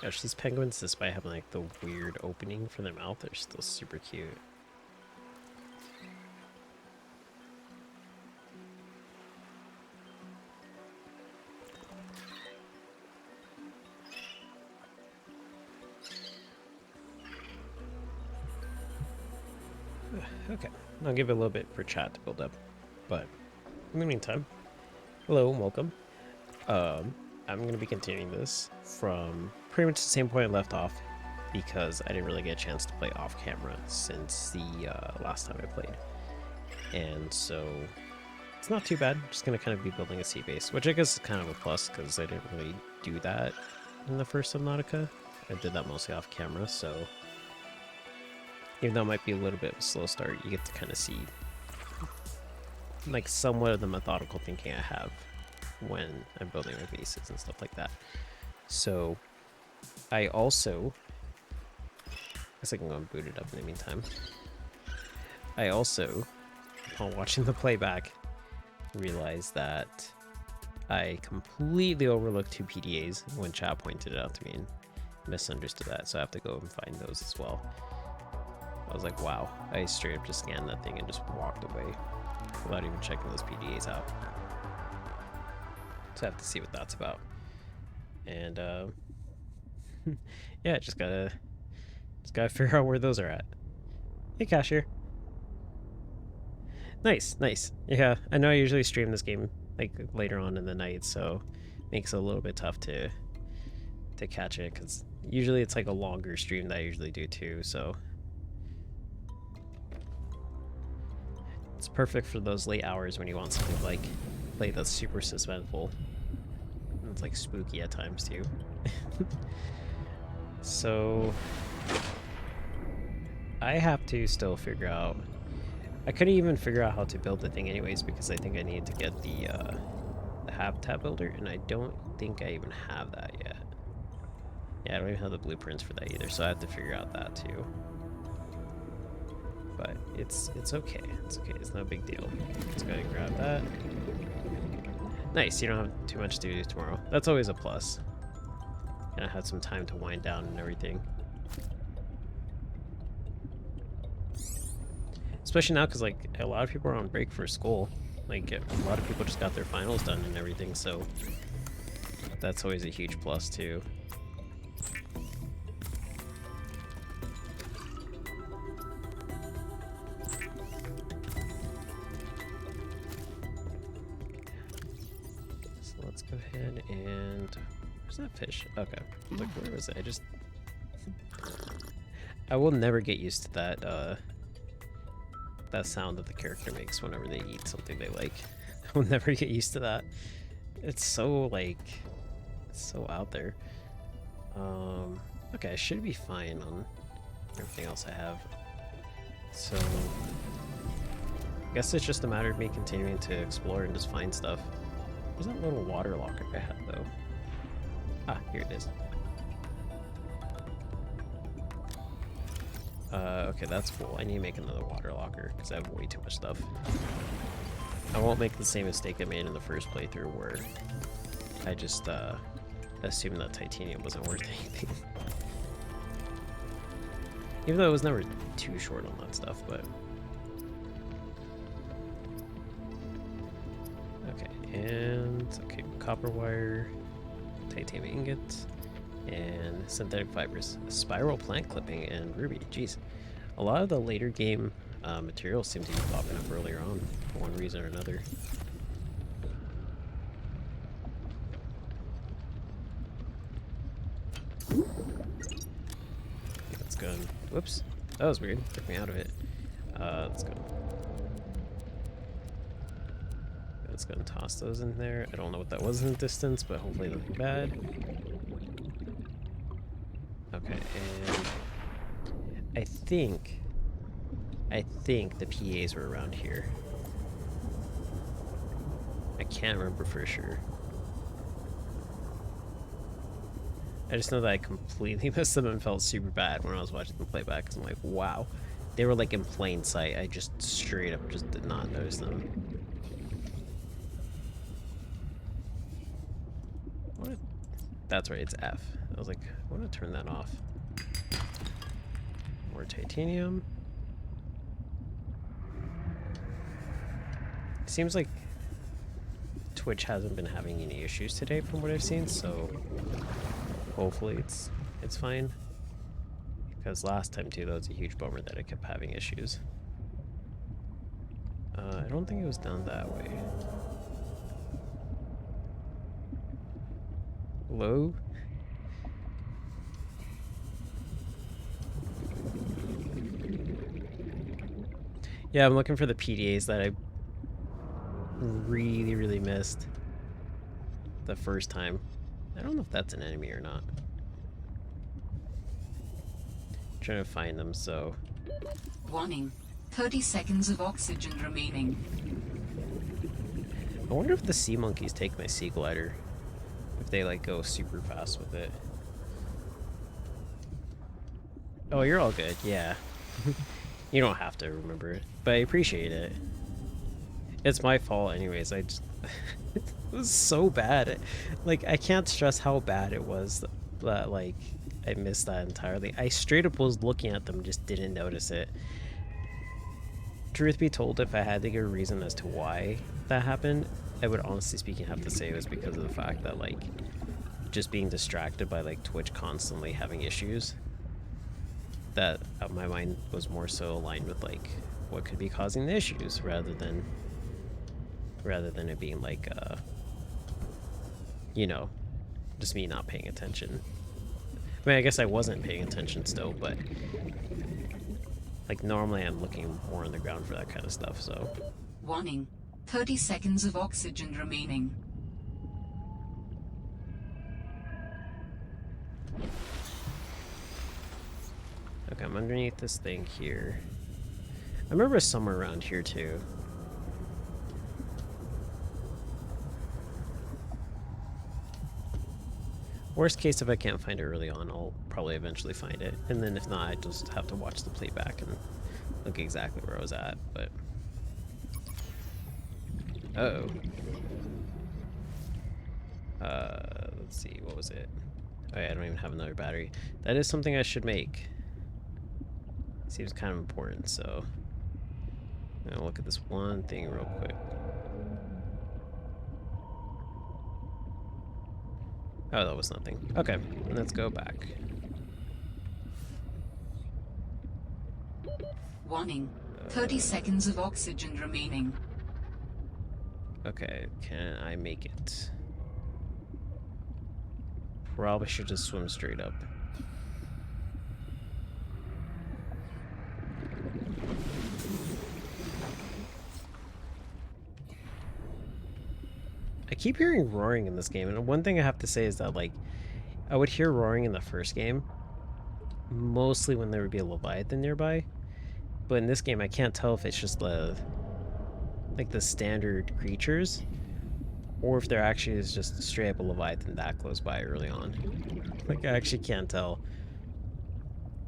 Gosh, these penguins, despite having like the weird opening for their mouth, are still super cute. Okay, I'll give it a little bit for chat to build up, but in the meantime, hello and welcome. I'm going to be continuing this from pretty much the same point I left off because I didn't really get a chance to play off camera since the last time I played. And so it's not too bad. I'm just going to kind of be building a sea base, which I guess is kind of a plus because I didn't really do that in the first Subnautica. I did that mostly off camera, so even though it might be a little bit of a slow start, you get to kind of see like somewhat of the methodical thinking I have when I'm building my bases and stuff like that. So I also, I guess I can go and boot it up in the meantime. I also, upon watching the playback, realized that I completely overlooked 2 PDAs when chat pointed it out to me and misunderstood that, so I have to go and find those as well. I was like, wow, I straight up just scanned that thing and just walked away without even checking those PDAs out. So I have to see what that's about. And yeah, just gotta figure out where those are at. Hey, cashier. Nice, nice. Yeah, I know I usually stream this game like later on in the night, so it makes it a little bit tough to catch it because usually it's like a longer stream that I usually do too. So it's perfect for those late hours when you want something to like play that's super suspenseful. And it's like spooky at times too. So I have to still figure out. I couldn't even figure out how to build the thing anyways because I think I need to get the habitat builder, and I don't think I even have that yet. Yeah, I don't even have the blueprints for that either, so I have to figure out that too. But it's okay. It's okay. It's no big deal. Let's go ahead and grab that. Nice. You don't have too much to do tomorrow. That's always a plus. And I had some time to wind down and everything. Especially now, because like a lot of people are on break for school. Like a lot of people just got their finals done and everything, so that's always a huge plus too. So let's go ahead and where's that fish? Okay, like where was it? I will never get used to that that sound that the character makes whenever they eat something they like. I will never get used to that. It's so like, it's so out there. Okay, I should be fine on everything else I have. So I guess it's just a matter of me continuing to explore and just find stuff. Where's that little water locker I had though? Ah, here it is. Okay, that's cool. I need to make another water locker because I have way too much stuff. I won't make the same mistake I made in the first playthrough where I just assumed that titanium wasn't worth anything. Even though it was never too short on that stuff, but... Okay, and... Okay, copper wire, titanium ingot, and synthetic fibers, spiral plant clipping, and ruby. Jeez. A lot of the later game materials seem to be popping up earlier on, for one reason or another. Let's go and... Whoops. That was weird. Took me out of it. Let's go. Let's go and toss those in there. I don't know what that was in the distance, but hopefully nothing bad. Okay, and I think the PAs were around here. I can't remember for sure. I just know that I completely missed them and felt super bad when I was watching them play back, because I'm like, wow. They were like in plain sight. I just straight up just did not notice them. What? That's right, it's F. I was like, I want to turn that off. More titanium. Seems like Twitch hasn't been having any issues today from what I've seen, so hopefully it's fine. Because last time too, that was a huge bummer that I kept having issues. I don't think it was down that way. Hello? Yeah, I'm looking for the PDAs that I really missed the first time. I don't know if that's an enemy or not. I'm trying to find them, so... Warning. 30 seconds of oxygen remaining. I wonder if the sea monkeys take my sea glider. If they, like, go super fast with it. Oh, you're all good, yeah. You don't have to remember it, but I appreciate it. It's my fault anyways, I just... it was so bad. Like, I can't stress how bad it was that, like, I missed that entirely. I straight up was looking at them, just didn't notice it. Truth be told, if I had to give a reason as to why that happened, I would honestly speaking have to say it was because of the fact that, like, just being distracted by, like, Twitch constantly having issues. That my mind was more so aligned with, like, what could be causing the issues rather than it being like, you know, just me not paying attention. I mean, I guess I wasn't paying attention still, but like normally I'm looking more on the ground for that kind of stuff, so. Warning. 30 seconds of oxygen remaining. Okay, I'm underneath this thing here. I remember somewhere around here too. Worst case, if I can't find it early on, I'll probably eventually find it. And then if not, I just have to watch the playback and look exactly where I was at, but... Uh-oh. Let's see, what was it? Oh yeah, I don't even have another battery. That is something I should make. Seems kind of important, so... I'm gonna look at this one thing real quick. Oh, that was nothing. Okay, let's go back. Warning. 30 seconds of oxygen remaining. Okay, can I make it? Probably should just swim straight up. I keep hearing roaring in this game, and one thing I have to say is that, like, I would hear roaring in the first game, mostly when there would be a Leviathan nearby, but in this game I can't tell if it's just the, like, the standard creatures, or if there actually is just straight up a Leviathan that close by early on. Like, I actually can't tell.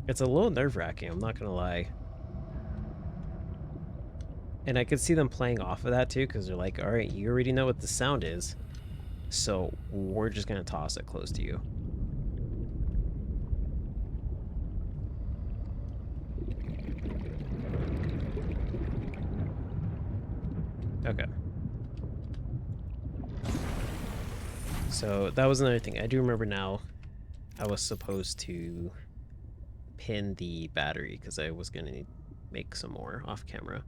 It's a little nerve-wracking, I'm not gonna lie. And I could see them playing off of that too, because they're like, alright, you already know what the sound is, so we're just gonna toss it close to you. Okay. So that was another thing. I do remember now I was supposed to pin the battery because I was going to make some more off camera.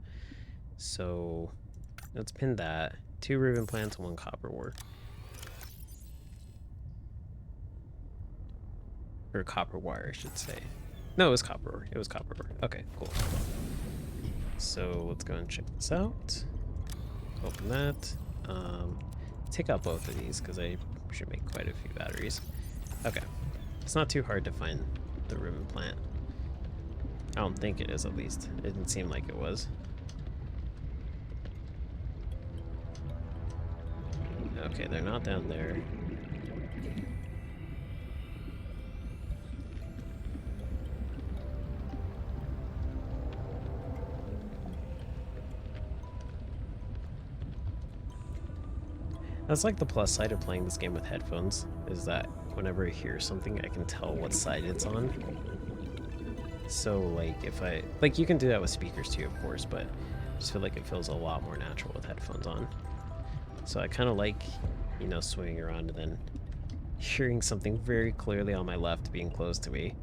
So let's pin that. 2 ribbon plants and 1 copper ore. Or copper wire, I should say. No, it was copper ore. It was copper ore. Okay, cool. So let's go and check this out. Open that. Take out both of these because I should make quite a few batteries. Okay. It's not too hard to find the ribbon plant. I don't think it is, at least. It didn't seem like it was. Okay, they're not down there. That's like the plus side of playing this game with headphones, is that whenever I hear something, I can tell what side it's on. So, like, if I... Like, you can do that with speakers too, of course, but I just feel like it feels a lot more natural with headphones on. So I kind of like, you know, swinging around and then hearing something very clearly on my left being close to me.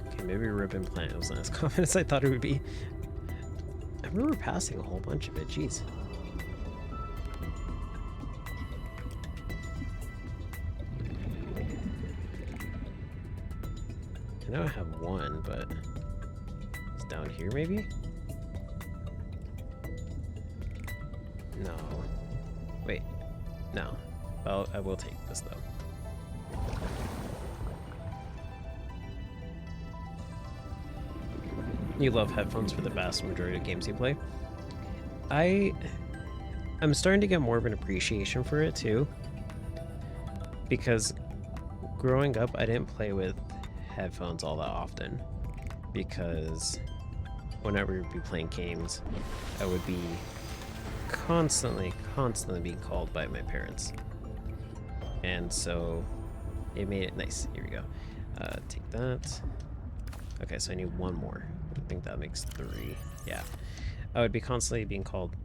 Okay, maybe ribbon plant was not as common as I thought it would be. I remember passing a whole bunch of it, jeez. I know I have one, but it's down here maybe? No. Wait. No. Well, I will take this though. You love headphones for the vast majority of games you play. I'm starting to get more of an appreciation for it too. Because growing up, I didn't play with headphones all that often. Because whenever we'd be playing games, I would be constantly being called by my parents. And so it made it nice. Here we go. Take that. Okay, so I need one more. I think that makes 3. Yeah. I would be constantly be called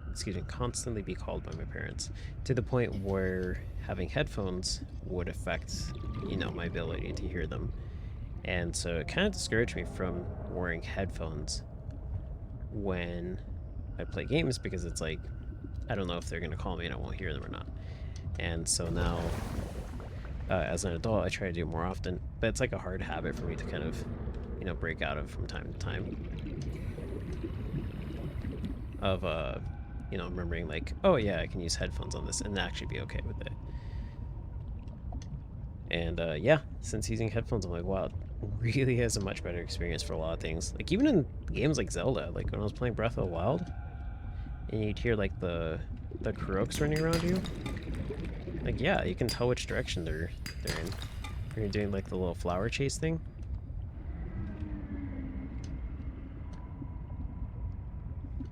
by my parents, to the point where having headphones would affect, you know, my ability to hear them. And so it kind of discouraged me from wearing headphones when I play games, because it's like, I don't know if they're going to call me and I won't hear them or not. And so now, as an adult, I try to do it more often, but it's like a hard habit for me to kind of, you know, break out of from time to time. Of, you know, remembering like, oh yeah, I can use headphones on this and actually be okay with it. And yeah, since using headphones, I'm like, wow, it really is a much better experience for a lot of things. Like even in games like Zelda, like when I was playing Breath of the Wild, and you'd hear like the Kuroks running around you. Like yeah, you can tell which direction they're in. When you're doing like the little flower chase thing.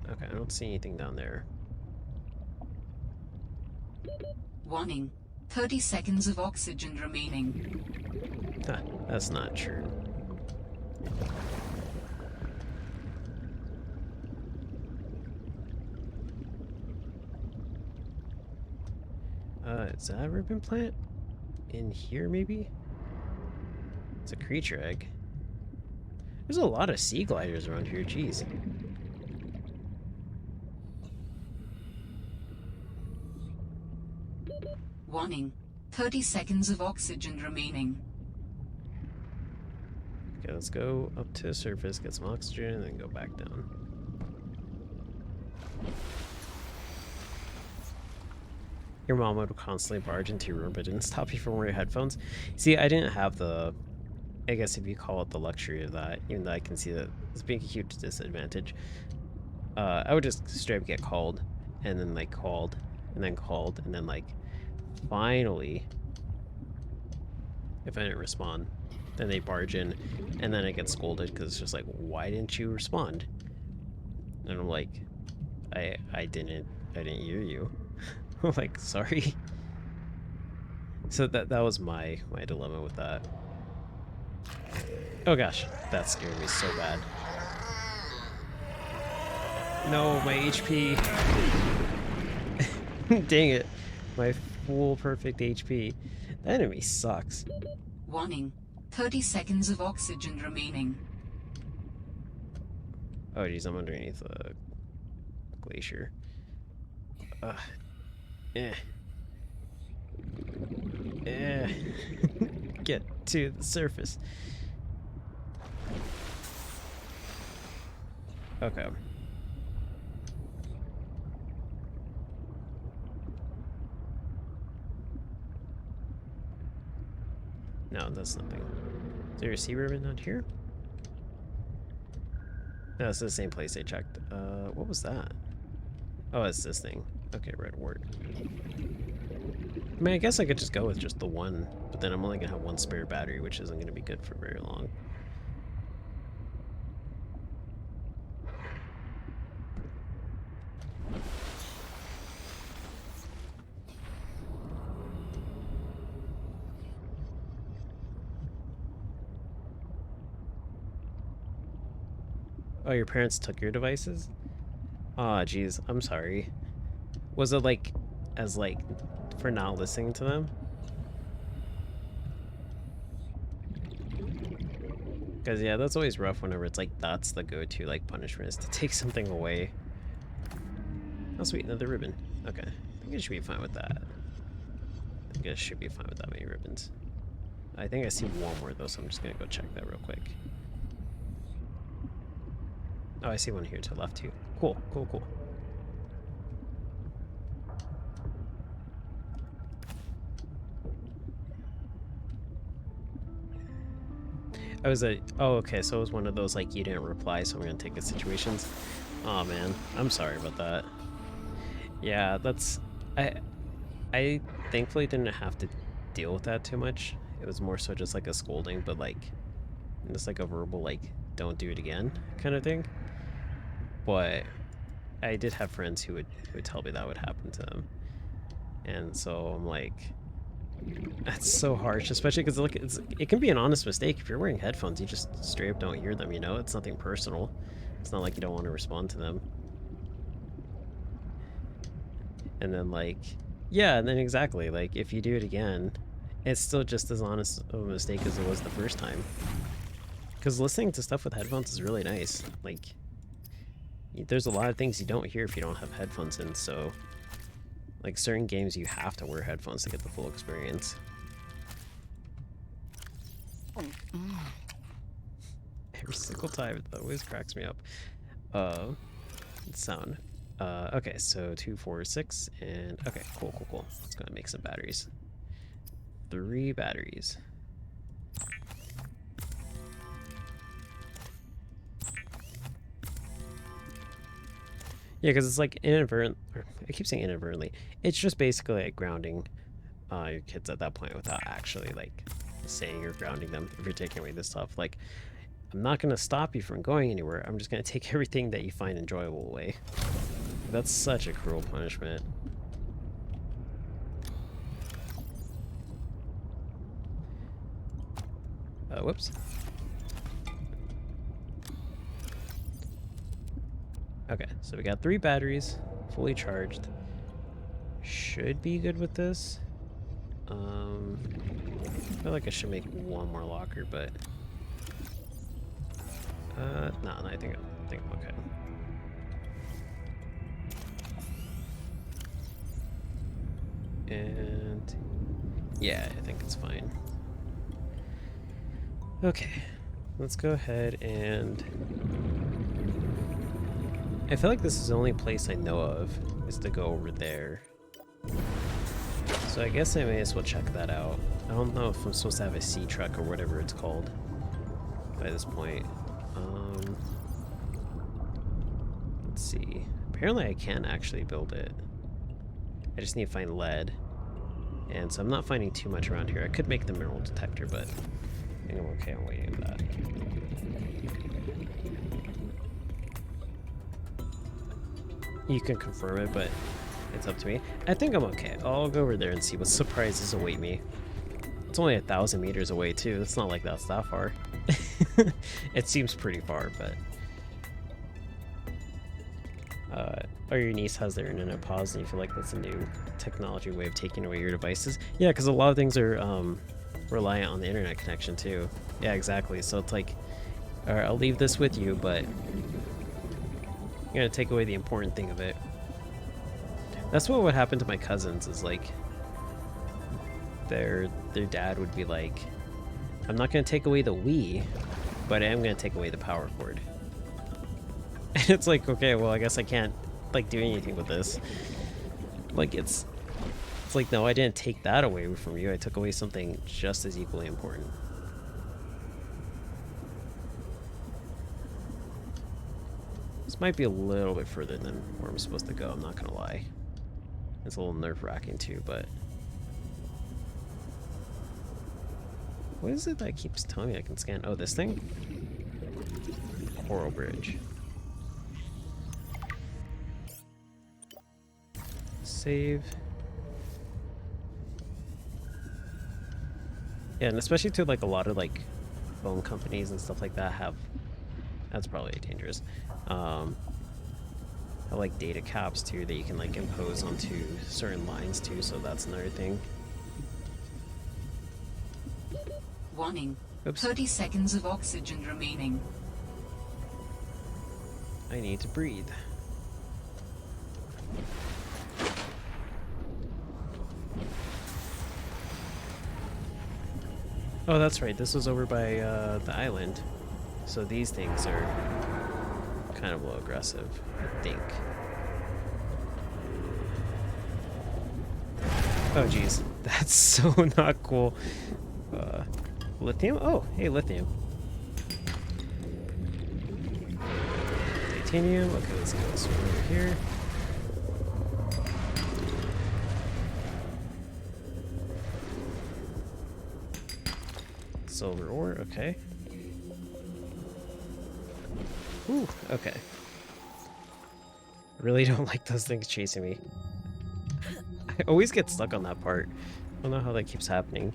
Okay, I don't see anything down there. Warning. 30 seconds of oxygen remaining. Huh, that's not true. Is that a ribbon plant? In here, maybe? It's a creature egg. There's a lot of sea gliders around here, jeez. Warning. 30 seconds of oxygen remaining. Okay, let's go up to the surface, get some oxygen, and then go back down. Your mom would constantly barge into your room but didn't stop you from wearing headphones. See, I didn't have the, I guess if you call it the luxury of that, even though I can see that it's being a huge disadvantage. I would just straight up get called, and then like called, and then like finally, if I didn't respond, then they barge in, and then I get scolded because it's just like, why didn't you respond? And I'm like, I didn't hear you. I'm like, sorry. So that was my dilemma with that. Oh gosh, that scared me so bad. No, my HP. Dang it. My full perfect HP. That enemy sucks. Warning. 30 seconds of oxygen remaining. Oh geez, I'm underneath the glacier. Get to the surface. Okay. No, that's nothing. Is there a sea ribbon down here? No, it's the same place I checked. What was that? Oh, it's this thing. Okay, red wart. I mean, I guess I could just go with just the one, but then I'm only gonna have one spare battery, which isn't gonna be good for very long. Oh, your parents took your devices? Aw, geez, I'm sorry. Was it like, as like, for not listening to them? Because, yeah, that's always rough whenever it's like, that's the go-to, like, punishment is to take something away. Oh, sweet, another ribbon. Okay, I think I should be fine with that. I think I should be fine with that many ribbons. I think I see one more, though, so I'm just gonna go check that real quick. Oh, I see one here to the left, too. Cool, cool, cool. I was oh, okay, so it was one of those, like, you didn't reply, so I'm gonna take it situations. Oh man, I'm sorry about that. Yeah, that's... I thankfully didn't have to deal with that too much. It was more so just like a scolding, but like, just like a verbal, like, don't do it again kind of thing. But I did have friends who would tell me that would happen to them. And so I'm like, that's so harsh, especially because like it can be an honest mistake. If you're wearing headphones, you just straight up don't hear them, you know? It's nothing personal. It's not like you don't want to respond to them. And then like, yeah, and then exactly, like if you do it again, it's still just as honest of a mistake as it was the first time. Because listening to stuff with headphones is really nice. Like, there's a lot of things you don't hear if you don't have headphones in, so like certain games you have to wear headphones to get the full experience. Every single time, that always cracks me up. Sound. Okay, so 2, 4, 6, and okay, cool, cool, cool. Let's go and make some batteries. 3 batteries. Yeah, because it's like inadvertent, or I keep saying inadvertently. It's just basically like grounding your kids at that point without actually like saying you're grounding them if you're taking away this stuff. Like, I'm not going to stop you from going anywhere. I'm just going to take everything that you find enjoyable away. That's such a cruel punishment. Whoops. Okay, so we got 3 batteries, fully charged. Should be good with this. I feel like I should make one more locker, but no, I think I'm okay. And yeah, I think it's fine. Okay, let's go ahead and I feel like this is the only place I know of is to go over there. So I guess I may as well check that out. I don't know if I'm supposed to have a sea truck or whatever it's called by this point. Let's see. Apparently I can actually build it. I just need to find lead. And so I'm not finding too much around here. I could make the mineral detector, but I think I'm okay on waiting for that. You can confirm it, but it's up to me. I think I'm okay. I'll go over there and see what surprises await me. It's only 1,000 meters away too. It's not like that's that far. It seems pretty far, but or your niece has their internet paused and you feel like that's a new technology way of taking away your devices. Yeah, because a lot of things are reliant on the internet connection too. Yeah, exactly. So it's like, all right, I'll leave this with you, but I'm gonna take away the important thing of it. That's what would happen to my cousins, is like their dad would be like, I'm not gonna take away the Wii, but I am gonna take away the power cord. And it's like, okay, well I guess I can't like do anything with this. Like it's like, no, I didn't take that away from you. I took away something just as equally important. This might be a little bit further than where I'm supposed to go, I'm not gonna lie. It's a little nerve-wracking too, but What is it that keeps telling me I can scan? Oh, this thing? Coral Bridge. Save. Yeah, and especially to like a lot of like phone companies and stuff like that have, that's probably dangerous, have like data caps too that you can like impose onto certain lines too, so that's another thing. Warning. Oops. 30 seconds of oxygen remaining. I need to breathe. Oh, that's right. This was over by the island. So these things are kind of low aggressive, I think. Oh, geez. That's so not cool. Lithium? Oh, hey, lithium. Titanium. Okay, let's go swim over here. Silver ore, okay. Ooh, okay. Really don't like those things chasing me. I always get stuck on that part. I don't know how that keeps happening.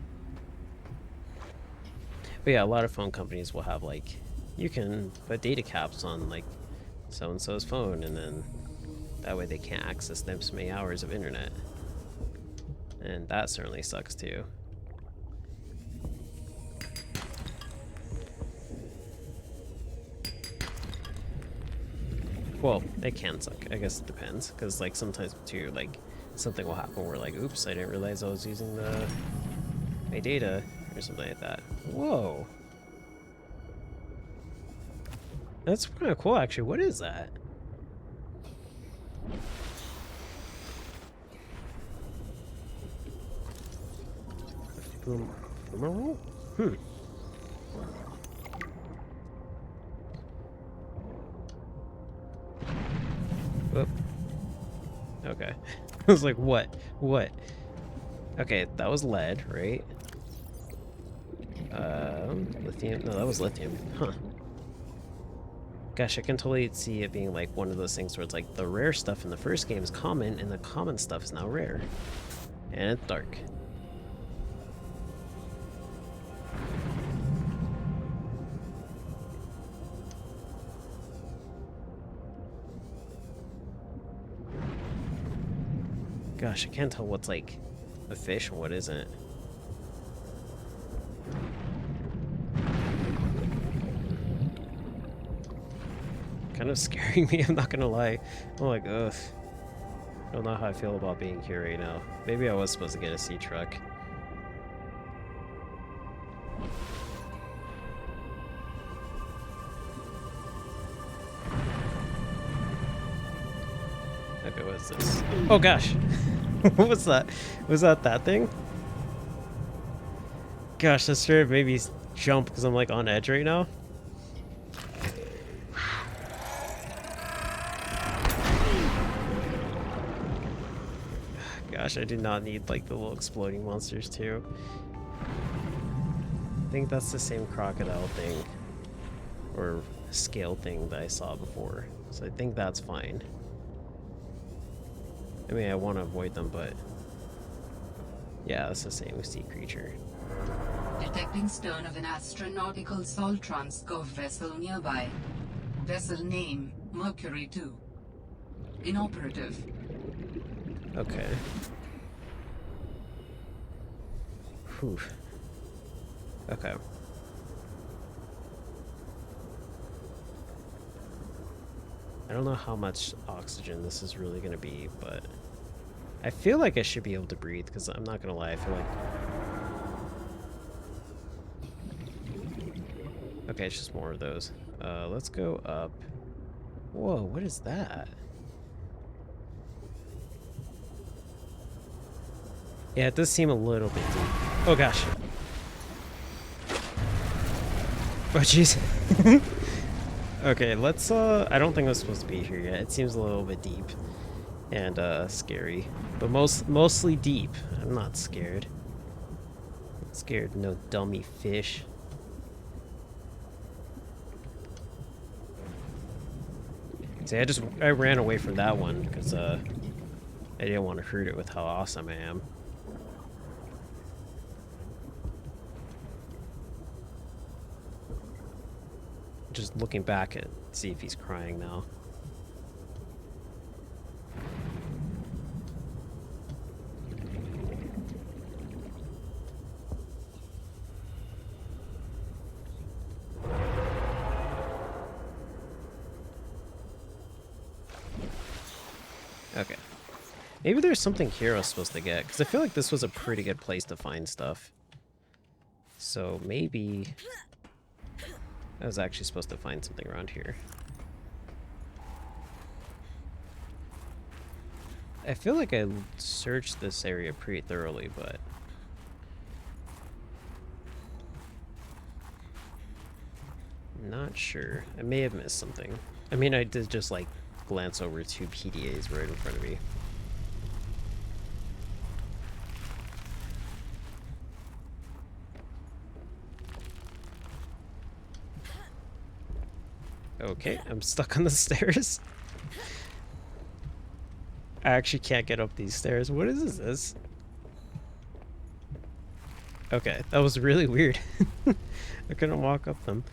But yeah, a lot of phone companies will have like, you can put data caps on like so-and-so's phone, and then that way they can't access this many hours of internet. And that certainly sucks too. Well, it can suck. I guess it depends, because like sometimes too, like something will happen where like, oops, I didn't realize I was using my data or something like that. Whoa, that's kind of cool, actually. What is that? Boom. Whoop. Okay. I was like, what? What? Okay, that was lead, right? Lithium? No, that was lithium. Huh. Gosh, I can totally see it being like one of those things where it's like the rare stuff in the first game is common, and the common stuff is now rare. And it's dark. Gosh, I can't tell what's like a fish and what isn't. Kind of scaring me, I'm not gonna lie. I'm like, ugh. I don't know how I feel about being here right now. Maybe I was supposed to get a sea truck. Okay, what is this? Oh gosh! What was that? Was that thing? Gosh, that sure made me jump because I'm like on edge right now. Gosh, I do not need like the little exploding monsters too. I think that's the same crocodile thing or scale thing that I saw before. So I think that's fine. I mean, I want to avoid them, but yeah, it's the same sea creature. Detecting stern of an astronautical salt transcove vessel nearby. Vessel name, Mercury 2. Inoperative. Okay. Whew. Okay. I don't know how much oxygen this is really going to be, but I feel like I should be able to breathe, because I'm not going to lie, I feel like... Okay, it's just more of those. Let's go up. Whoa, what is that? Yeah, it does seem a little bit deep. Oh gosh. Oh jeez. Okay, let's I don't think I was supposed to be here yet. It seems a little bit deep and scary. But mostly deep. I'm not scared. Scared no dummy fish. See, I ran away from that one because I didn't want to hurt it with how awesome I am. Just looking back at see if he's crying now. Okay. Maybe there's something here I was supposed to get, because I feel like this was a pretty good place to find stuff. So maybe I was actually supposed to find something around here. I feel like I searched this area pretty thoroughly, but I'm not sure. I may have missed something. I mean, I did just like glance over 2 PDAs right in front of me. Okay, I'm stuck on the stairs. I actually can't get up these stairs. What is this? Okay, that was really weird. I couldn't walk up them.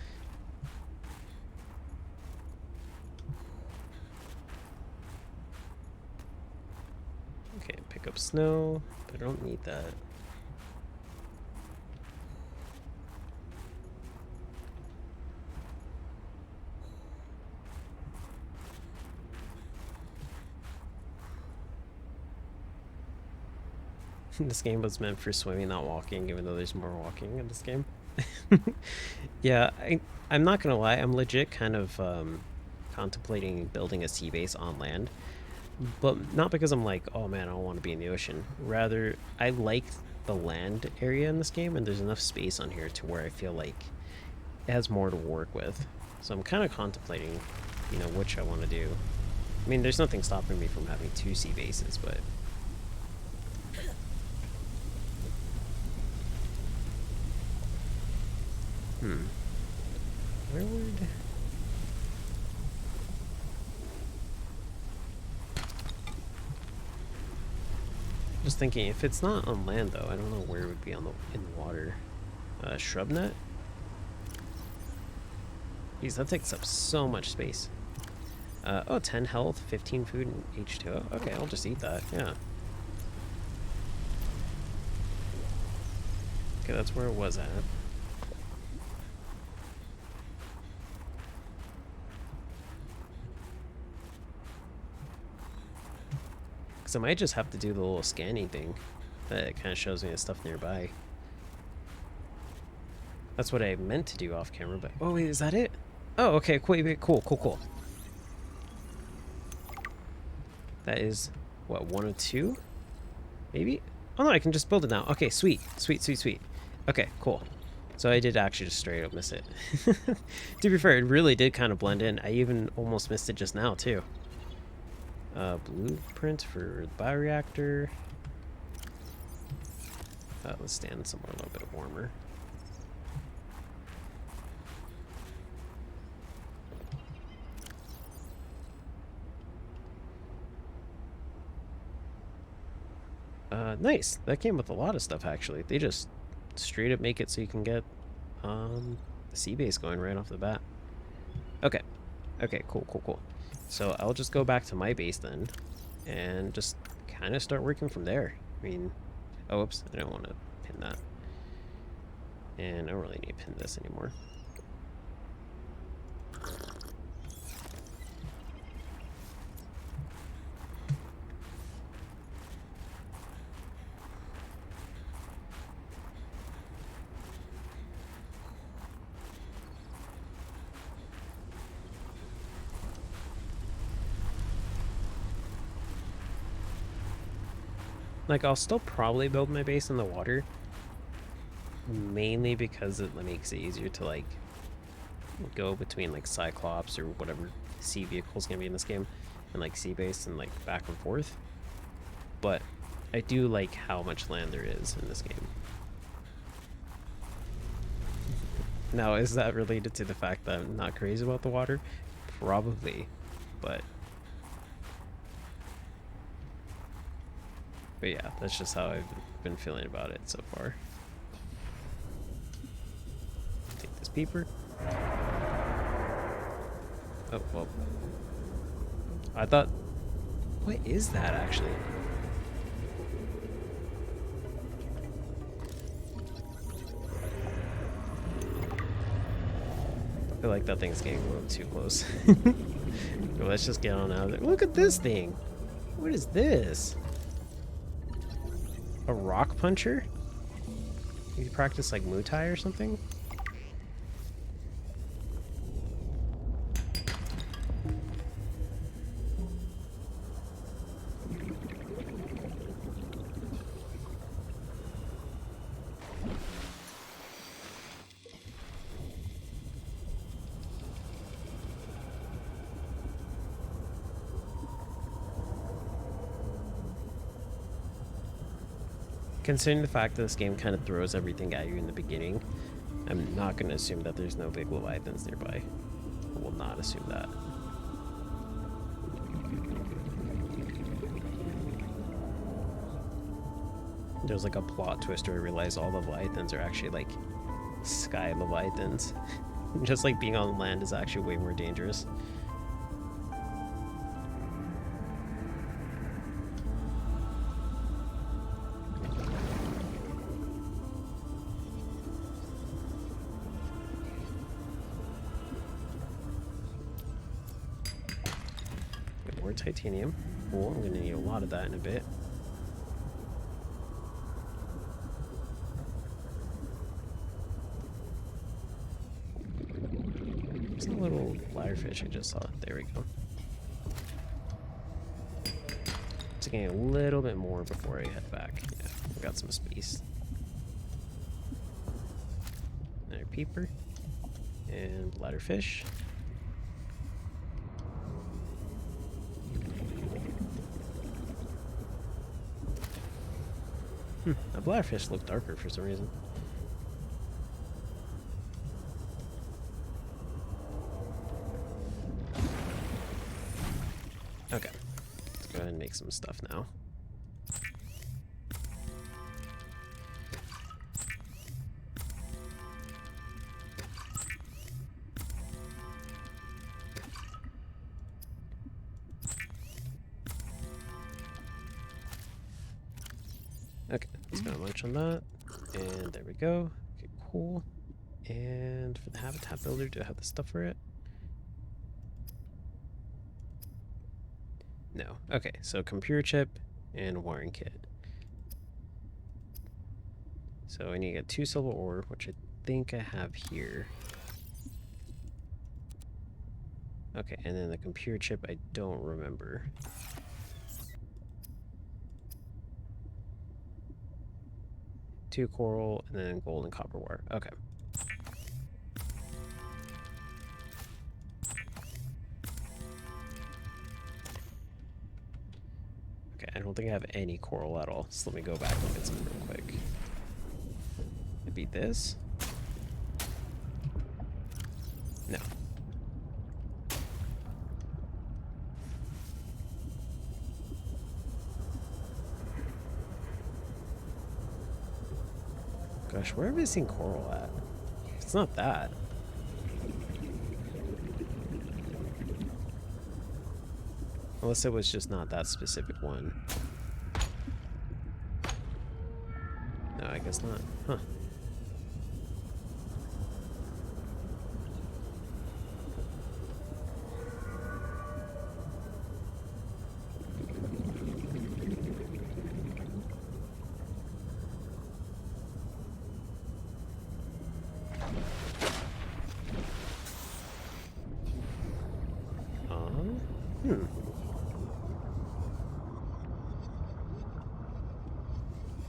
Okay, pick up snow, but I don't need that. This game was meant for swimming, not walking, even though there's more walking in this game. Yeah, I'm not gonna lie, I'm legit kind of contemplating building a sea base on land. But not because I'm like, oh man, I don't want to be in the ocean. Rather, I like the land area in this game, and there's enough space on here to where I feel like it has more to work with. So I'm kind of contemplating, you know, which I want to do. I mean, there's nothing stopping me from having 2 sea bases, but... Where would... Just thinking, if it's not on land though, I don't know where it would be on in the water. Shrub net? Jeez, that takes up so much space. Oh, 10 health, 15 food, and H2O. Okay, I'll just eat that, yeah. Okay, that's where it was at. I might just have to do the little scanning thing that kind of shows me the stuff nearby. That's what I meant to do off camera, but... Oh, wait, is that it? Oh, okay, wait, cool. That is, what, 102? Maybe? Oh no, I can just build it now. Okay, sweet. Okay, cool. So I did actually just straight up miss it. To be fair, it really did kind of blend in. I even almost missed it just now, too. Blueprint for the bioreactor. Let's stand somewhere a little bit warmer. Nice. That came with a lot of stuff, actually. They just straight up make it so you can get the sea base going right off the bat. Okay. Okay, cool. So I'll just go back to my base then, and just kind of start working from there. I mean, oh, oops, I don't want to pin that. And I don't really need to pin this anymore. Like, I'll still probably build my base in the water. Mainly because it makes it easier to, like, go between, like, Cyclops or whatever sea vehicle's gonna be in this game. And, like, sea base and, like, back and forth. But I do like how much land there is in this game. Now, is that related to the fact that I'm not crazy about the water? Probably, but yeah, that's just how I've been feeling about it so far. Take this peeper. Oh, well. I thought... What is that, actually? I feel like that thing's getting a little too close. Well, let's just get on out of there. Look at this thing! What is this? A rock puncher? You practice like Muay Thai or something? Considering the fact that this game kind of throws everything at you in the beginning, I'm not going to assume that there's no big leviathans nearby. I will not assume that. There's like a plot twist where I realize all the leviathans are actually like sky leviathans. Just like being on land is actually way more dangerous. More titanium. Cool, I'm gonna need a lot of that in a bit. There's a little bladderfish I just saw. There we go. Taking a little bit more before I head back. Yeah, I got some space. Another peeper. And bladderfish. That bladderfish looked darker for some reason. Okay, let's go ahead and make some stuff now. Okay, let's go munch on that. And there we go. Okay, cool. And for the habitat builder, do I have the stuff for it? No. Okay, so computer chip and wiring kit. So I need a 2 silver ore, which I think I have here. Okay, and then the computer chip I don't remember. Two coral, and then gold and copper wire. Okay. Okay, I don't think I have any coral at all, so let me go back and get some real quick. Maybe this? No. Gosh, where have I seen coral at? It's not that. Unless it was just not that specific one. No, I guess not. Huh.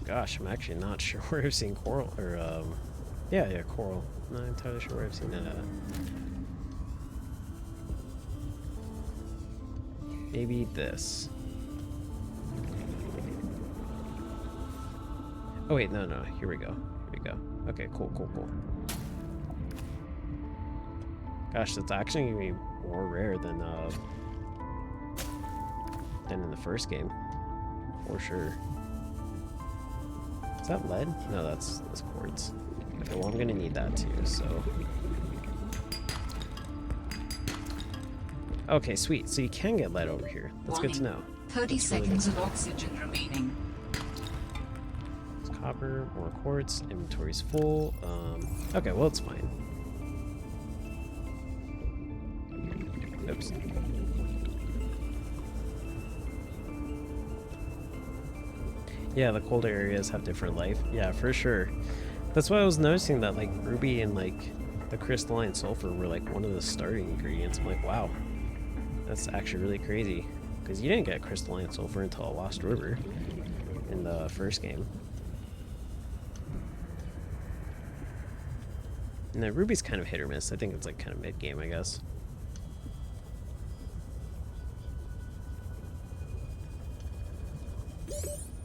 Gosh, I'm actually not sure where I've seen coral, or, yeah, coral. I'm not entirely sure where I've seen it at. Maybe this. Oh wait, no, here we go. Here we go. Okay, cool. Gosh, that's actually gonna be more rare than in the first game, for sure. Is that lead? No, that's quartz. Okay, well I'm gonna need that too. So. Okay, sweet. So you can get lead over here. That's good to know. 30 seconds of oxygen remaining. It's copper, more quartz. Inventory's full. Okay, well it's fine. Oops. Yeah, the colder areas have different life. Yeah, for sure. That's why I was noticing that like ruby and like the crystalline sulfur were like one of the starting ingredients. I'm like, wow, that's actually really crazy. Because you didn't get crystalline sulfur until Lost River in the first game. And the ruby's kind of hit or miss. I think it's like kind of mid-game, I guess.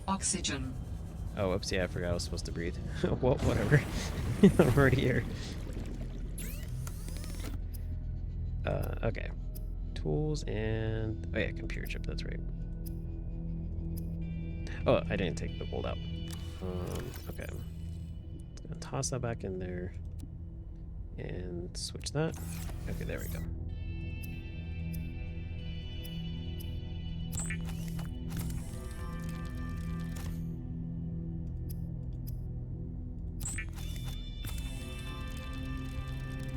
Oxygen. Oh, whoops, yeah, I forgot I was supposed to breathe. Well, whatever. I'm already here. Okay. Tools and... oh yeah, computer chip, that's right. Oh, I didn't take the gold out. Okay. Gonna toss that back in there. And switch that. Okay, there we go.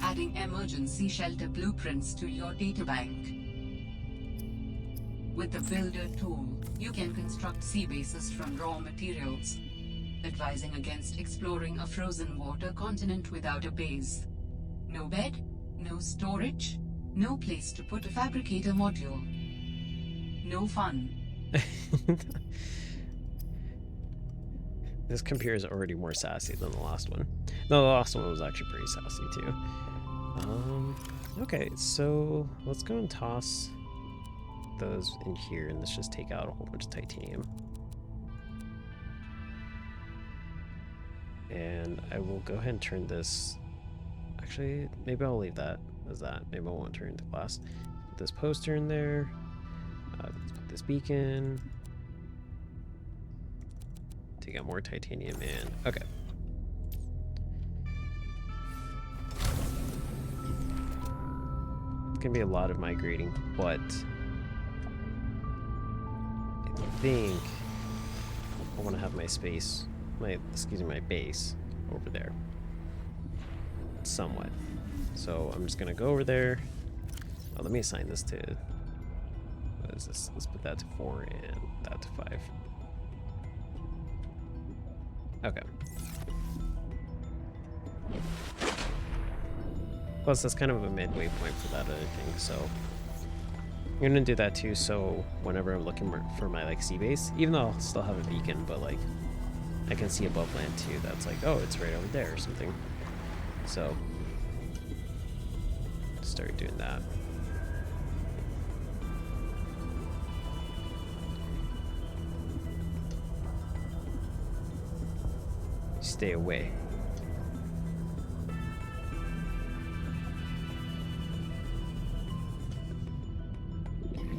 Adding emergency shelter blueprints to your databank. With the Builder tool, you can construct sea bases from raw materials, advising against exploring a frozen water continent without a base. No bed, no storage, no place to put a fabricator module. No fun. This computer is already more sassy than the last one. No, the last one was actually pretty sassy too. Okay, so let's go and toss those in here and let's just take out a whole bunch of titanium. And I will go ahead and turn this... actually, maybe I'll leave that as that. Maybe I won't turn it into glass. Put this poster in there. Let's put this beacon. Take out more titanium and... okay. It's gonna be a lot of migrating, but I think I want to have my space, my base over there, somewhat. So I'm just gonna go over there. Oh, let me assign this to, what is this? Let's put that to 4 and that to 5. Okay. Plus, that's kind of a midway point for that other thing, so I'm gonna do that too. So whenever I'm looking for my like sea base, even though I'll still have a beacon, but like I can see above land too. That's like, oh, it's right over there or something. So start doing that. Stay away.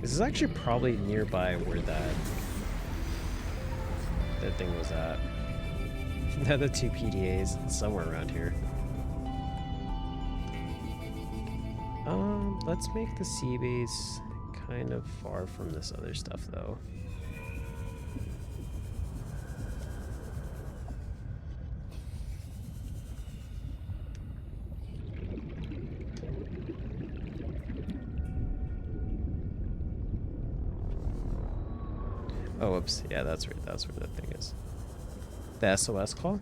This is actually probably nearby where that thing was at. The 2 PDAs, somewhere around here. Let's make the sea base kind of far from this other stuff though. Oh, whoops. Yeah, that's where that thing is. The SOS call?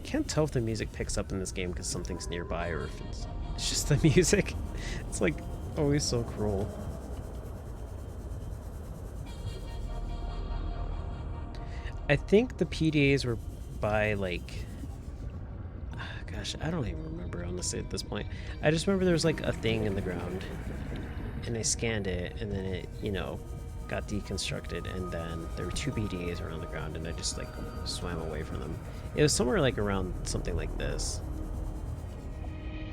Can't tell if the music picks up in this game because something's nearby or if it's just the music. It's like always so cruel. I think the PDAs were by like... gosh, I don't even remember honestly at this point. I just remember there was like a thing in the ground. And I scanned it, and then it, you know, got deconstructed, and then there were 2 BDAs around the ground, and I just, like, swam away from them. It was somewhere, like, around something like this.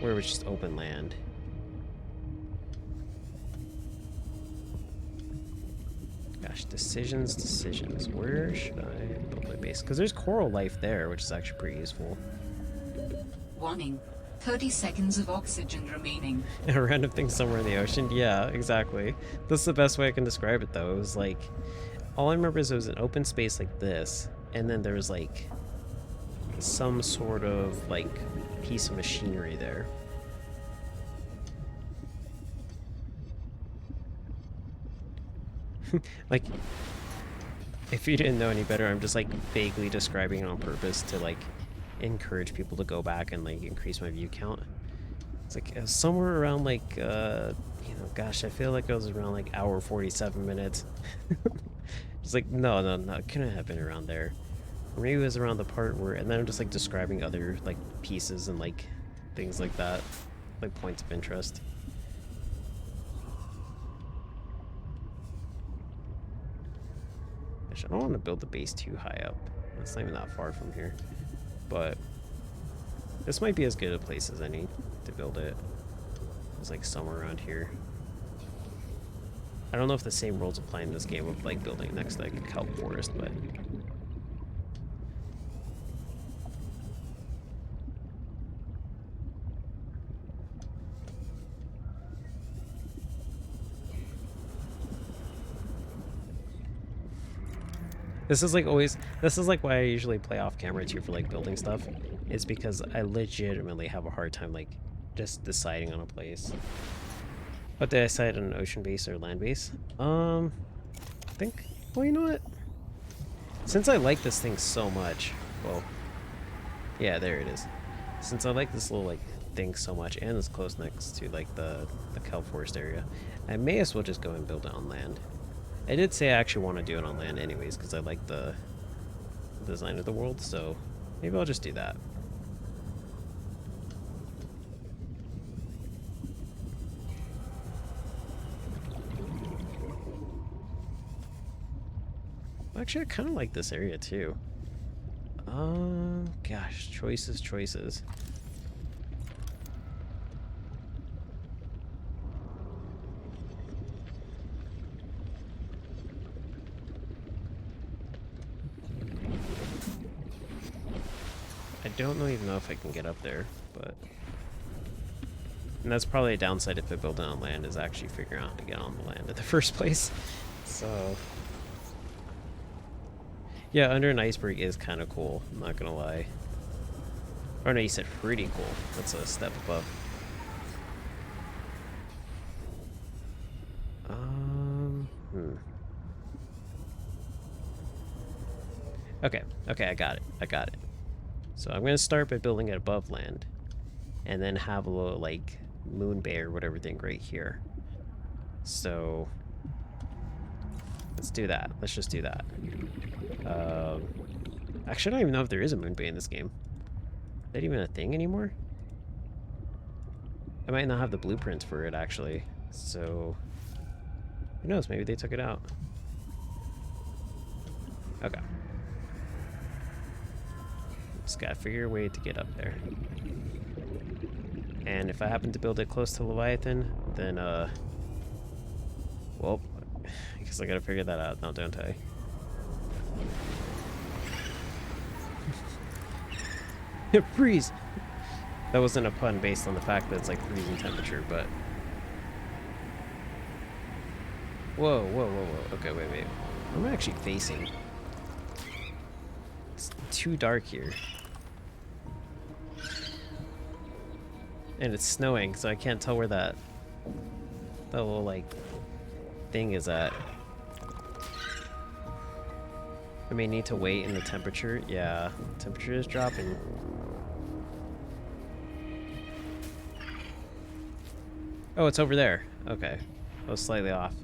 where it was just open land. Gosh, decisions. Where should I build my base? Because there's coral life there, which is actually pretty useful. Warning. 30 seconds of oxygen remaining. A random thing somewhere in the ocean? Yeah, exactly. That's the best way I can describe it, though. It was like, all I remember is it was an open space like this, and then there was like some sort of like piece of machinery there. Like, if you didn't know any better, I'm just like vaguely describing it on purpose to like encourage people to go back and like increase my view count. It's like somewhere around like you know, gosh, I feel like it was around like hour 47 minutes. It's like no, it couldn't have been around there. Or maybe it was around the part where, and then I'm just like describing other like pieces and like things like that, like points of interest. I don't want to build the base too high up. It's not even that far from here. But this might be as good a place as any to build it. It's like somewhere around here. I don't know if the same rules apply in this game of like building next to like a kelp forest, but this is like always, this is like why I usually play off camera too for like building stuff, is because I legitimately have a hard time like just deciding on a place. What did I decide on an ocean base or land base? I think, well, you know what? Since I like this thing so much, well, yeah, there it is. Since I like this little like thing so much and it's close next to like the kelp forest area, I may as well just go and build it on land. I did say I actually want to do it on land anyways because I like the design of the world, so maybe I'll just do that. Actually, I kind of like this area too. Gosh, choices. I don't even know if I can get up there, but... And that's probably a downside if I build it on land, is actually figuring out how to get on the land in the first place. So... yeah, under an iceberg is kind of cool, I'm not gonna lie. Or no, you said pretty cool. That's a step above. Okay, I got it. So I'm gonna start by building it above land, and then have a little like moon bay or whatever thing right here. So let's do that. Let's just do that. Actually, I don't even know if there is a moon bay in this game. Is that even a thing anymore? I might not have the blueprints for it actually. So who knows? Maybe they took it out. Okay. Just gotta figure a way to get up there. And if I happen to build it close to Leviathan, then, well, I guess I gotta figure that out now, don't I? Freeze! That wasn't a pun based on the fact that it's like freezing temperature, but... Whoa. Okay, wait. Where am I actually facing? It's too dark here. And it's snowing, so I can't tell where that little, like, thing is at. I may need to wait in the temperature. Yeah, temperature is dropping. Oh, it's over there. Okay. I was slightly off.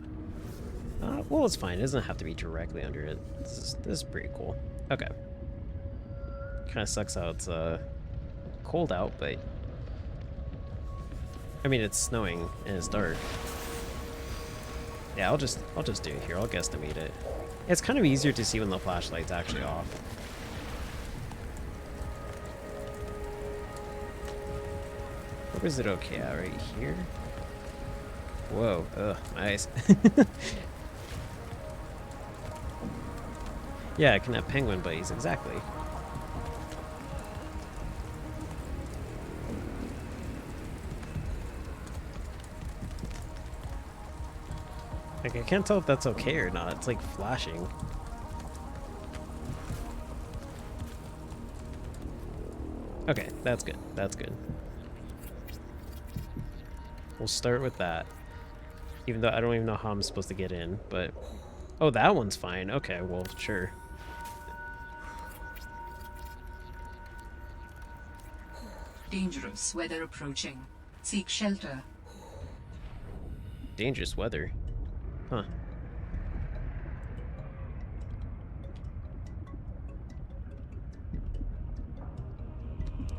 Well, it's fine. It doesn't have to be directly under it. This is pretty cool. Okay. Kind of sucks how it's cold out, but I mean it's snowing and it's dark. Yeah, I'll just do it here. I'll guesstimate it. It's kind of easier to see when the flashlight's actually off. Where's it okay at? Right here? Whoa, ugh, my eyes. Yeah, I can have penguin buddies, exactly. Like, I can't tell if that's okay or not. It's like flashing. Okay, that's good. That's good. We'll start with that. Even though I don't even know how I'm supposed to get in, but... Oh, that one's fine. Okay, well, sure. Dangerous weather approaching. Seek shelter. Dangerous weather. Huh.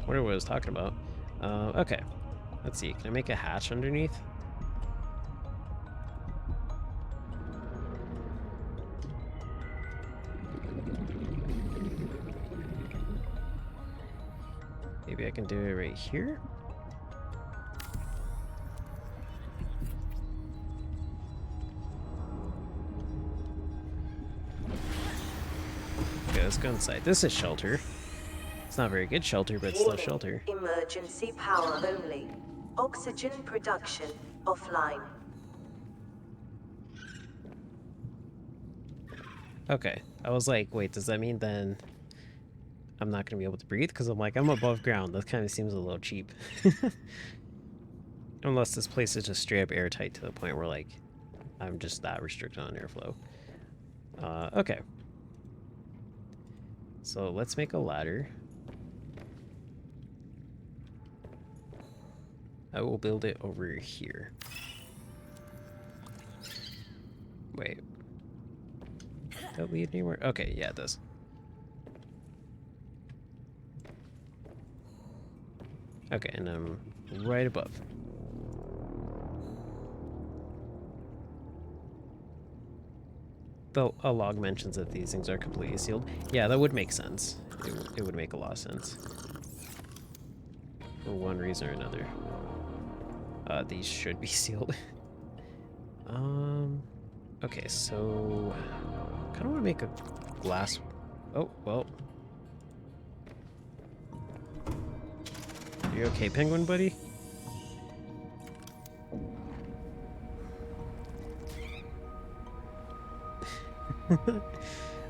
Wonder what I was talking about. Okay. Let's see. Can I make a hatch underneath? Maybe I can do it right here? Okay, let's go inside. This is shelter. It's not very good shelter, but it's still shelter. Emergency power only. Oxygen production offline. Okay. I was like, wait, does that mean then I'm not going to be able to breathe? Because I'm like, I'm above ground. That kind of seems a little cheap. Unless this place is just straight up airtight to the point where, like, I'm just that restricted on airflow. Okay. So let's make a ladder. I will build it over here. Wait. Does that lead anywhere? Okay, yeah, it does. Okay, and I'm right above. A log mentions that these things are completely sealed. Yeah, that would make sense. It would make a lot of sense. For one reason or another. These should be sealed. Okay, so... I kind of want to make a glass... Oh, well. Are you okay, penguin buddy?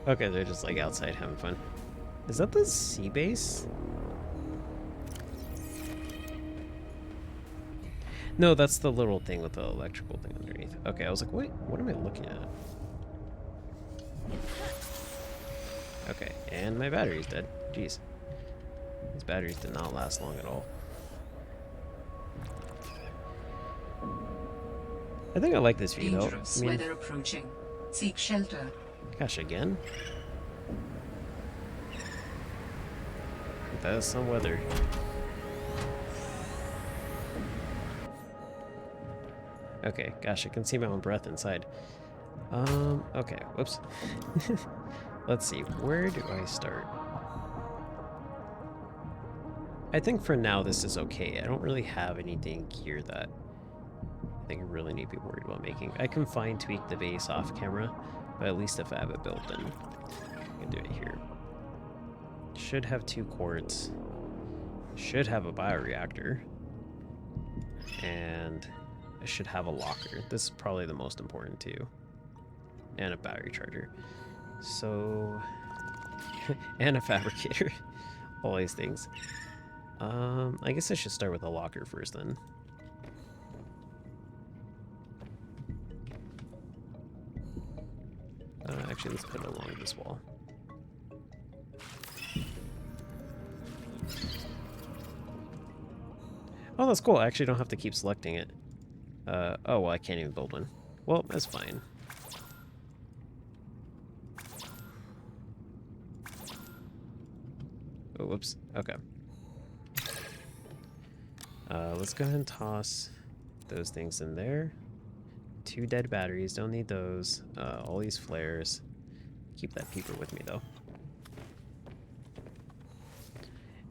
Okay, they're just like outside having fun. Is that the sea base? No, that's the little thing with the electrical thing underneath. Okay, I was like, wait, what am I looking at? Okay, and my battery's dead. Jeez. These batteries did not last long at all. I think I like this view, though. Dangerous weather approaching. Seek shelter. Gosh, again? That is some weather. Okay, gosh, I can see my own breath inside. Okay, whoops. Let's see, where do I start? I think for now this is okay. I don't really have anything here that I think I really need to be worried about making. I can fine tweak the base off camera, but at least if I have it built, then I can do it here. Should have 2 quartz. Should have a bioreactor. And I should have a locker. This is probably the most important too. And a battery charger. So... and a fabricator. All these things. I guess I should start with a locker first then. Actually, let's put it along this wall. Oh, that's cool. I actually don't have to keep selecting it. Oh, well, I can't even build one. Well, that's fine. Oh, whoops. Okay. Let's go ahead and toss those things in there. 2 dead batteries. Don't need those. All these flares. Keep that peeper with me, though.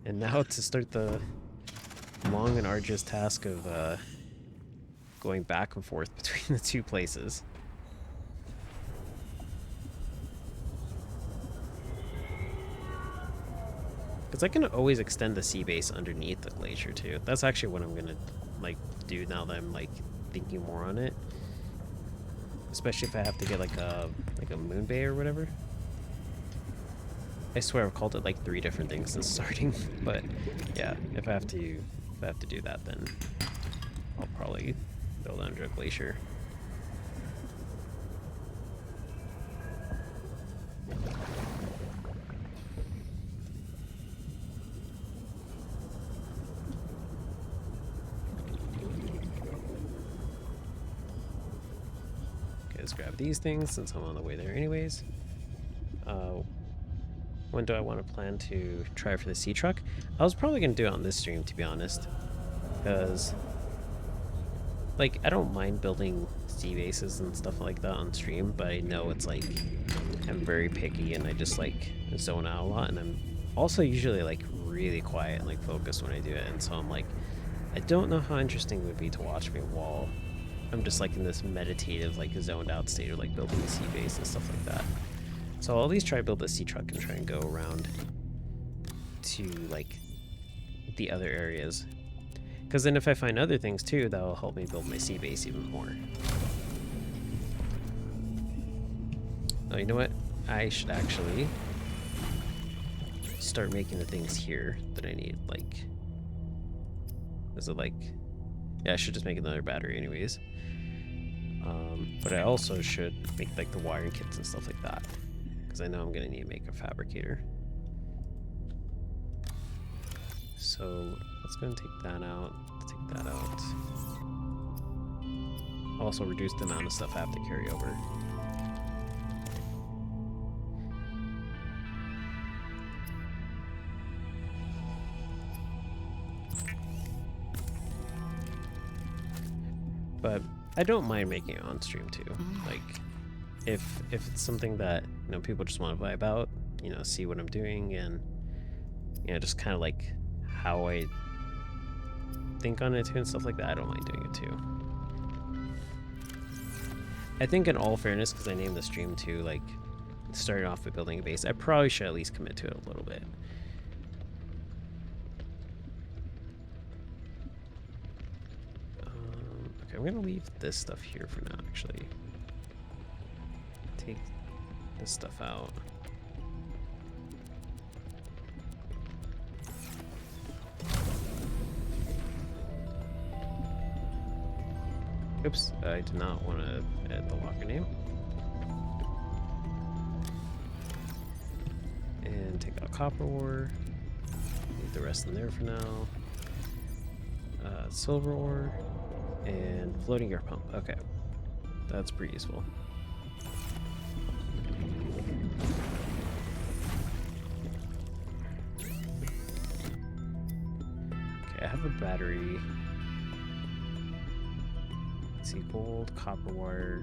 And now to start the long and arduous task of going back and forth between the two places. Because I can always extend the sea base underneath the glacier too. That's actually what I'm gonna like do now that I'm like thinking more on it. Especially if I have to get like a moon bay or whatever. I swear I've called it like 3 different things since starting, but yeah, if I have to do that, then I'll probably build under a glacier. Okay, let's grab these things since I'm on the way there anyways. When do I want to plan to try for the sea truck? I was probably going to do it on this stream, to be honest. Because, like, I don't mind building sea bases and stuff like that on stream, but I know it's like, I'm very picky and I just like zone out a lot. And I'm also usually like really quiet and like focused when I do it. And so I'm like, I don't know how interesting it would be to watch me while I'm just like in this meditative, like zoned out state of like building a sea base and stuff like that. So I'll at least try to build a sea truck and try and go around to like the other areas. Because then if I find other things too, that'll help me build my sea base even more. Oh, you know what? I should actually start making the things here that I need. Like, is it like, yeah, I should just make another battery anyways. But I also should make like the wiring kits and stuff like that, because I know I'm gonna need to make a fabricator. So let's go and take that out. Take that out. Also reduce the amount of stuff I have to carry over. But I don't mind making it on stream too. Like, if it's something that, you know, people just want to vibe out, you know, see what I'm doing, and, you know, just kind of like how I think on it too and stuff like that, I don't mind doing it too. I think in all fairness, because I named the stream too, like, starting off with building a base, I probably should at least commit to it a little bit. Okay, I'm gonna leave this stuff here for now, actually. Take this stuff out. Oops, I did not want to edit the locker name. And take out copper ore. Leave the rest in there for now. Silver ore. And floating air pump. Okay. That's pretty useful. Okay, I have a battery. Let's see, gold, copper wire.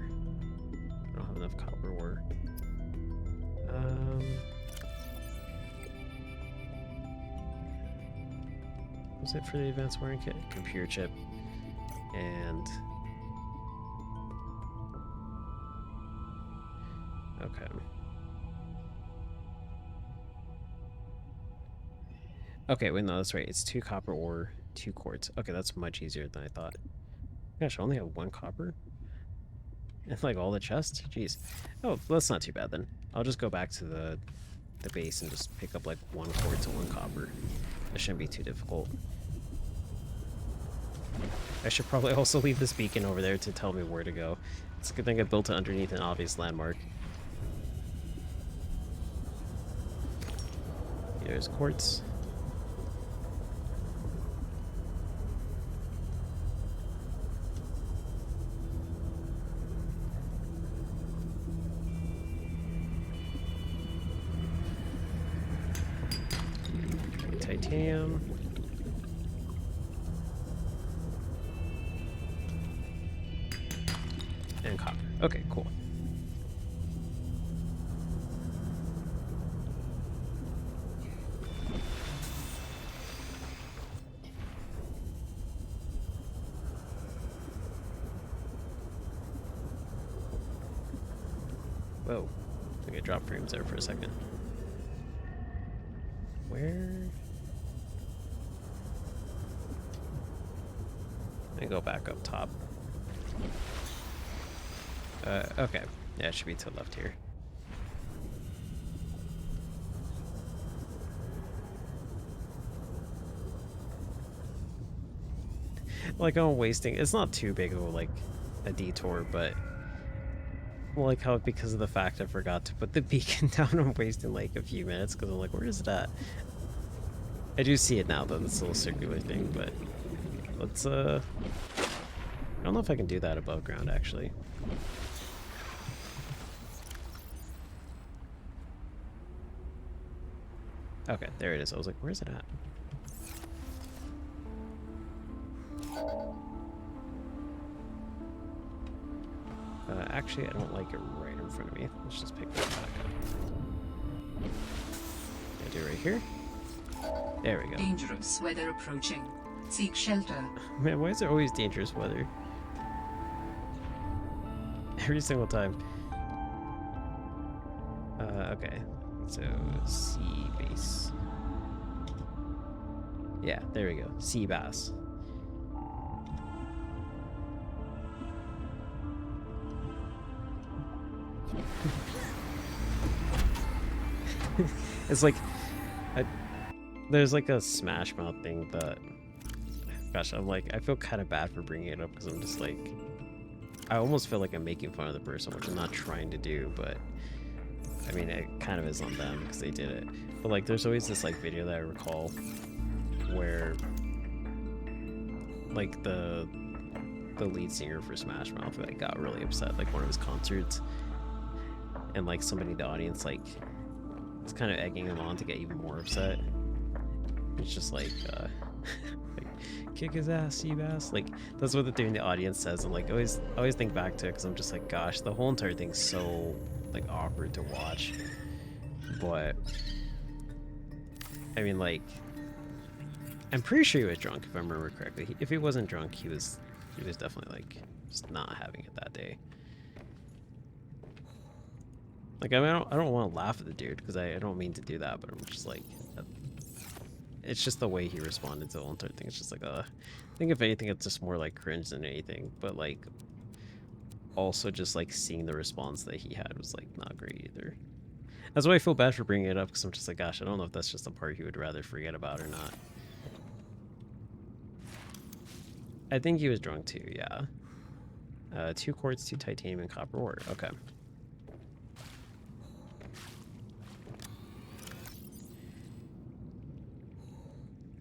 I don't have enough copper wire. What's it for the advanced wiring kit? Computer chip. And okay. Okay, wait, no, that's right. It's 2 copper ore, 2 quartz. Okay, that's much easier than I thought. Gosh, I only have 1 copper? And like all the chests? Jeez. Oh, that's not too bad then. I'll just go back to the base and just pick up like 1 quartz and 1 copper. That shouldn't be too difficult. I should probably also leave this beacon over there to tell me where to go. It's a good thing I built it underneath an obvious landmark. There's quartz. Titanium. And copper. Okay, cool. Whoa. I think I dropped frames there for a second. Where? Let me go back up top. Okay. Yeah, it should be to the left here. Like, I'm wasting... It's not too big of, like, a detour, but... Like how, because of the fact I forgot to put the beacon down, I'm wasting, like, a few minutes, because I'm like, where is it at? I do see it now, though, this little circular thing, but... Let's, I don't know if I can do that above ground, actually. Okay, there it is. I was like, where's it at? Actually, I don't like it right in front of me. Let's just pick that back up. Gonna do it right here. There we go. Dangerous weather approaching. Seek shelter. Man, why is there always dangerous weather? Every single time. Okay. So, sea base. Yeah, there we go. Sea bass. It's like... there's like a Smash Mouth thing, but... Gosh, I'm like... I feel kind of bad for bringing it up, because I'm just like... I almost feel like I'm making fun of the person, which I'm not trying to do, but... I mean, it kind of is on them, because they did it. But like, there's always this like video that I recall, where... Like, the lead singer for Smash Mouth, like, got really upset, like, one of his concerts. And like, somebody in the audience, like... It's kind of egging him on to get even more upset. It's just like, like, kick his ass, Seabass. Like, that's what the dude in the audience says. And like, I always think back to it, because I'm just like, gosh, the whole entire thing's so like awkward to watch. But I mean, like, I'm pretty sure he was drunk, if I remember correctly. If he wasn't drunk, he was definitely like just not having it that day. Like, I mean, I don't want to laugh at the dude, because I don't mean to do that, but I'm just like, it's just the way he responded to the whole entire thing. It's just like, I think if anything, it's just more like cringe than anything. But like, also just like seeing the response that he had was like not great either. That's why I feel bad for bringing it up, because I'm just like, gosh, I don't know if that's just the part he would rather forget about or not. I think he was drunk too, yeah. 2 quartz, 2 titanium, and copper ore. Okay.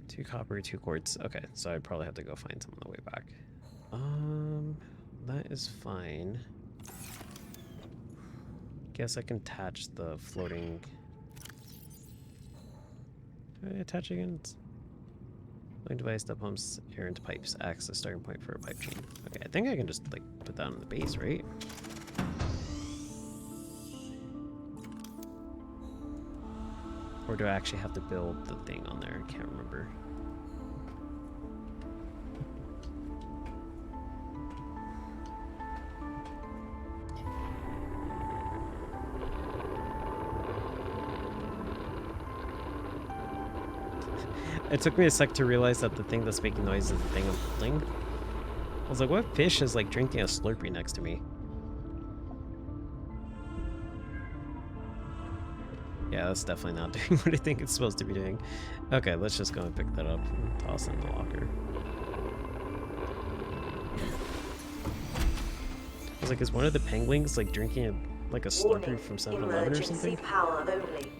Two copper, 2 quartz. Okay, so I'd probably have to go find some on the way back. That is fine. Guess I can attach the floating... Can I attach again? Floating device that pumps air into pipes. Acts as a starting point for a pipe chain. Okay, I think I can just, like, put that on the base, right? Or do I actually have to build the thing on there? I can't remember. It took me a sec to realize that the thing that's making noise is the thing I'm building. I was like, what fish is like drinking a Slurpee next to me? Yeah, that's definitely not doing what I think it's supposed to be doing. Okay, let's just go and pick that up and toss it in the locker. I was like, is one of the penguins like drinking like a Slurpee from 7-Eleven or something? Emergency power only.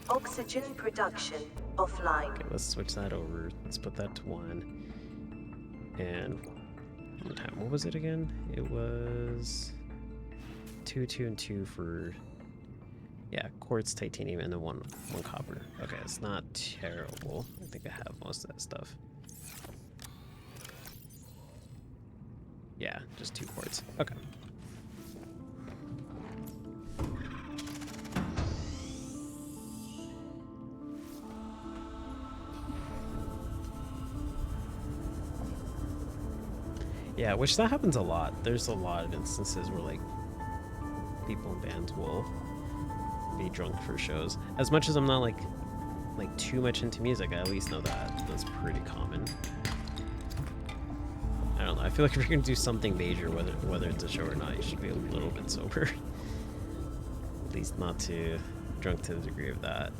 Oxygen production offline. Okay, let's switch that over. Let's put that to 1. And one time, what was it again? It was 2, 2, and 2 for, yeah, quartz, titanium, and then one copper. Okay, it's not terrible. I think I have most of that stuff. Yeah, just 2 quartz. Okay. Yeah, which that happens a lot. There's a lot of instances where, like, people in bands will be drunk for shows. As much as I'm not like too much into music, I at least know that that's pretty common. I don't know. I feel like if you're gonna do something major, whether it's a show or not, you should be a little bit sober. At least not too drunk to the degree of that.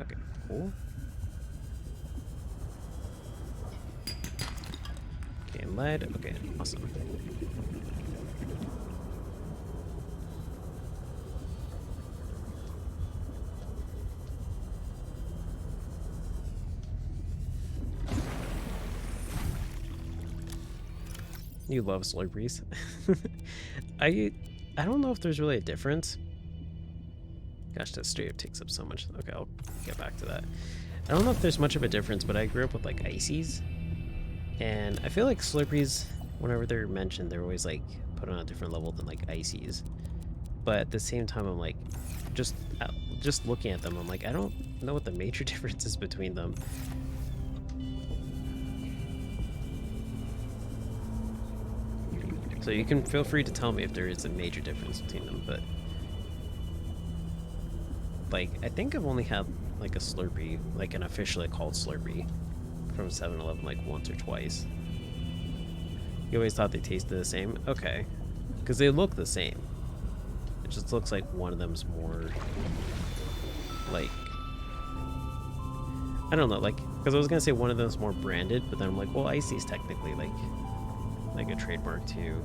Okay, cool. Okay, and lead. Okay, awesome. You love Slurpees. I don't know if there's really a difference. Gosh, that straight up takes up so much. Okay, I'll get back to that. I don't know if there's much of a difference, but I grew up with like ices, and I feel like Slurpees, whenever they're mentioned, they're always like put on a different level than like ices. But at the same time, I'm like, just looking at them, I'm like, I don't know what the major difference is between them. So you can feel free to tell me if there is a major difference between them, but like I think I've only had like a Slurpee, like an officially called Slurpee from 7-Eleven like once or twice. You always thought they tasted the same? Okay. Because they look the same. It just looks like one of them's more like, I don't know, like, because I was gonna say one of them's more branded, but then I'm like, well, Icy's technically like a trademark too.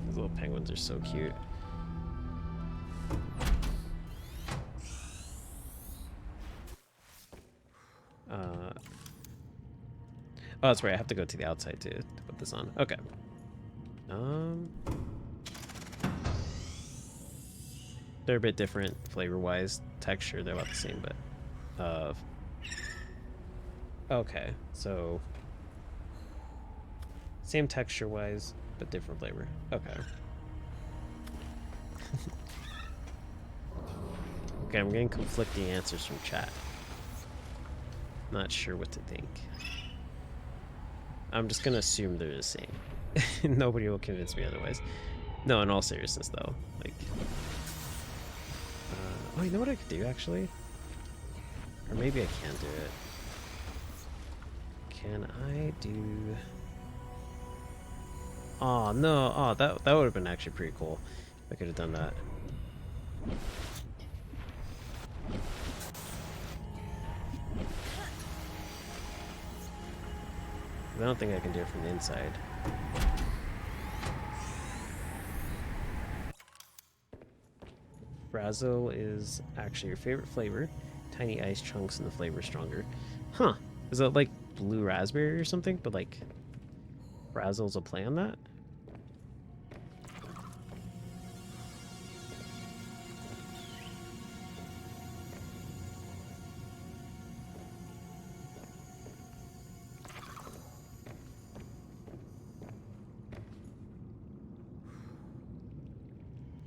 These little penguins are so cute. Oh, that's right. I have to go to the outside to put this on. Okay. They're a bit different flavor-wise. Texture, they're about the same, but okay, so same texture-wise, but different flavor. Okay. Okay, I'm getting conflicting answers from chat. Not sure what to think. I'm just gonna assume they're the same. Nobody will convince me otherwise. No, in all seriousness though, like, oh, you know what I could do actually? Or maybe I can't do it. Can I do? Oh no! Oh, that would have been actually pretty cool. I could have done that. I don't think I can do it from the inside. Frazzle is actually your favorite flavor. Tiny ice chunks and the flavor stronger. Huh. Is that like blue raspberry or something? But like, Frazzle's a play on that?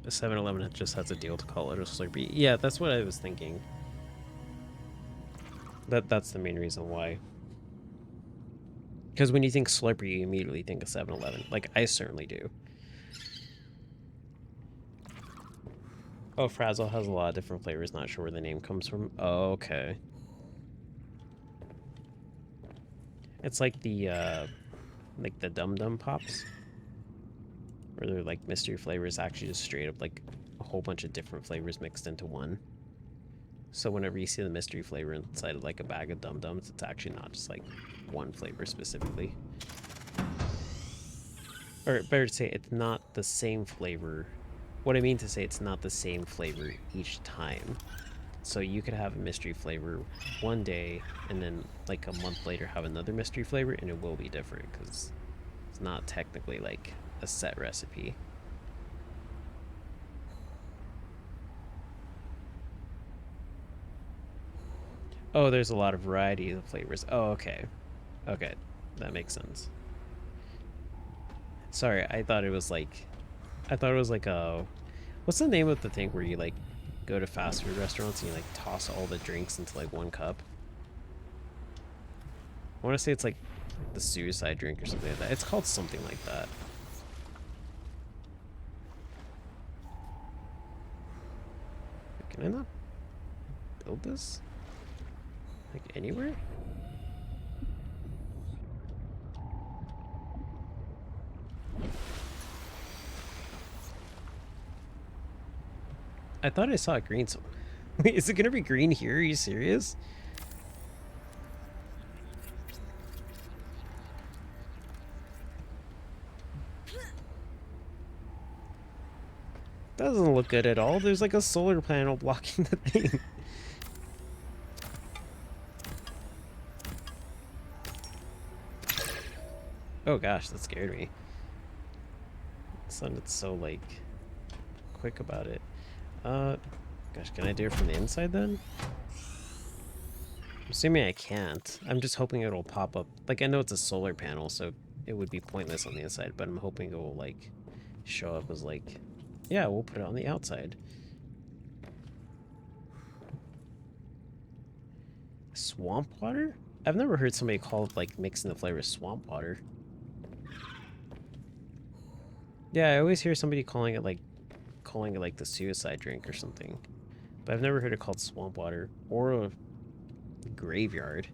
The 7-Eleven just has a deal to call it a Slurpee. Yeah, that's what I was thinking. That's the main reason why. Because when you think Slurpee, you immediately think of 7-Eleven. Like, I certainly do. Oh, Frazzle has a lot of different flavors. Not sure where the name comes from. Oh, okay. It's like the Dum Dum Pops. Where they're like mystery flavors, actually just straight up like a whole bunch of different flavors mixed into one. So whenever you see the mystery flavor inside of like a bag of Dum Dums, it's actually not just like one flavor specifically. Or better to say, it's not the same flavor. What I mean to say, it's not the same flavor each time. So you could have a mystery flavor one day, and then like a month later have another mystery flavor, and it will be different because it's not technically like a set recipe. Oh, there's a lot of variety of flavors. Oh, okay. Okay, that makes sense. Sorry, I thought it was like a What's the name of the thing where you like go to fast food restaurants and you like toss all the drinks into like one cup? I want to say it's like the suicide drink or something like that. It's called something like that. Can I not build this? Like anywhere? I thought I saw it green. So wait, is it gonna be green here? Are you serious? Doesn't look good at all. There's like a solar panel blocking the thing. Oh gosh, that scared me. It sounded so like quick about it. Gosh, can I do it from the inside then? I'm assuming I can't. I'm just hoping it'll pop up. Like, I know it's a solar panel, so it would be pointless on the inside, but I'm hoping it will, like, show up as, like, yeah, we'll put it on the outside. Swamp water? I've never heard somebody call it, like, mixing the flavor swamp water. Yeah, I always hear somebody calling it, like, the suicide drink or something. But I've never heard it called swamp water or a graveyard.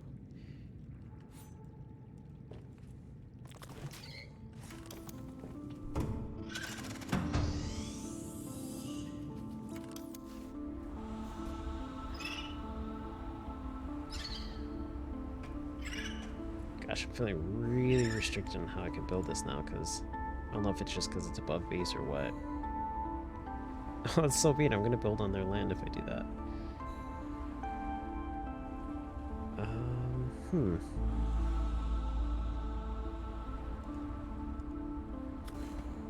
Gosh, I'm feeling really restricted on how I can build this now, because I don't know if it's just because it's above base or what. Oh, that's so mean. I'm going to build on their land if I do that.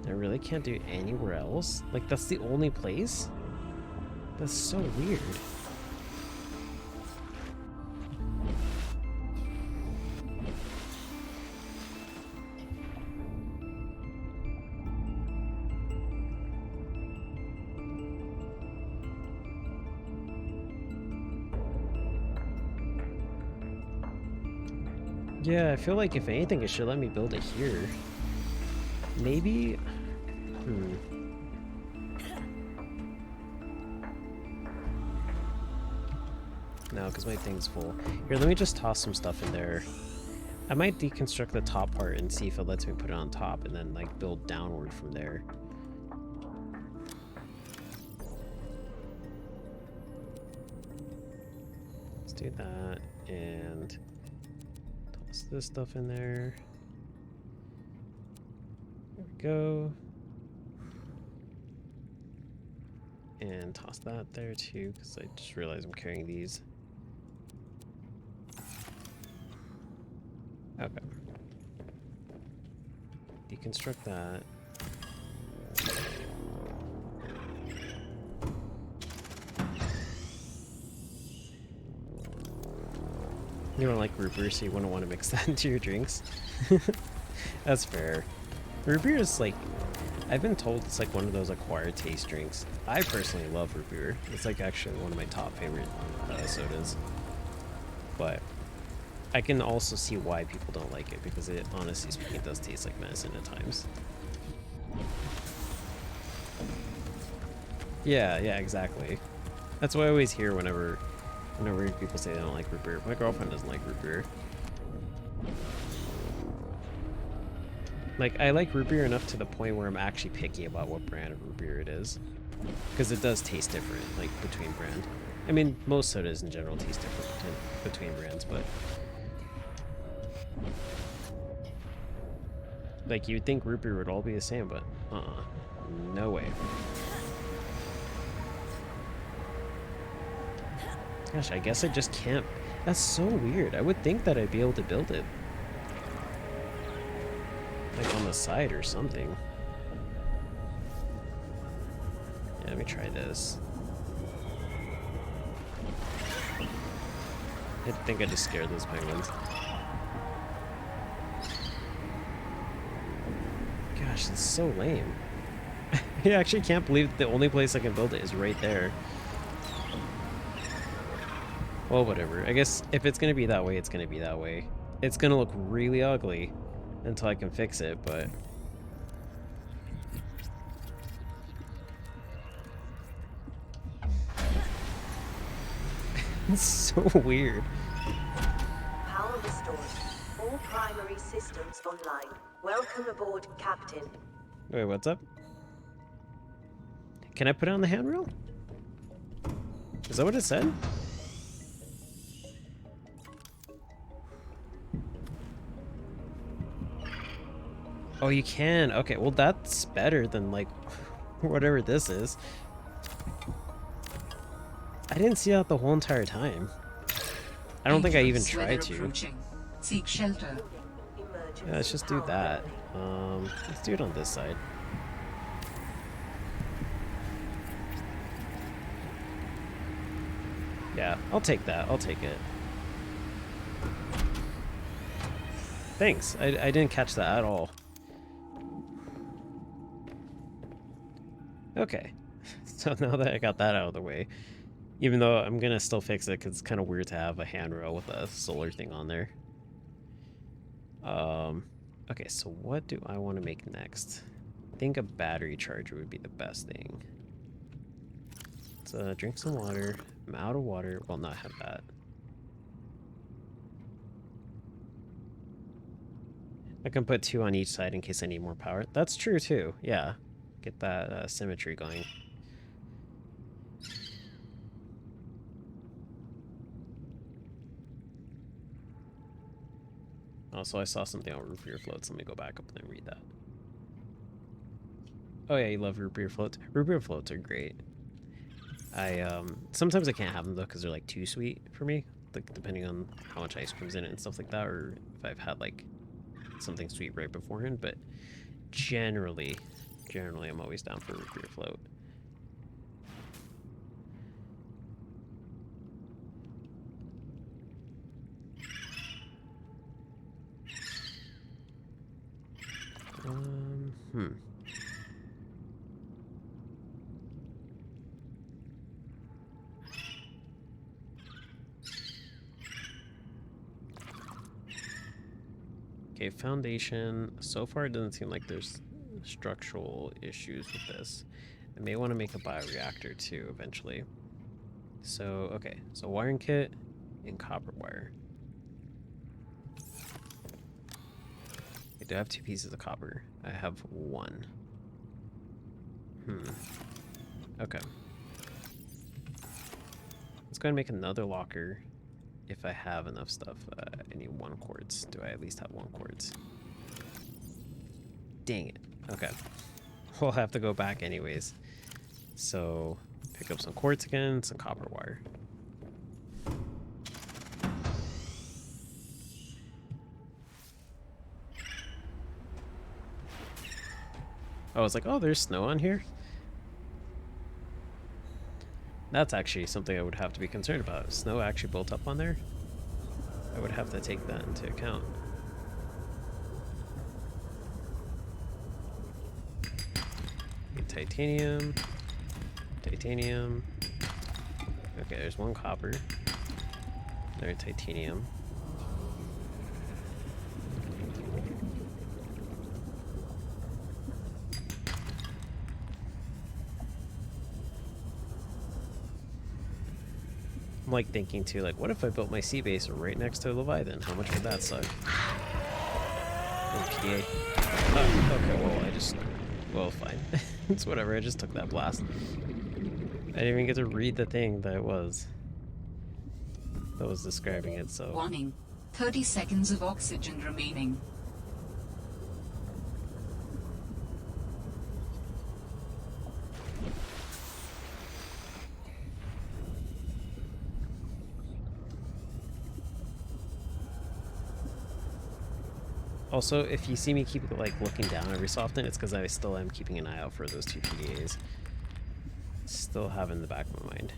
I really can't do anywhere else? Like, that's the only place? That's so weird. Yeah, I feel like if anything, it should let me build it here. Maybe? No, because my thing's full. Here, let me just toss some stuff in there. I might deconstruct the top part and see if it lets me put it on top and then, like, build downward from there. Let's do that, and toss this stuff in there. There we go. And toss that there too, because I just realized I'm carrying these. Okay. Deconstruct that. You don't like root beer, so you wouldn't want to mix that into your drinks. That's fair. Root beer is like, I've been told it's like one of those acquired taste drinks. I personally love root beer. It's like actually one of my top favorite sodas. But I can also see why people don't like it, because it, honestly speaking, does taste like medicine at times. Yeah, exactly. That's what I always hear whenever people say they don't like root beer. My girlfriend doesn't like root beer. Like, I like root beer enough to the point where I'm actually picky about what brand of root beer it is. Because it does taste different, like, between brand. I mean, most sodas in general taste different between brands, but... like, you'd think root beer would all be the same, but no way. Gosh, I guess I just can't. That's so weird. I would think that I'd be able to build it, like, on the side or something. Yeah, let me try this. I think I just scared those penguins. Gosh, that's so lame. I actually can't believe the only place I can build it is right there. Well, whatever. I guess if it's gonna be that way, it's gonna be that way. It's gonna look really ugly until I can fix it, but... It's so weird. Power restored. All primary systems online. Welcome aboard, Captain. Wait, what's up? Can I put it on the handrail? Is that what it said? Oh, you can. Okay, well that's better than like whatever this is. I didn't see that the whole entire time. I don't think I even tried to. Seek shelter. Yeah, let's just do that. Let's do it on this side. Yeah, I'll take that. I'll take it. Thanks. I didn't catch that at all. Okay. So now that I got that out of the way, even though I'm gonna still fix it because it's kind of weird to have a handrail with a solar thing on there. Okay, so what do I want to make next? I think a battery charger would be the best thing. Let's drink some water. I'm out of water. Well, not have that. I can put 2 on each side in case I need more power. That's true too. Yeah, get that symmetry going. Also, I saw something on root beer floats. Let me go back up and read that. Oh yeah, you love root beer floats. Root beer floats are great. Sometimes I can't have them though because they're like too sweet for me. Like depending on how much ice cream's in it and stuff like that, or if I've had like something sweet right beforehand. But generally, I'm always down for root beer float. Okay, foundation. So far, it doesn't seem like there's structural issues with this. I may want to make a bioreactor too eventually. So, okay, so wiring kit and copper wire. I do have 2 pieces of copper. I have 1. Okay. Let's go ahead and make another locker. If I have enough stuff, I need 1 quartz. Do I at least have 1 quartz? Dang it. Okay. We'll have to go back anyways. So, pick up some quartz again, some copper wire. I was like, oh, there's snow on here? That's actually something I would have to be concerned about. Snow actually built up on there? I would have to take that into account. Get titanium. Titanium. Okay, there's 1 copper. There's titanium. I'm like thinking too, like, what if I built my sea base right next to Leviathan? How much would that suck? Okay. Oh, okay, well, well, fine. It's whatever, I just took that blast. I didn't even get to read the thing that was describing it, so... Warning. 30 seconds of oxygen remaining. Also, if you see me keep like looking down every so often, it's because I still am keeping an eye out for those 2 PDAs. Still have in the back of my mind.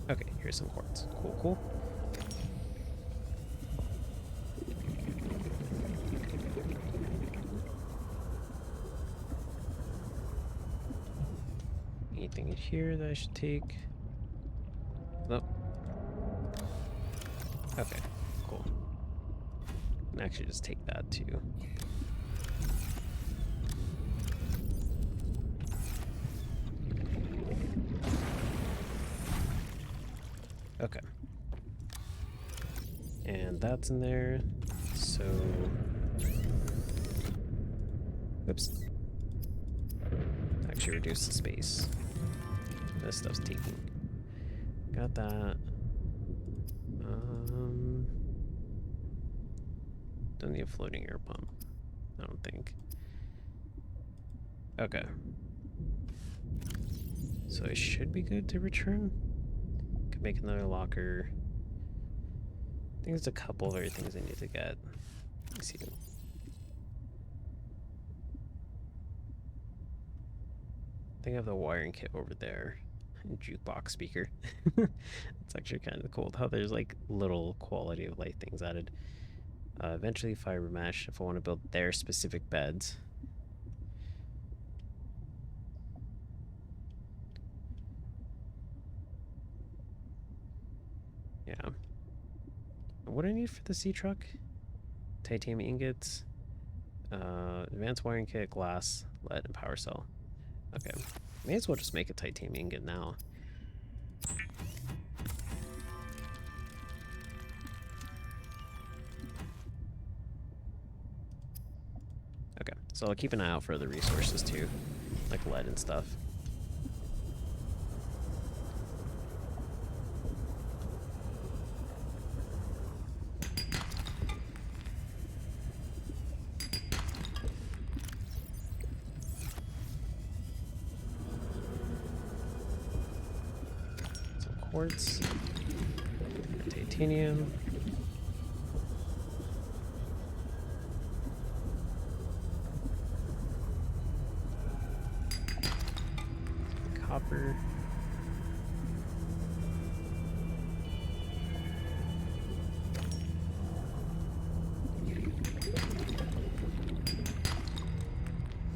Okay, here's some quartz. Cool, cool. Anything in here that I should take? Nope. Okay, cool. I can actually just take that too. Okay. And that's in there. So... Oops. Actually reduce the space. This stuff's taking. Got that. Don't need a floating air pump. I don't think. Okay. So I should be good to return. Could make another locker. I think there's a couple of other things I need to get. Let's see. I think I have the wiring kit over there. Jukebox speaker. It's actually kind of cool how there's like little quality of life things added. Eventually fiber mesh if I want to build their specific beds. Yeah. What do I need for the sea truck? Titanium ingots, advanced wiring kit, glass, lead, and power cell. Okay. May as well just make a titanium ingot now. Okay, so I'll keep an eye out for other resources too, like lead and stuff. Some quartz, titanium. Copper.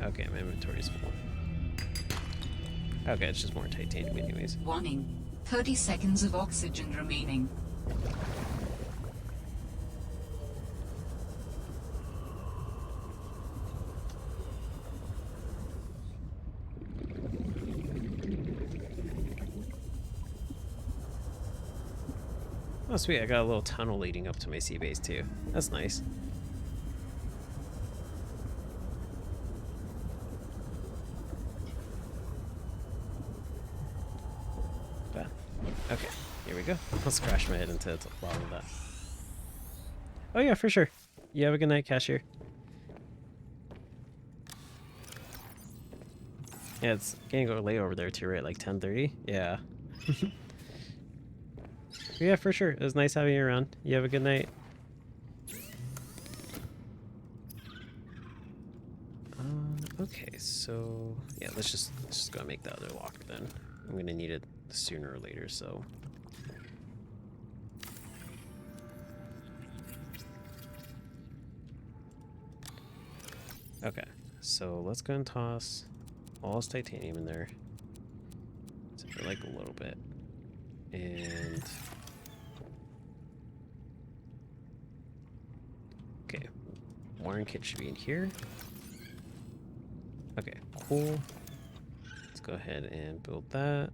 Okay, my inventory's full. Okay, it's just more titanium anyways. Warning. 30 seconds of oxygen remaining. Oh sweet, I got a little tunnel leading up to my sea base too. That's nice. Okay, here we go. Let's crash my head into the bottom of that. Oh yeah, for sure. You have a good night, cashier. Yeah, it's getting go late over there too, right? Like 10:30? Yeah. Yeah, for sure. It was nice having you around. You have a good night. Okay, so yeah, let's just go and make the other locker then. I'm gonna need it sooner or later, so. Okay, so let's go and toss all this titanium in there. Except for like a little bit. And okay, wiring kit should be in here. Okay, cool. Let's go ahead and build that.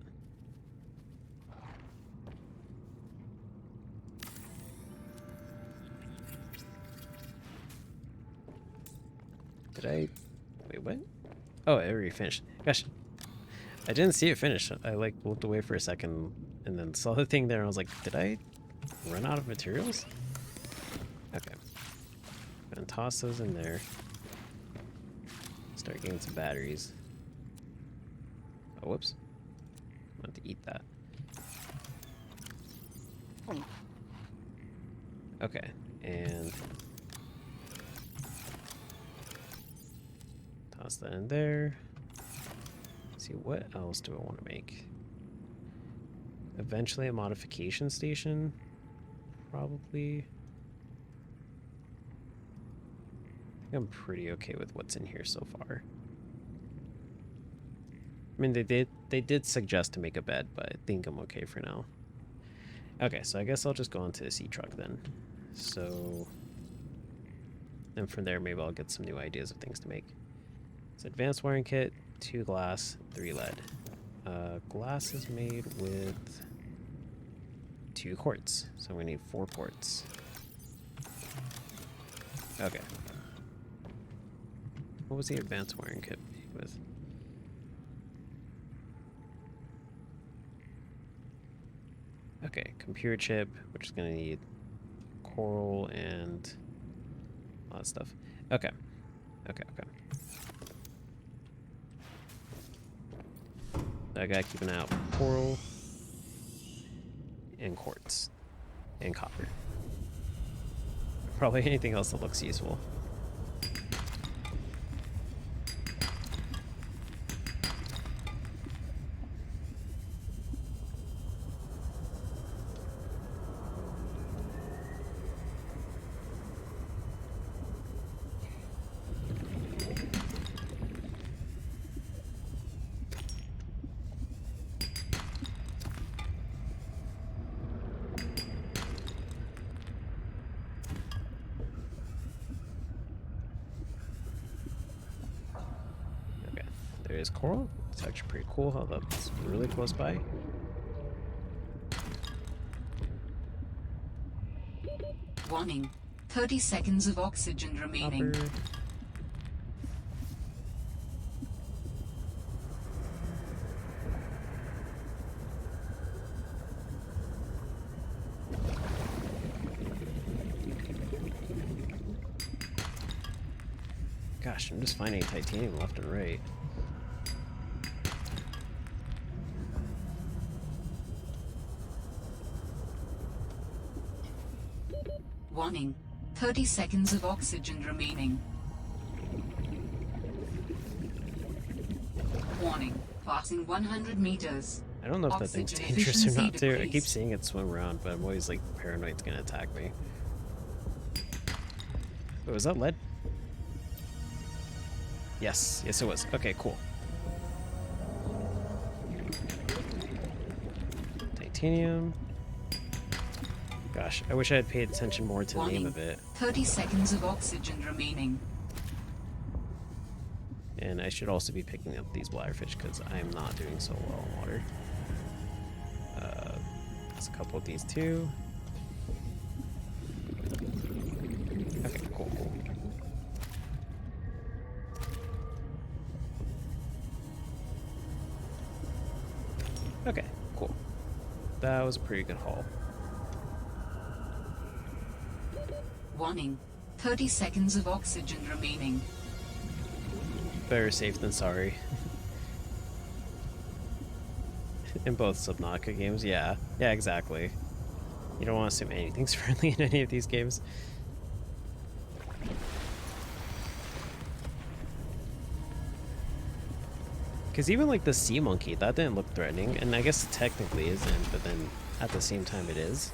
Did I... Wait, what? Oh, I already finished. Gosh, I didn't see it finish. I like looked away for a second and then saw the thing there and I was like, did I run out of materials? Okay. And toss those in there. Start getting some batteries. Oh, whoops. I want to eat that. Okay, and toss that in there. Let's see, what else do I want to make? Eventually a modification station. Probably. I think I'm pretty okay with what's in here so far. I mean, they did suggest to make a bed, but I think I'm okay for now. Okay, so I guess I'll just go onto the sea truck then. So then from there, maybe I'll get some new ideas of things to make. So advanced wiring kit, 2 glass, 3 lead. Glass is made with 2 quartz, so we need 4 quartz. Okay. What was the advanced wiring kit made with? Okay, computer chip, which is going to need coral and all that stuff. Okay. Okay. I gotta keep an eye out for coral and quartz and copper. Probably anything else that looks useful. There is coral. It's actually pretty cool how that's really close by. Warning. 30 seconds of oxygen remaining. Copper. Gosh, I'm just finding titanium left and right. Warning. 30 seconds of oxygen remaining. Warning. Passing 100 meters. I don't know if that thing's Oxygen dangerous or efficiency not too. I keep decreased. seeing it swim around, but I'm always like paranoid it's gonna attack me. Wait, was that lead? Yes, yes it was. Okay, cool. Titanium. Gosh, I wish I had paid attention more to the name of it. 30 seconds of oxygen remaining. And I should also be picking up these bladderfish because I am not doing so well in water. There's a couple of these too. Okay, cool. Okay, cool. That was a pretty good haul. Warning. 30 seconds of oxygen remaining. Better safe than sorry. In both Subnautica games, yeah. Yeah, exactly. You don't want to assume anything's friendly in any of these games. Because even like the sea monkey, that didn't look threatening, and I guess it technically isn't, but then at the same time it is.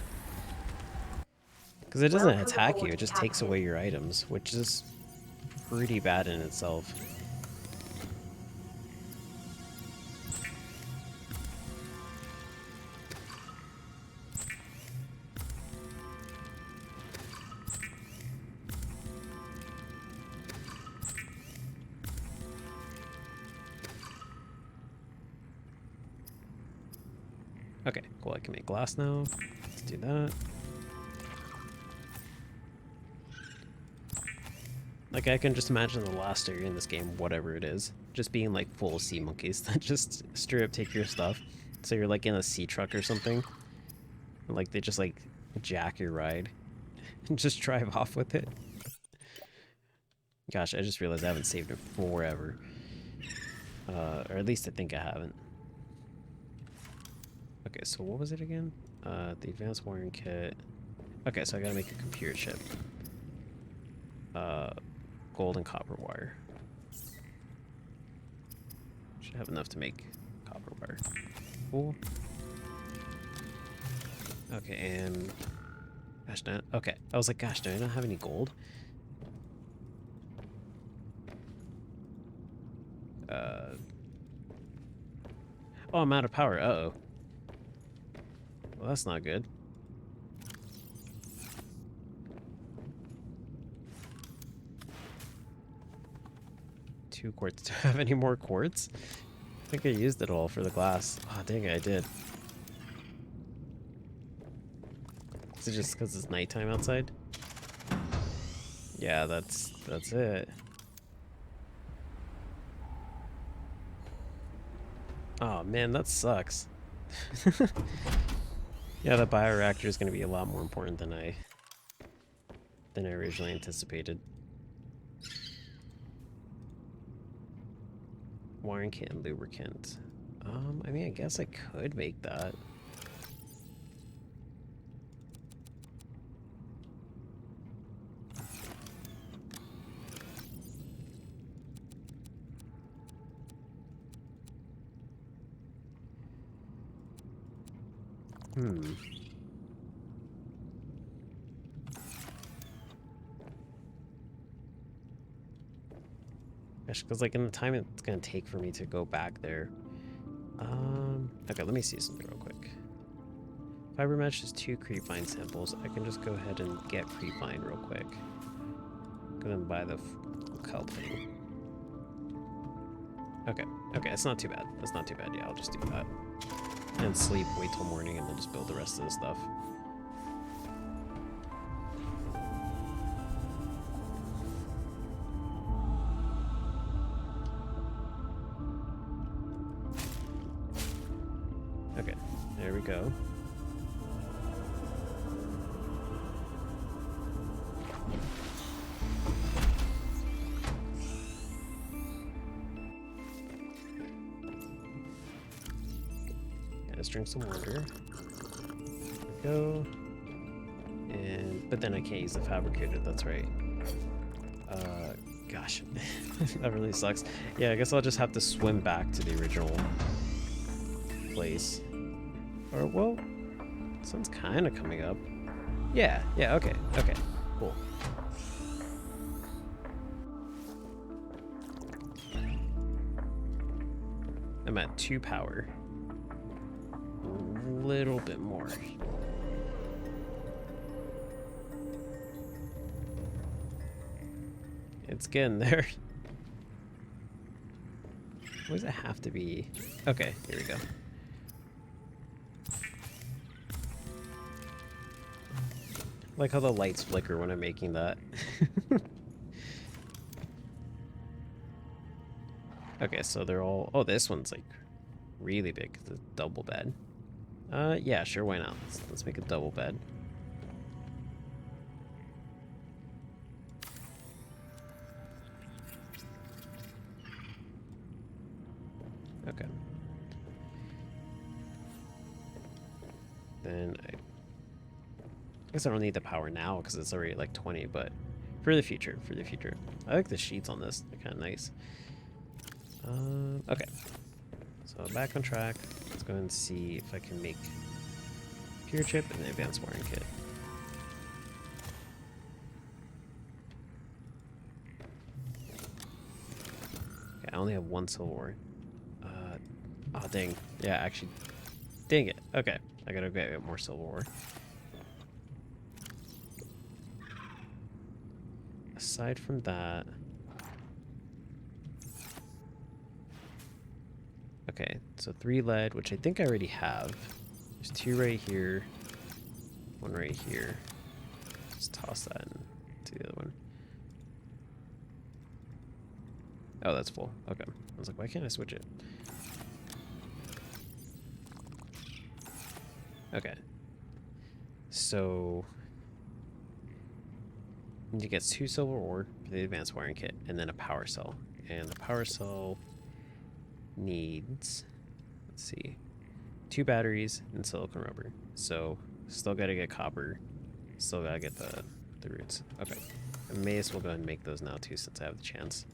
Because it doesn't attack you, it just takes away your items, which is pretty bad in itself. Okay, cool, I can make glass now. Let's do that. Like, I can just imagine the last area in this game, whatever it is, just being like full of sea monkeys that just straight up take your stuff. So you're like in a sea truck or something. And, like, they just like jack your ride and just drive off with it. Gosh, I just realized I haven't saved it forever. Or at least I think I haven't. Okay, so what was it again? The advanced wiring kit. Okay, so I gotta make a computer chip. Gold and copper wire. Should have enough to make copper wire. Cool. Okay, and gosh, no, okay. I was like, gosh, do I not have any gold? Oh, I'm out of power. Uh-oh. Well, that's not good. Two quartz. Do I have any more quartz? I think I used it all for the glass. Oh, dang it, I did. Is it just because it's nighttime outside? Yeah, that's it. Oh man, that sucks. Yeah, the bioreactor is going to be a lot more important than I originally anticipated. Wiring kit and lubricant. I mean, I guess I could make that. Hmm. Because like in the time it's gonna take for me to go back there. Okay, let me see something real quick. Fiber mesh is 2 creepvine samples. I can just go ahead and get creepvine real quick. Go and buy the kelp thing. Okay, okay, it's not too bad. That's not too bad. Yeah, I'll just do that. And sleep, wait till morning, and then just build the rest of the stuff. Okay, there we go. Yeah, let's drink some water. There we go. And, but then I can't use the fabricator, that's right. Gosh, that really sucks. Yeah, I guess I'll just have to swim back to the original place. Or, well, sun's kind of coming up. Yeah, okay, cool. I'm at 2 power. A little bit more. It's getting there. Why does it have to be? Okay, here we go. Like how the lights flicker when I'm making that. Okay, so they're all... Oh, this one's like really big. It's a double bed. Yeah, sure, why not? Let's make a double bed. Okay. Then I guess I don't need the power now because it's already like 20, but for the future, I like the sheets on this. They're kind of nice. Okay. So back on track. Let's go and see if I can make pure chip and advanced wiring kit. Okay, I only have 1 silver ore. Oh dang. Yeah, actually, dang it. Okay, I gotta get more silver ore. Aside from that, okay, so 3 lead, which I think I already have. There's 2 right here, 1 right here. Just toss that into the other one. Oh, that's full. Okay. I was like, why can't I switch it? Okay. So need to get 2 silver ore for the advanced wiring kit, and then a power cell. And the power cell needs, let's see, 2 batteries and silicone rubber. So still gotta get copper. Still gotta get the roots. Okay. I may as well go ahead and make those now too, since I have the chance.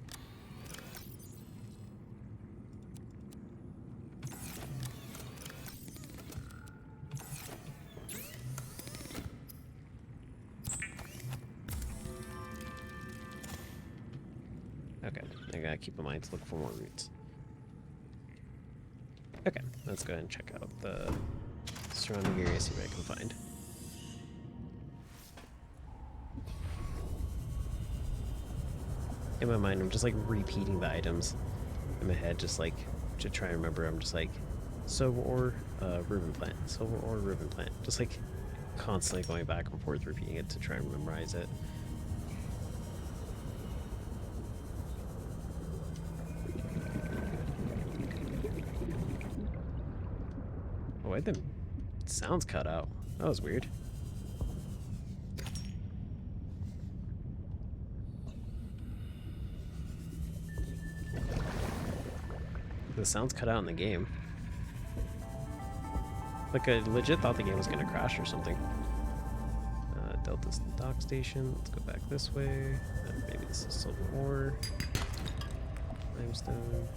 Okay, I gotta keep in mind to look for more roots. Okay, let's go ahead and check out the surrounding area, see what I can find. In my mind, I'm just like repeating the items in my head, just like to try and remember. I'm just like silver ore, ribbon plant, silver ore, ribbon plant, just like constantly going back and forth, repeating it to try and memorize it. Oh, why the sounds cut out? That was weird. The sounds cut out in the game. Like, I legit thought the game was gonna crash or something. Delta's dock station. Let's go back this way. Maybe this is silver ore. Limestone.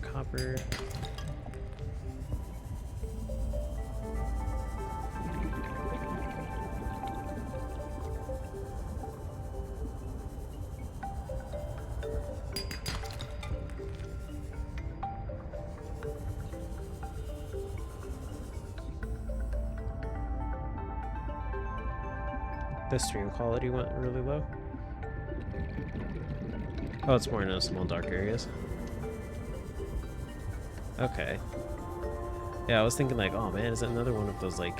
Copper. The stream quality went really low. Oh, it's more noticeable in dark areas. Okay. Yeah, I was thinking like, oh man, is that another one of those like,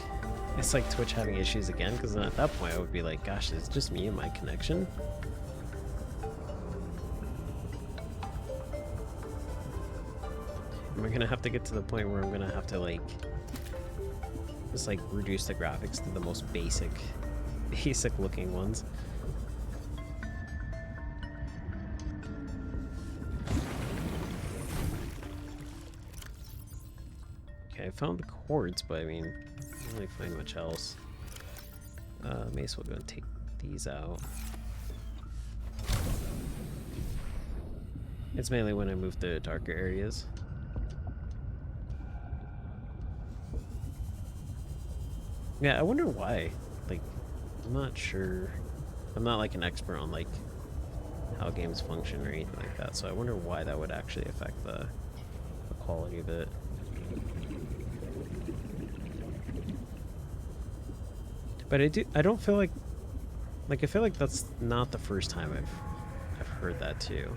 it's like Twitch having issues again? Because then at that point I would be like, gosh, is it just me and my connection? Am I gonna have to get to the point where I'm gonna have to like, just like reduce the graphics to the most basic looking ones? Okay, I found the quartz, but I mean, I didn't really find much else. May as well go and take these out. It's mainly when I move to darker areas. Yeah, I wonder why. Like, I'm not sure. I'm not like an expert on like how games function or anything like that, so I wonder why that would actually affect the quality of it. But I don't feel like I feel like that's not the first time I've heard that too.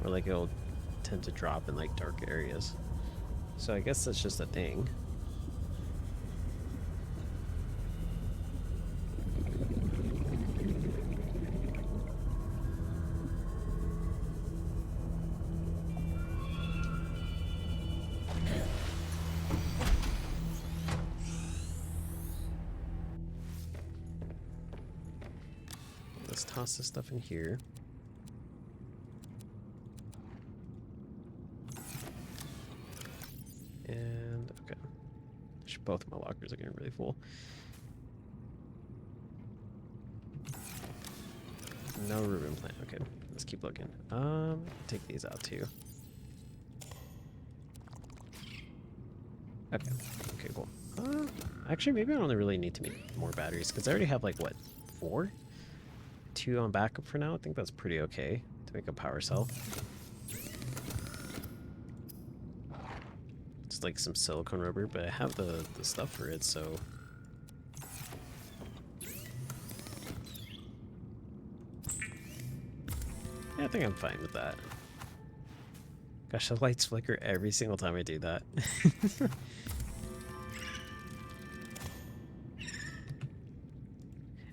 Or like it'll tend to drop in like dark areas. So I guess that's just a thing. Let's toss this stuff in here. And okay, both of my lockers are getting really full. No ribbon plant. Okay, let's keep looking. Take these out too. Okay. Okay, cool. Actually, maybe I don't really need to make more batteries because I already have like what, 4? 2 on backup for now. I think that's pretty okay to make a power cell. Just like some silicone rubber, but I have the stuff for it, so. Yeah, I think I'm fine with that. Gosh, the lights flicker every single time I do that.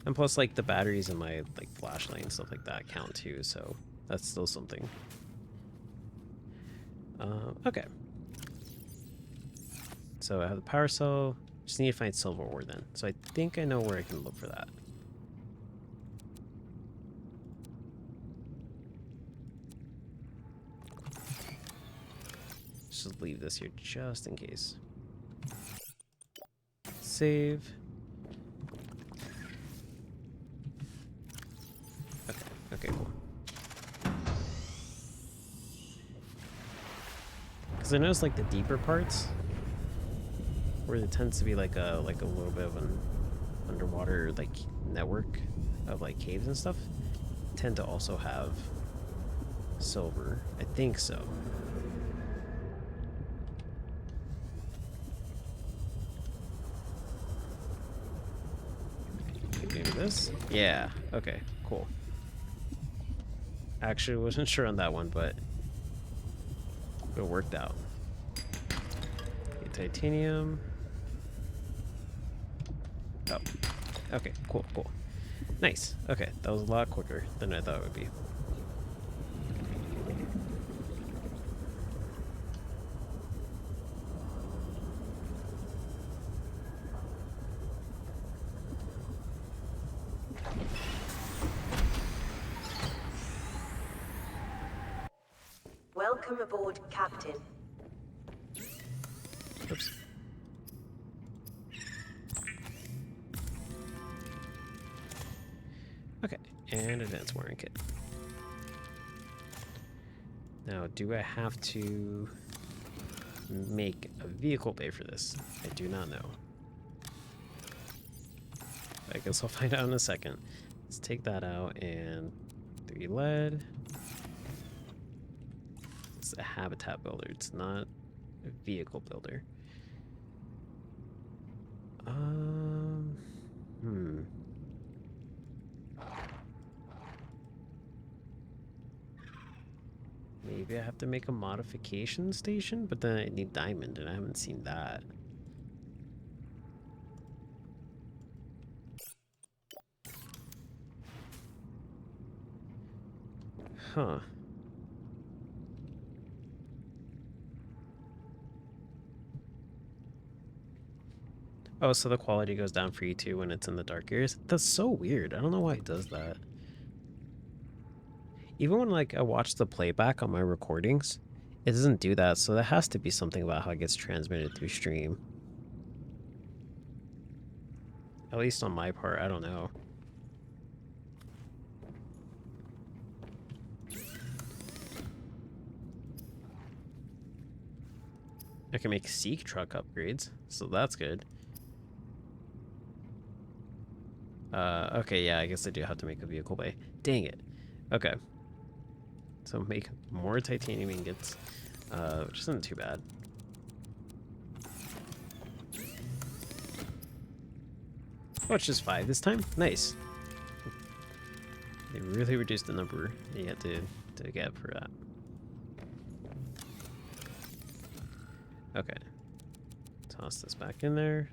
And plus, like, the batteries in my, like, flashlight and stuff like that count too, so that's still something. Okay. So I have the power cell. Just need to find silver ore then. So I think I know where I can look for that. Just leave this here just in case. Save. Okay, cool. Because I noticed like the deeper parts, where it tends to be like a little bit of an underwater, like network of like caves and stuff tend to also have silver. I think so. Maybe this? Yeah. Okay, cool. Actually wasn't sure on that one, but it worked out. Okay, titanium. Oh. Okay, cool, cool. Nice. Okay, that was a lot quicker than I thought it would be. Welcome aboard, Captain. Oops. Okay, and advanced wiring kit. Now, do I have to make a vehicle bay for this? I do not know. I guess I'll find out in a second. Let's take that out and 3 lead. It's a habitat builder. It's not a vehicle builder. Maybe I have to make a modification station, but then I need diamond, and I haven't seen that. Huh. Oh, so the quality goes down for you too when it's in the dark areas? That's so weird. I don't know why it does that. Even when like I watch the playback on my recordings, it doesn't do that, so there has to be something about how it gets transmitted through stream. At least on my part, I don't know. I can make Seek truck upgrades, so that's good. Okay, yeah, I guess I do have to make a vehicle bay. Dang it. Okay. So make more titanium ingots, which isn't too bad. Oh, it's just 5 this time? Nice. They really reduced the number you had to get for that. Okay. Toss this back in there.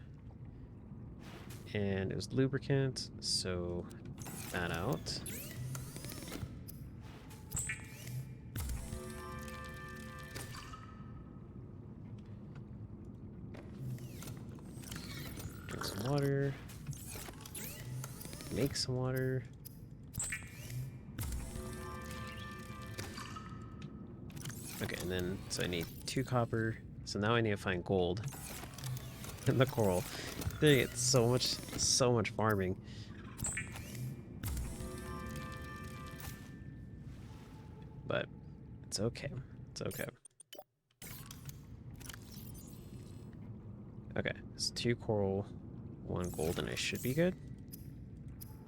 And it was lubricant, so that out. Drink some water. Make some water. Okay, and then, so I need 2 copper. So now I need to find gold in the coral. Dang it, so much farming. But it's okay. It's okay. Okay, it's 2 coral, 1 gold, and I should be good.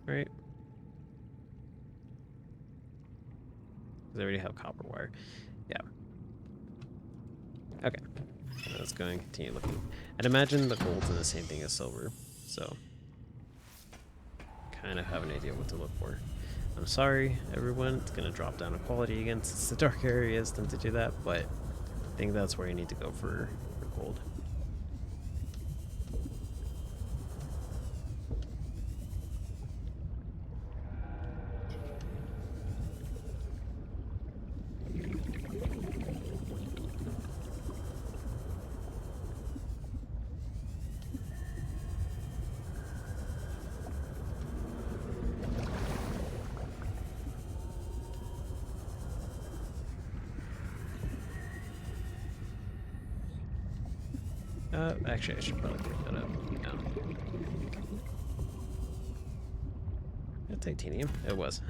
Right? Because I already have copper wire. Yeah. Okay. Let's go and continue looking. I'd imagine the gold's in the same thing as silver, so kind of have an idea what to look for. I'm sorry, everyone. It's gonna drop down in quality again since the dark areas tend to do that, but I think that's where you need to go for gold. Actually, I should probably pick that up now. Titanium? It was.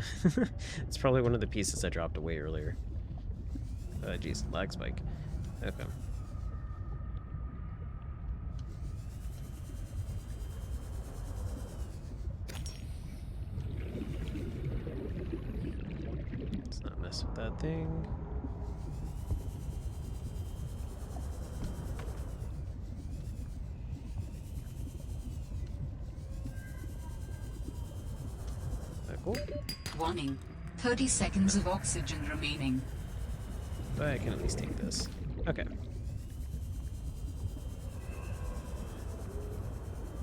It's probably one of the pieces I dropped away earlier. Geez, lag spike. Okay. mess with that thing. Cool. Warning. 30 seconds of oxygen remaining. But I can at least take this. Okay.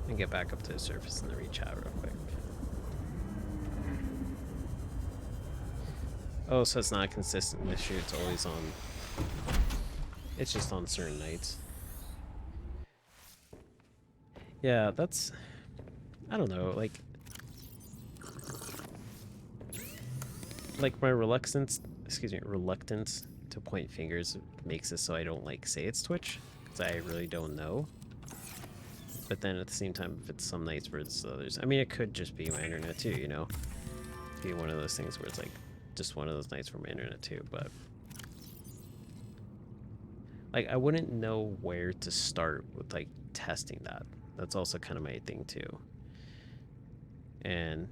And get back up to the surface and then rechat real quick. Oh, so it's not a consistent issue, it's always on... It's just on certain nights. Yeah, that's... I don't know, like my reluctance to point fingers makes it so I don't like say it's Twitch, because I really don't know. But then at the same time, if it's some nights versus others, I mean, it could just be my internet too, you know? Be one of those things where it's like just one of those nights for my internet too, but like I wouldn't know where to start with like testing that. That's also kind of my thing too. And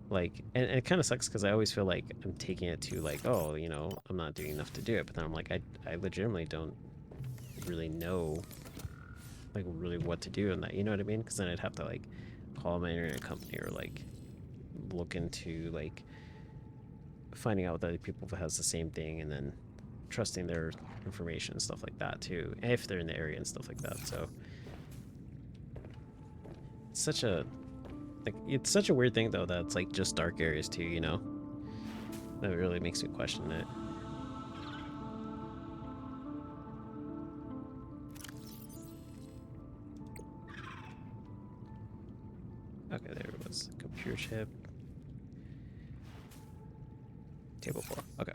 like, and it kind of sucks because I always feel like I'm taking it to like, oh, you know, I'm not doing enough to do it. But then I'm like, I legitimately don't really know like really what to do in that, you know what I mean? Because then I'd have to like call my internet company or like look into like finding out that other people has the same thing and then trusting their information and stuff like that too, if they're in the area and stuff like that. So it's such a it's such a weird thing though that it's like just dark areas too, you know? That really makes me question it. Okay, there it was. Computer chip. Table 4. Okay.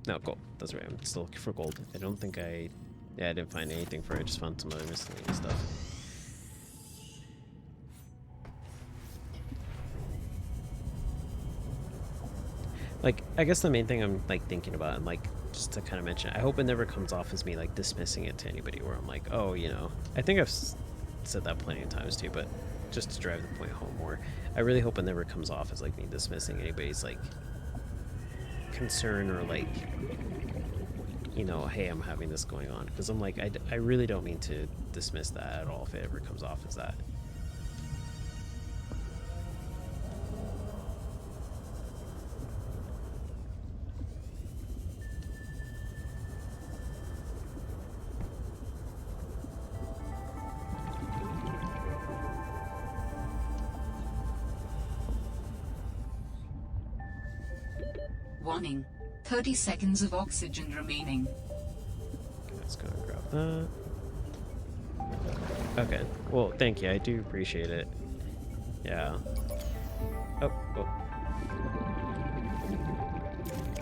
No, gold. That's right. I'm still looking for gold. I don't think I... Yeah, I didn't find anything for it. I just found some other miscellaneous stuff. Like, I guess the main thing I'm, like, thinking about, and, like, just to kind of mention, I hope it never comes off as me, like, dismissing it to anybody where I'm like, oh, you know... I think I've said that plenty of times, too, but just to drive the point home more, I really hope it never comes off as, like, me dismissing anybody's, like, concern or, like, you know, hey, I'm having this going on. Because I'm like, I really don't mean to dismiss that at all if it ever comes off as that. Warning. 30 seconds of oxygen remaining. Okay, let's go and grab that. Okay. Well, thank you. I do appreciate it. Yeah. Oh, oh.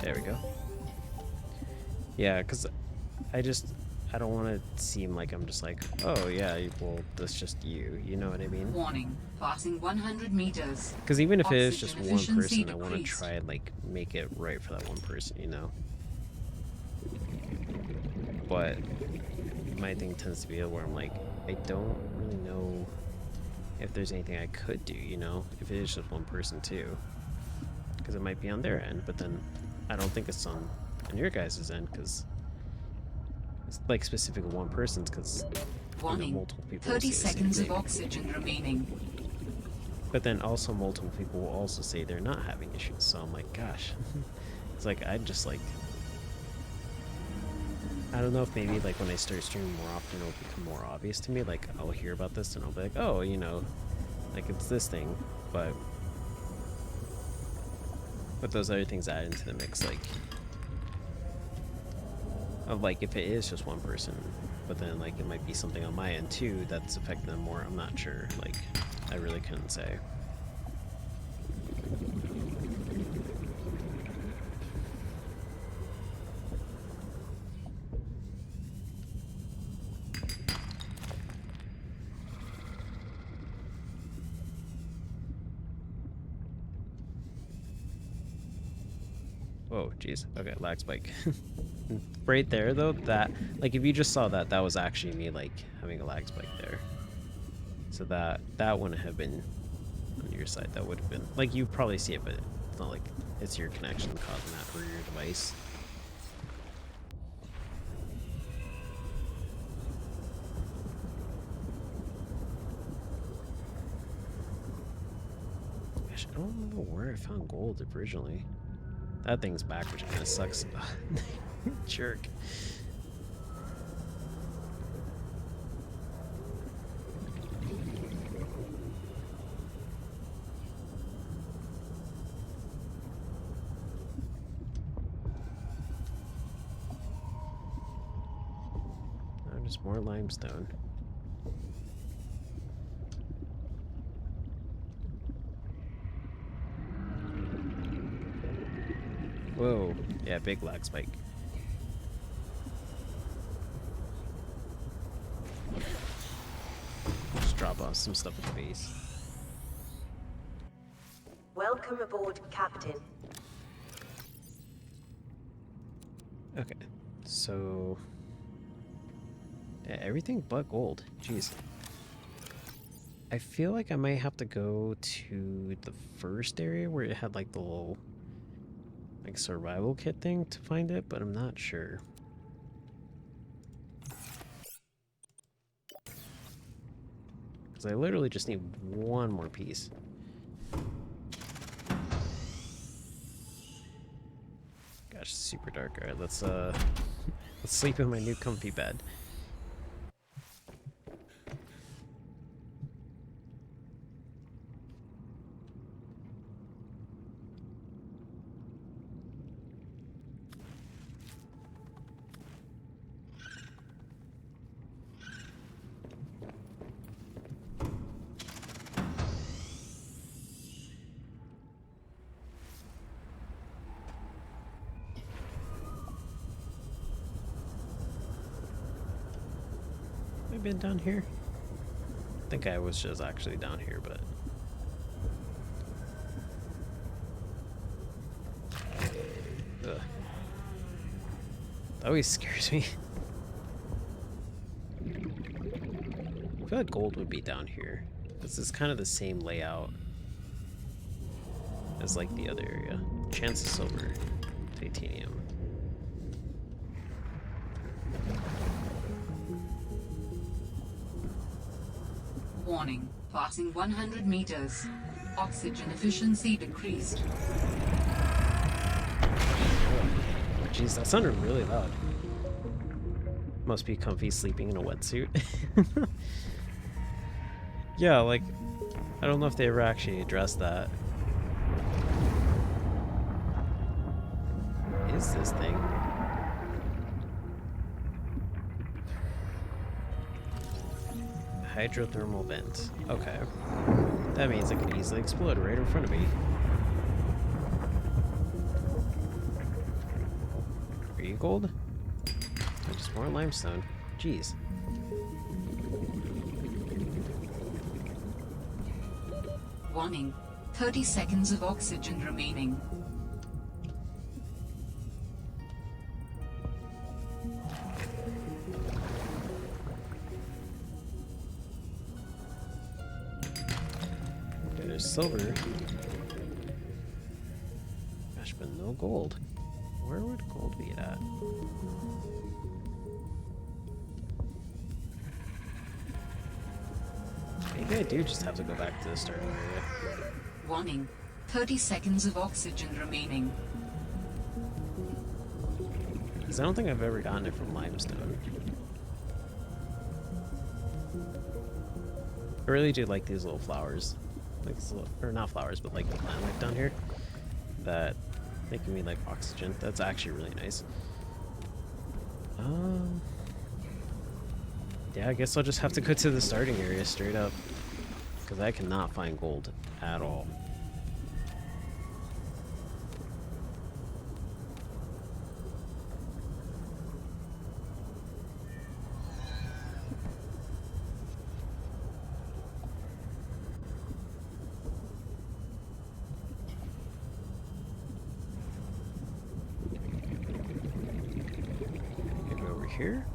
There we go. Yeah, because I don't want to seem like I'm just like, oh yeah, well, that's just you. You know what I mean? Warning. Passing 100 meters. Because even if it is just Oxygen one efficiency person, I want to decreased. try and like make it right for that one person, you know? But my thing tends to be where I'm like, I don't really know if there's anything I could do, you know? If it is just one person too. Because it might be on their end, but then I don't think it's on your guys' end, because it's like specific to one person's, because Warning. multiple people will 30 say the same seconds of thing. oxygen remaining. But then also multiple people will also say they're not having issues. So I'm like, gosh, it's like I just like, I don't know if maybe like when I start streaming more often it'll become more obvious to me. Like I'll hear about this and I'll be like, oh, you know, like it's this thing. But those other things add into the mix, like of like if it is just one person, but then like it might be something on my end too that's affecting them more. I'm not sure. Like I really couldn't say. Whoa, jeez. Okay, lag spike. Right there though, that like if you just saw that, that was actually me like having a lag spike there. So that wouldn't have been on your side. That would have been like you probably see it, but It's not like it's your connection causing that or your device. Gosh, I don't remember where I found gold originally. That thing's back, which kind of sucks. Jerk. Oh, just more limestone. Whoa. Yeah, big lag spike. Just drop off some stuff at the base. Welcome aboard, Captain. Okay, so... yeah, everything but gold. Jeez. I feel like I might have to go to the first area where it had like the little like survival kit thing to find it, but I'm not sure. Because I literally just need one more piece. Gosh, super dark. Alright, let's sleep in my new comfy bed. Have I been down here? I think I was just actually down here, but... ugh. That always scares me. I feel like gold would be down here. This is kind of the same layout as like the other area. Chance of silver, titanium. Warning, passing 100 meters. Oxygen efficiency decreased. Jeez, that sounded really loud. Must be comfy sleeping in a wetsuit. Yeah, like, I don't know if they ever actually addressed that. What is this thing? Hydrothermal vent. Okay. That means it could easily explode right in front of me. Are you gold? Or just more limestone. Jeez. Warning, 30 seconds of oxygen remaining. Okay, there's silver. Gosh, but no gold. Where would gold be at? Maybe I do just have to go back to the starting area. Warning, 30 seconds of oxygen remaining. Because I don't think I've ever gotten it from limestone. I really do like these little flowers. Like these little, or not flowers, but like the plant life down here. That making me like oxygen. That's actually really nice. Yeah, I guess I'll just have to go to the starting area straight up. Because I cannot find gold at all. Maybe over here?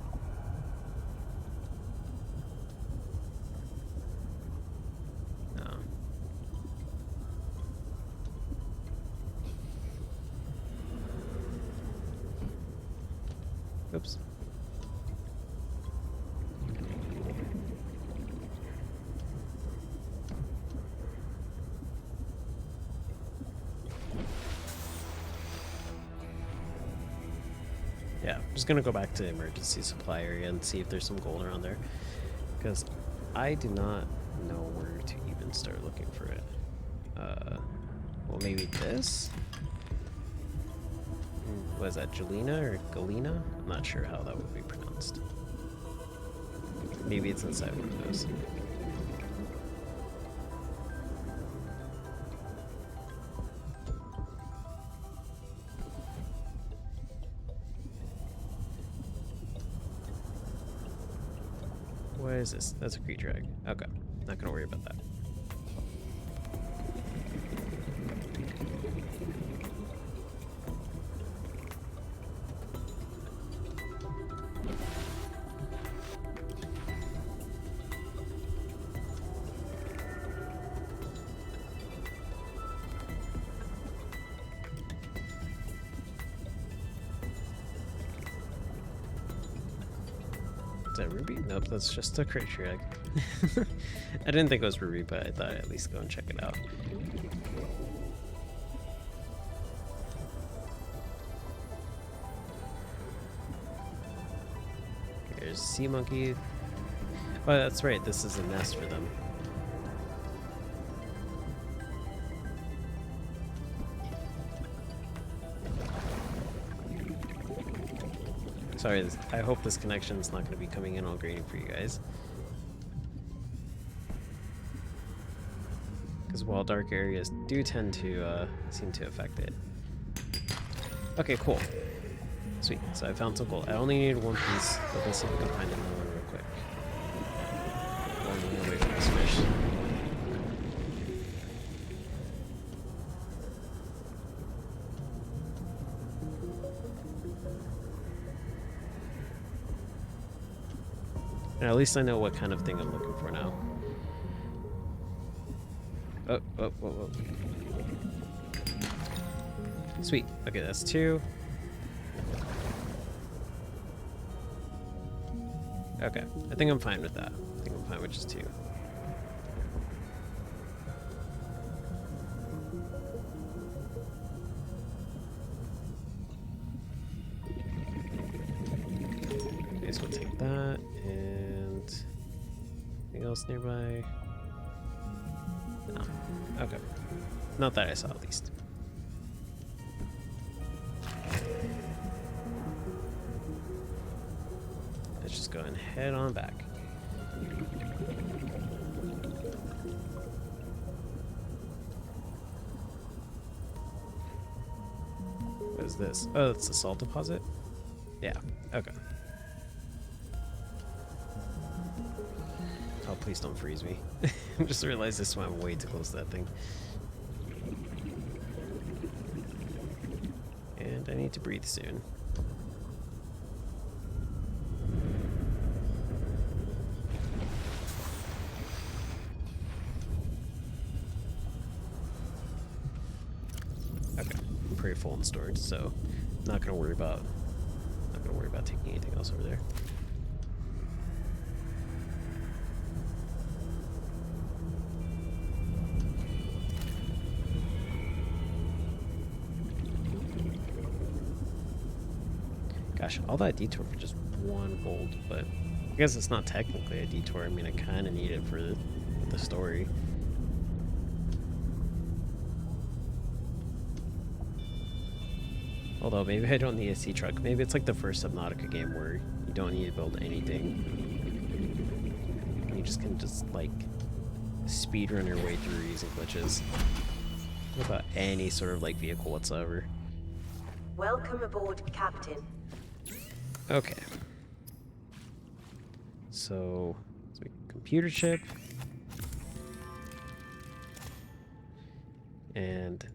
Oops. Yeah, I'm just gonna go back to the emergency supply area and see if there's some gold around there. Because I do not know where to even start looking for it. Well, maybe this? Was that Jelena or Galena? I'm not sure how that would be pronounced. Maybe it's inside one of those. What is this? That's a creature egg. Okay, not gonna worry about that. Is that ruby? Nope, that's just a creature egg. I didn't think it was ruby, but I thought I'd at least go and check it out. There's a sea monkey. Oh, that's right, this is a nest for them. Sorry, I hope this connection is not going to be coming in all grainy for you guys. Because while dark areas do tend to seem to affect it. Okay, cool. Sweet, so I found some gold. I only needed one piece, but let's see if we can find another one real quick. One away from this fish. And at least I know what kind of thing I'm looking for now. Oh, whoa, whoa, whoa. Sweet. Okay, that's 2. Okay, I think I'm fine with that. I think I'm fine with just 2. Okay, so we'll take that, and anything else nearby? No. Okay. Not that I saw, at least. Let's just go and head on back. What is this? Oh, it's a salt deposit? Yeah, okay. Oh, please don't freeze me. I just realized this went way too close to that thing. And I need to breathe soon. Okay, I'm pretty full in storage, so not gonna worry about taking anything else over there. Gosh, all that detour for just 1 gold, but I guess it's not technically a detour. I mean, I kind of need it for the story. Although, maybe I don't need a sea truck. Maybe it's like the first Subnautica game where you don't need to build anything. You just can like, speedrun your way through using glitches. Without any sort of, like, vehicle whatsoever. Welcome aboard, Captain. Okay. So computer chip. And...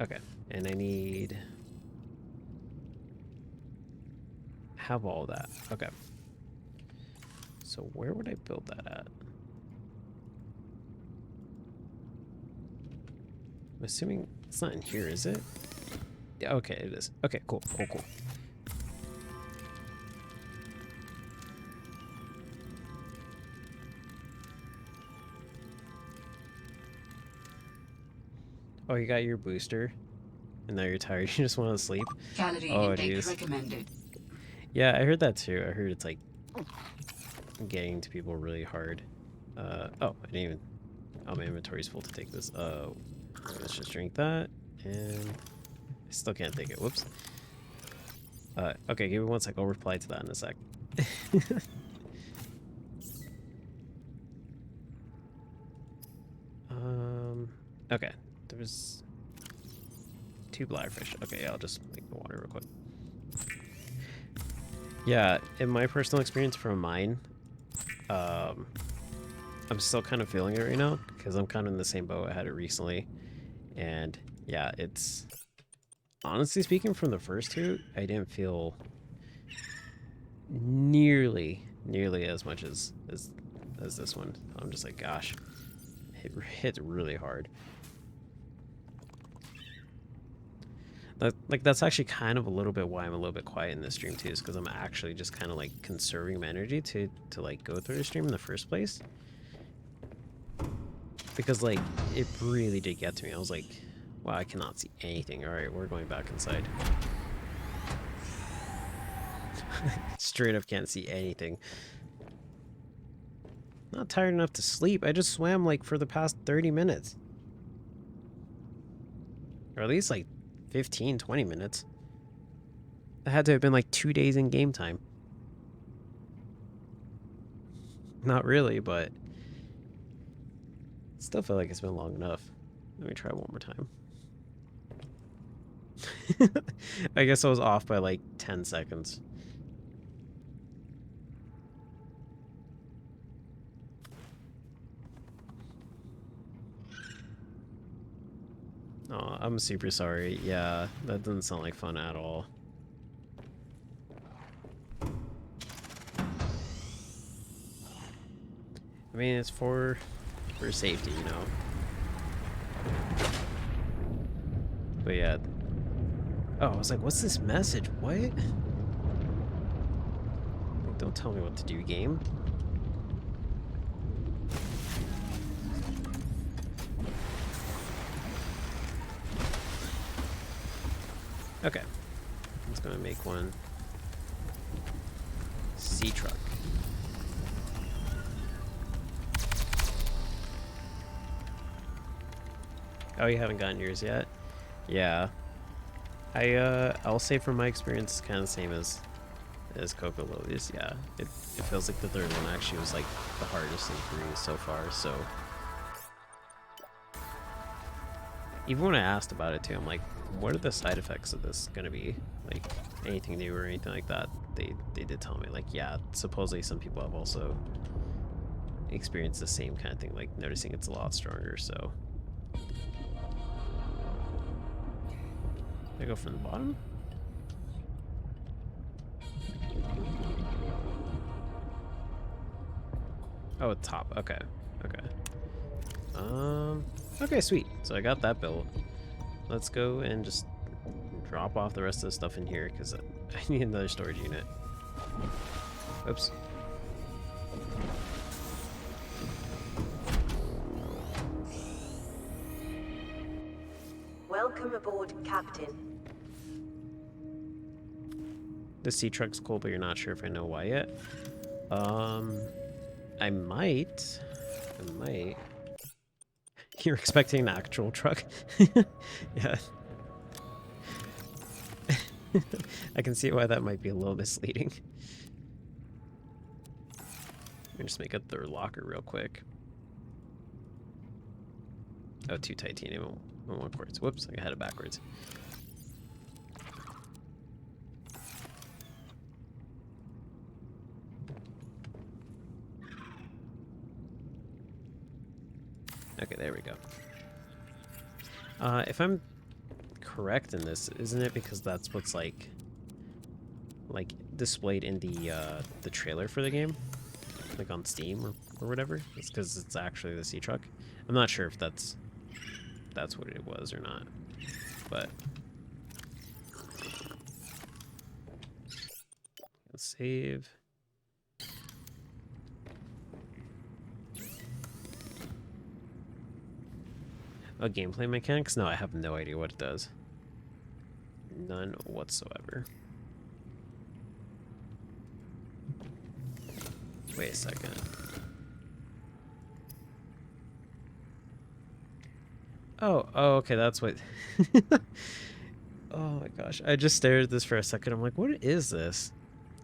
okay, and I need... have all that. Okay. So where would I build that at? I'm assuming it's not in here, is it? Yeah, okay, it is. Okay, cool, cool, cool. Oh, you got your booster, and now you're tired. You just want to sleep. Calorie Oh, intake jeez. recommended. Yeah, I heard that too. I heard it's like getting to people really hard. Oh, I didn't even. Oh, my inventory's full to take this. Let's just drink that, and I still can't take it. Whoops. Okay, give me 1 sec. I'll reply to that in a sec. Okay. There was 2 blackfish. Okay, yeah, I'll just make the water real quick. Yeah, in my personal experience from mine, I'm still kind of feeling it right now because I'm kind of in the same boat. I had it recently, and yeah, it's honestly speaking, from the first 2, I didn't feel nearly as much as this one. I'm just like, gosh, it hits really hard. That's actually kind of a little bit why I'm a little bit quiet in this stream too, is because I'm actually just kind of like conserving my energy to like go through the stream in the first place. Because like it really did get to me. I was like, wow, I cannot see anything. All right, we're going back inside. Straight up can't see anything. Not tired enough to sleep. I just swam like for the past 30 minutes. Or at least like 15, 20 minutes. That had to have been like 2 days in game time. Not really, but still feel like it's been long enough. Let me try one more time. I guess I was off by like 10 seconds. Oh, I'm super sorry. Yeah, that doesn't sound like fun at all. I mean, it's for safety, you know. But yeah. Oh, I was like, what's this message? What? Like, don't tell me what to do, game. Okay. I'm just gonna make one. Sea truck. Oh, you haven't gotten yours yet? Yeah. I'll say from my experience, it's kind of the same as Coco Lilies. Yeah, it feels like the third one actually was like the hardest of the 3 so far. So even when I asked about it too, I'm like, what are the side effects of this gonna be? Like anything new or anything like that? They did tell me like, yeah, supposedly some people have also experienced the same kind of thing, like noticing it's a lot stronger. So I go from the bottom. Oh, top. Okay. Okay. Okay, sweet. So I got that built. Let's go and just drop off the rest of the stuff in here because I need another storage unit. Oops. Welcome aboard, Captain. The sea truck's cool, but you're not sure if I know why yet. I might. You're expecting an actual truck? Yeah. I can see why that might be a little misleading. Let me just make a third locker real quick. Oh, 2 titanium and 1 quartz. Whoops, I had it backwards. Okay, there we go. If I'm correct in this, isn't it because that's what's like displayed in the trailer for the game, like on Steam or whatever? It's because it's actually the sea truck. I'm not sure if that's what it was or not, but save. Oh, gameplay mechanics? No, I have no idea what it does. None whatsoever. Wait a second. Oh, okay, that's what... Oh my gosh, I just stared at this for a second. I'm like, what is this?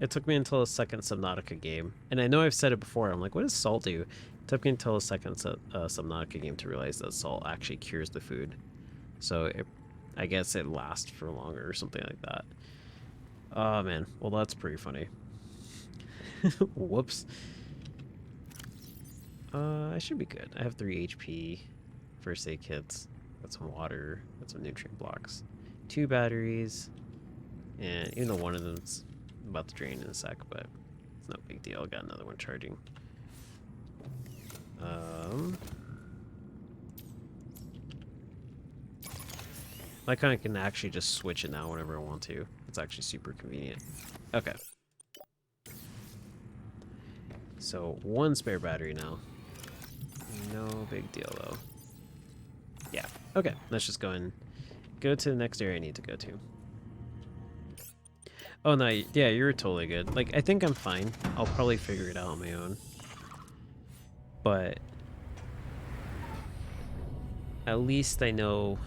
It took me until a second Subnautica game. And I know I've said it before. I'm like, what does salt do? It took me until a second Subnautica game to realize that salt actually cures the food. So I guess it lasts for longer or something like that. Oh man, well that's pretty funny. Whoops. I should be good. I have 3 HP, first aid kits, got some water, got some nutrient blocks, 2 batteries, and even though one of them's about to drain in a sec, but it's no big deal. Got another one charging. I kind of can actually just switch it now whenever I want to. It's actually super convenient. Okay. So 1 spare battery now. No big deal though. Yeah. Okay. Let's just go and go to the next area I need to go to. Oh no, yeah, you're totally good. Like, I think I'm fine. I'll probably figure it out on my own. But at least I know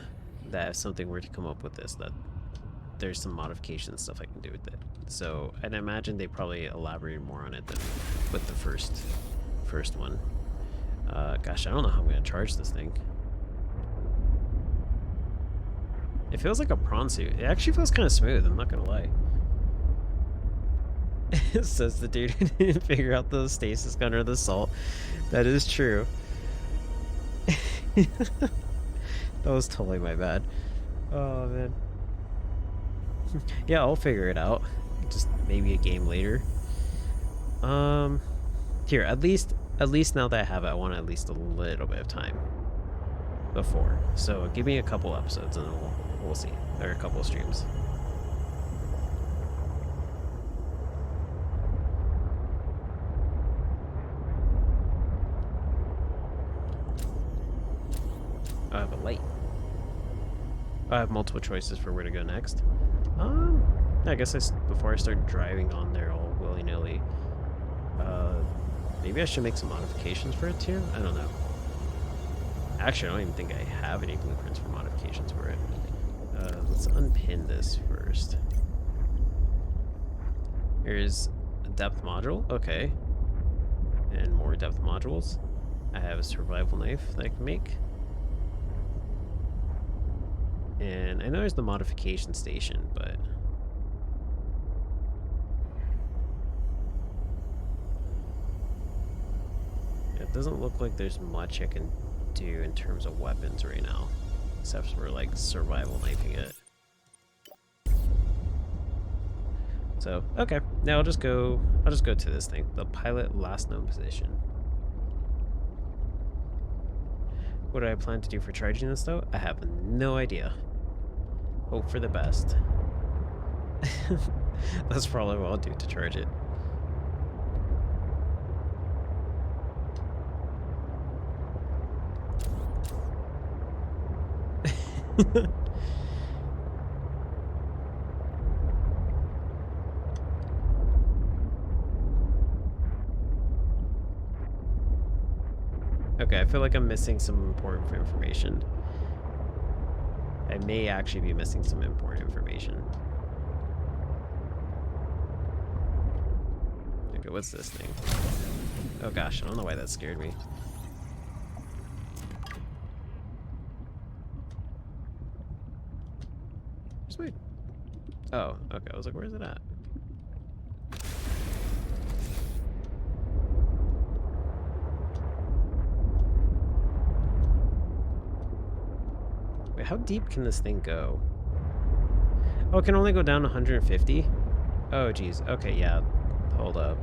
that if something were to come up with this, that there's some modification stuff I can do with it. So I'd imagine they probably elaborated more on it than with the first one. Gosh, I don't know how I'm gonna charge this thing. It feels like a prawn suit. It actually feels kind of smooth, I'm not gonna lie. It says the dude who didn't figure out the stasis gun or the salt. That is true. That was totally my bad. Oh man. Yeah, I'll figure it out. Just maybe a game later. Here, at least now that I have it, I want at least a little bit of time before. So give me a couple episodes and then we'll see. Or a couple of streams. I have a light. I have multiple choices for where to go next. I guess before I start driving on there all willy-nilly, maybe I should make some modifications for it too? I don't know. Actually, I don't even think I have any blueprints for modifications for it. Let's unpin this first. Here's a depth module. Okay. And more depth modules. I have a survival knife that I can make. And I know there's the modification station, but it doesn't look like there's much I can do in terms of weapons right now, except for like survival knifing it. So okay, now I'll just go to this thing, the pilot last known position. What do I plan to do for charging this though? I have no idea. Hope for the best. That's probably what I'll do to charge it. Okay, I feel like I'm missing some important information. I may actually be missing some important information. Okay, what's this thing? Oh gosh, I don't know why that scared me. Where's my... Oh, okay, I was like, where's it at? Wait, how deep can this thing go? Oh, it can only go down 150? Oh, geez. Okay, yeah. Hold up.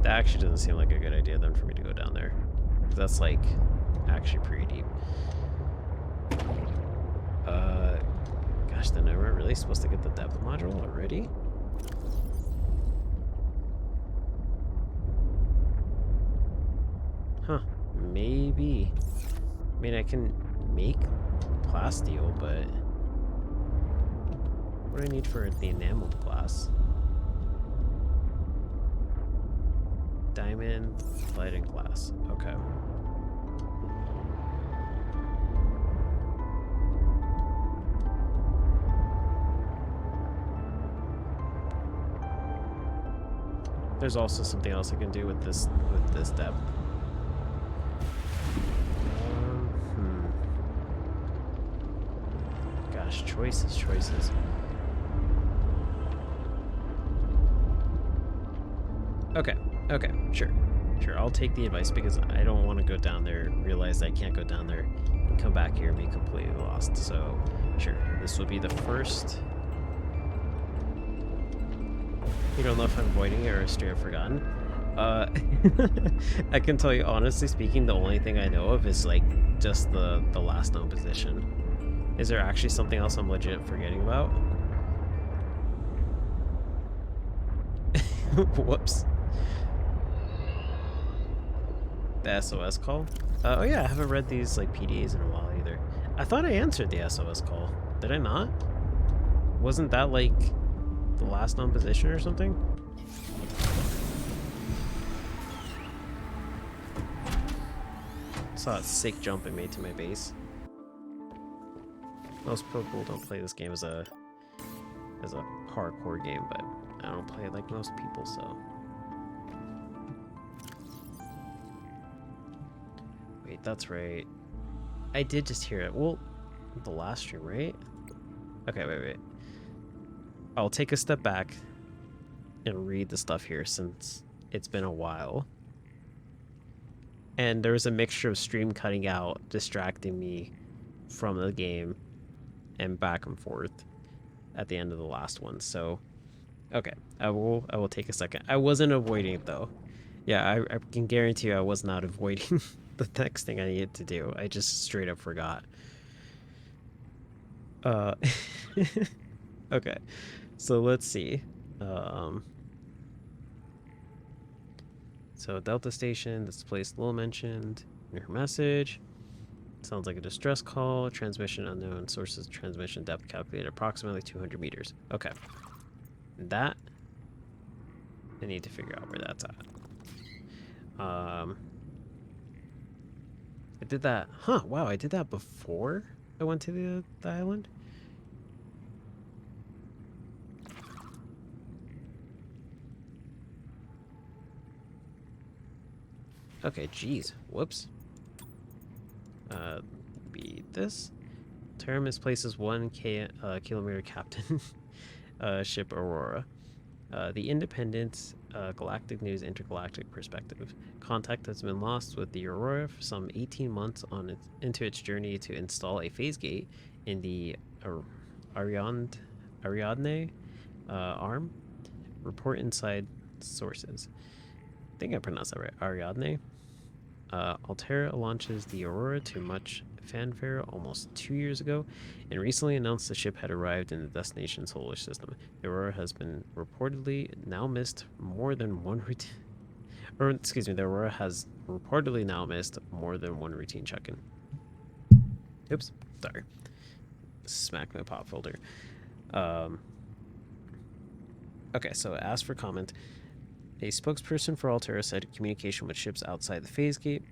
That actually doesn't seem like a good idea then for me to go down there. That's, like, actually pretty deep. Gosh, then I weren't really supposed to get the depth module already? Huh. Maybe. I mean, I can make plasteel, but what do I need for the enameled glass? Diamond, lead, and glass. Okay. There's also something else I can do with this depth. Gosh, choices. Okay, sure. I'll take the advice because I don't want to go down there, realize I can't go down there, and come back here and be completely lost. So, sure, this will be the first. You don't know if I'm avoiding it or straight up forgotten. I can tell you honestly speaking, the only thing I know of is like just the last known position. Is there actually something else I'm legit forgetting about? Whoops. The SOS call? Oh yeah, I haven't read these like PDAs in a while either. I thought I answered the SOS call. Did I not? Wasn't that like the last known position or something? Saw a sick jump it made to my base. Most people don't play this game as a hardcore game, but I don't play it like most people, so. Wait, that's right. I did just hear it. Well, the last stream, right? Okay, wait. I'll take a step back and read the stuff here since it's been a while. And there was a mixture of stream cutting out, distracting me from the game, and back and forth at the end of the last one. So, okay, I will take a second. I wasn't avoiding it though. Yeah, I can guarantee you I was not avoiding the next thing I needed to do. I just straight up forgot. Okay, so let's see. So Delta Station, this place Lil mentioned in her message. Sounds like a distress call. Transmission unknown. Sources transmission depth calculated approximately 200 meters. Okay. That, I need to figure out where that's at. I did that. Huh, wow, I did that before I went to the island? Okay, geez. Whoops. Be this. Terra misplaces 1 kilometer captain ship Aurora. The Independent Galactic News Intergalactic Perspective. Contact has been lost with the Aurora for some 18 months into its journey to install a phase gate in the Ariadne arm. Report inside sources. I think I pronounced that right. Ariadne. Altera launches the Aurora to much fanfare almost 2 years ago, and recently announced the ship had arrived in the destination solar system. The Aurora has been reportedly now missed more than one routine. Or, excuse me, the Aurora has reportedly now missed more than one routine check-in. Oops, sorry. Smack my pop folder. Okay, so ask for comment. A spokesperson for Altera said communication with ships outside the phase gate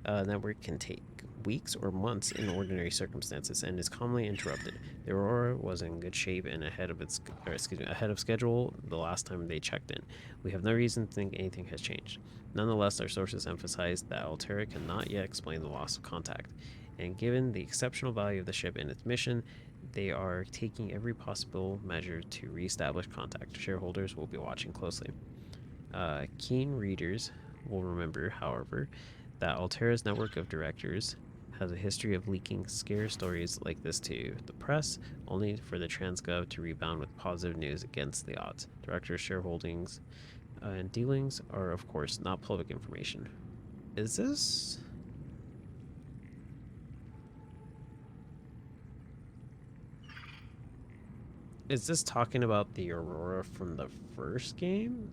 network can take weeks or months in ordinary circumstances and is commonly interrupted. The Aurora was in good shape and ahead of schedule the last time they checked in. We have no reason to think anything has changed. Nonetheless, our sources emphasize that Altera cannot yet explain the loss of contact, and given the exceptional value of the ship and its mission, they are taking every possible measure to reestablish contact. Shareholders will be watching closely. Keen readers will remember, however, that Altera's network of directors has a history of leaking scare stories like this to the press, only for the Transgov to rebound with positive news against the odds. Directors' shareholdings and dealings are, of course, not public information. Is this... Is this talking about the Aurora from the first game?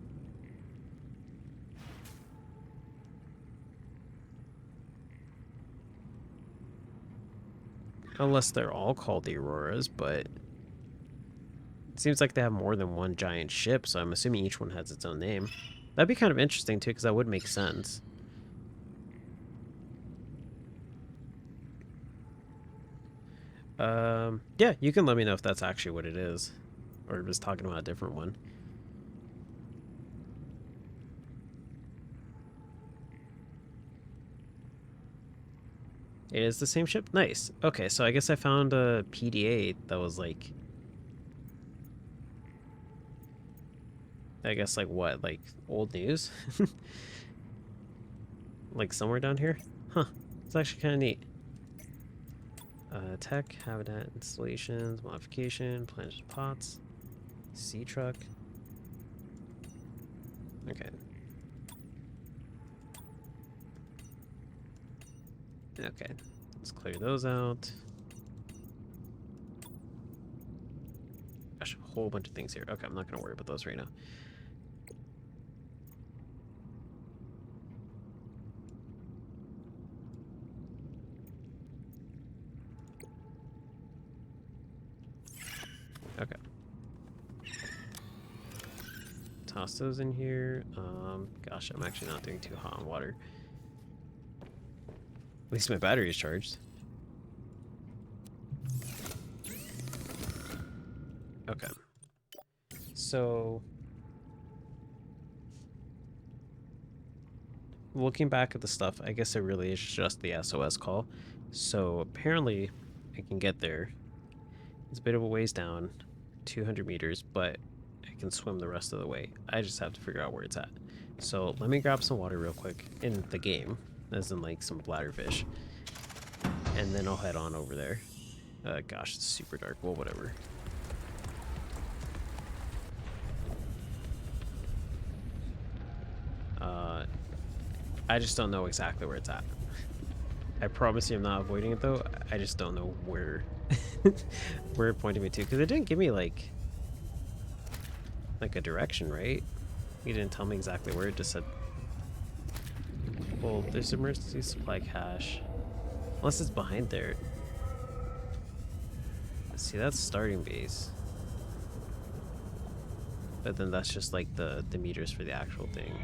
Unless they're all called the Auroras, but it seems like they have more than one giant ship, so I'm assuming each one has its own name. That'd be kind of interesting too, because that would make sense. Yeah, you can let me know if that's actually what it is, or just talking about a different one. It is the same ship? Nice. Okay, so I guess I found a PDA that was like... I guess like what? Like old news? Like somewhere down here? Huh. It's actually kind of neat. Tech, habitat, installations, modification, planted pots, sea truck. Okay. Okay. Let's clear those out. Gosh, a whole bunch of things here. Okay, I'm not going to worry about those right now. Okay. Toss those in here. Gosh, I'm actually not doing too hot on water. At least my battery is charged. Okay. So, looking back at the stuff, I guess it really is just the SOS call. So apparently I can get there. It's a bit of a ways down, 200 meters, but I can swim the rest of the way. I just have to figure out where it's at. So let me grab some water real quick in the game, as in like some bladderfish, and then I'll head on over there. Gosh, it's super dark. Well, whatever. I just don't know exactly where it's at. I promise you I'm not avoiding it though. I just don't know where where it pointed me to, because it didn't give me like a direction, right? You didn't tell me exactly where. It just said, well, there's emergency supply cache, unless it's behind there. See, that's starting base, but then that's just like the meters for the actual thing.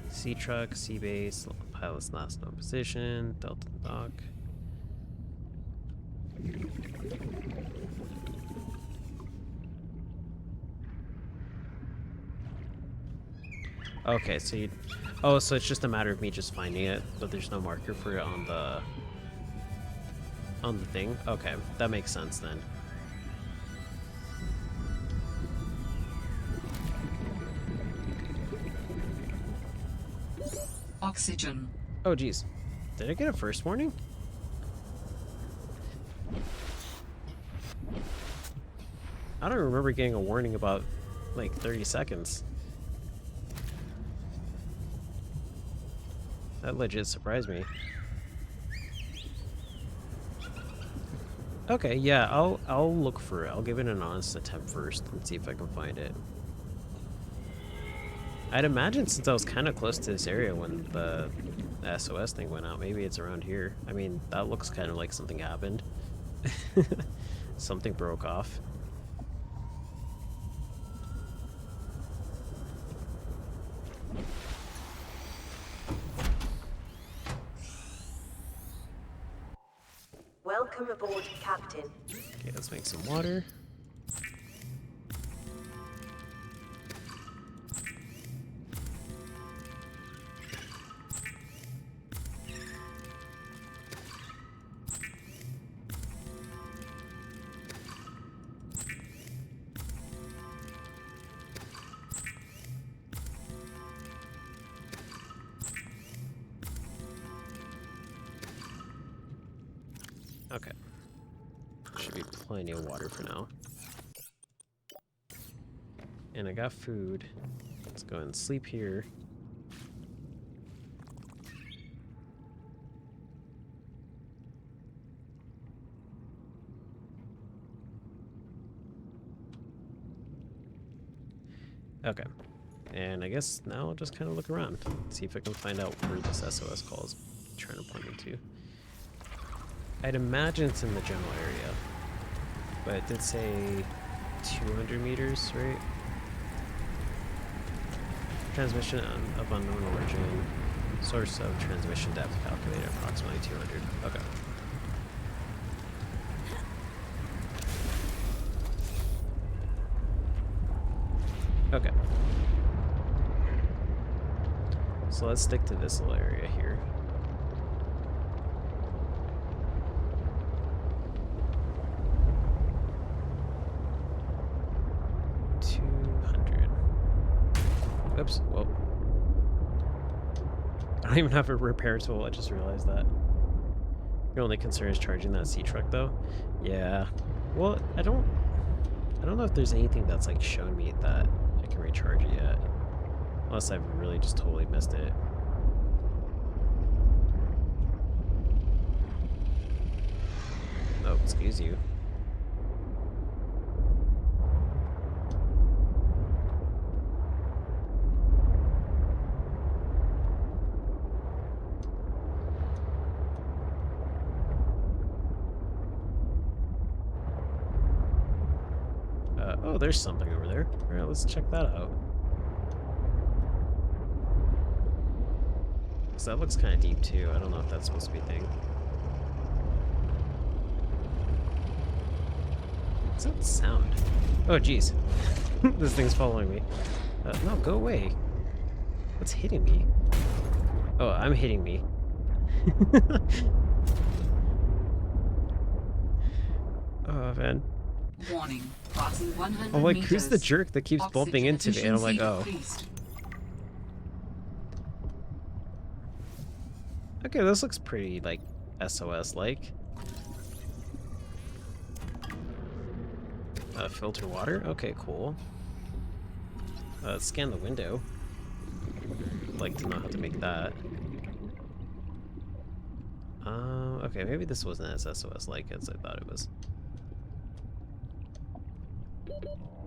Sea truck, sea base, pilot's last known position, Delta dock. Okay, so you... Oh, so it's just a matter of me just finding it, but there's no marker for it on the thing? Okay, that makes sense then. Oxygen. Oh, geez. Did I get a first warning? I don't remember getting a warning about, like, 30 seconds. That legit surprised me. Okay, yeah, I'll look for it. I'll give it an honest attempt first and see if I can find it. I'd imagine since I was kind of close to this area when the SOS thing went out, maybe it's around here. I mean, that looks kind of like something happened. Something broke off. Welcome aboard, Captain. Okay, let's make some water. Okay. Should be plenty of water for now. And I got food. Let's go and sleep here. Okay. And I guess now I'll just kind of look around. See if I can find out where this SOS call is trying to point me to. I'd imagine it's in the general area. But it did say 200 meters, right? Transmission of unknown origin. Source of transmission depth calculated approximately 200. Okay. Okay. So let's stick to this little area here. Oops, whoa. I don't even have a repair tool, I just realized that. Your only concern is charging that sea truck though? Yeah. Well, I don't know if there's anything that's like shown me that I can recharge it yet. Unless I've really just totally missed it. Oh, excuse you. Oh, there's something over there. Alright, let's check that out. So that looks kind of deep too. I don't know if that's supposed to be a thing. What's that sound? Oh, jeez. This thing's following me. No, go away. What's hitting me? Oh, I'm hitting me. Oh, man. Warning. Passing 100 I'm like, meters. who's the jerk that keeps bumping into me? And I'm like, oh. Decreased. Okay, this looks pretty, like, SOS-like. Filter water? Okay, cool. Scan the window. I'd like to know how to make that. Okay, maybe this wasn't as SOS-like as I thought it was.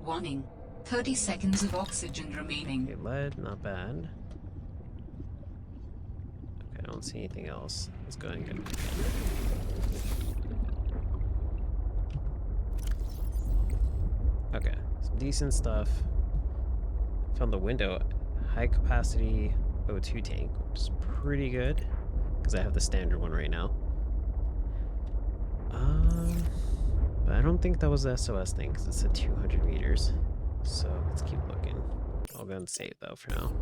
Warning. 30 seconds of oxygen remaining. Okay, lead, not bad. Okay, I don't see anything else. Let's go ahead and get it. Okay, some decent stuff. Found the window. High capacity O2 tank, which is pretty good. Because I have the standard one right now. But I don't think that was the SOS thing, because it said 200 meters. So let's keep looking. I'll go and save though for now.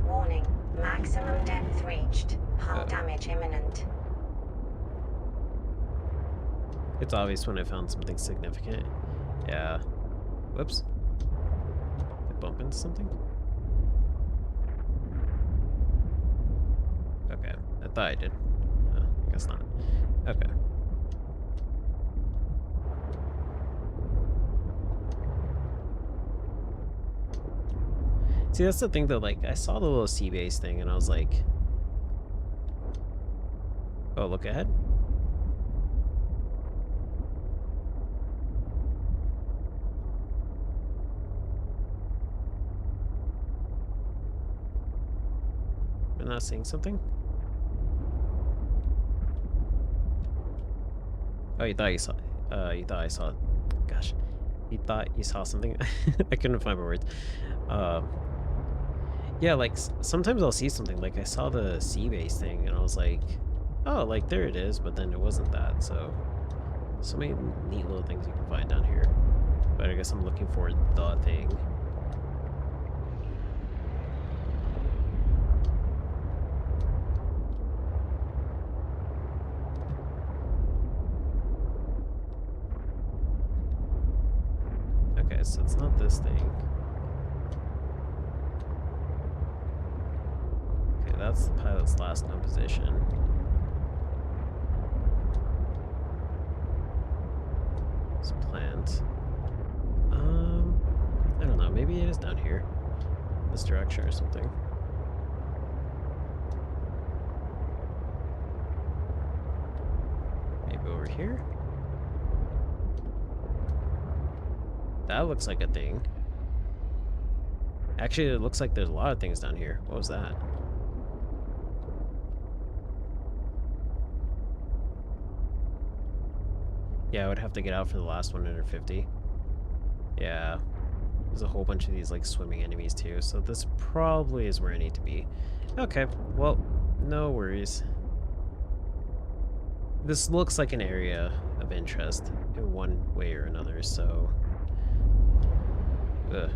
Warning, maximum depth reached. Hull damage imminent. It's obvious when I found something significant. Yeah. Whoops. Did I bump into something? Okay. I thought I did. I guess not. Okay. See, that's the thing though, like, I saw the little sea base thing and I was like, oh, look ahead. Am I not seeing something? Oh, you thought you saw, you thought I saw, gosh, you thought you saw something? I couldn't find my words. Yeah, like, sometimes I'll see something, like, I saw the sea base thing, and I was like, oh, like, there it is, but then it wasn't that, so many neat little things you can find down here. But I guess I'm looking for the thing. Okay, so it's not this thing. That's the pilot's last known position. It's plant. I don't know. Maybe it is down here, this direction or something. Maybe Go over here. That looks like a thing. Actually, it looks like there's a lot of things down here. What was that? Yeah, I would have to get out for the last 150. Yeah. There's a whole bunch of these, like, swimming enemies, too. So this probably is where I need to be. Okay, well, no worries. This looks like an area of interest in one way or another, so... Ugh.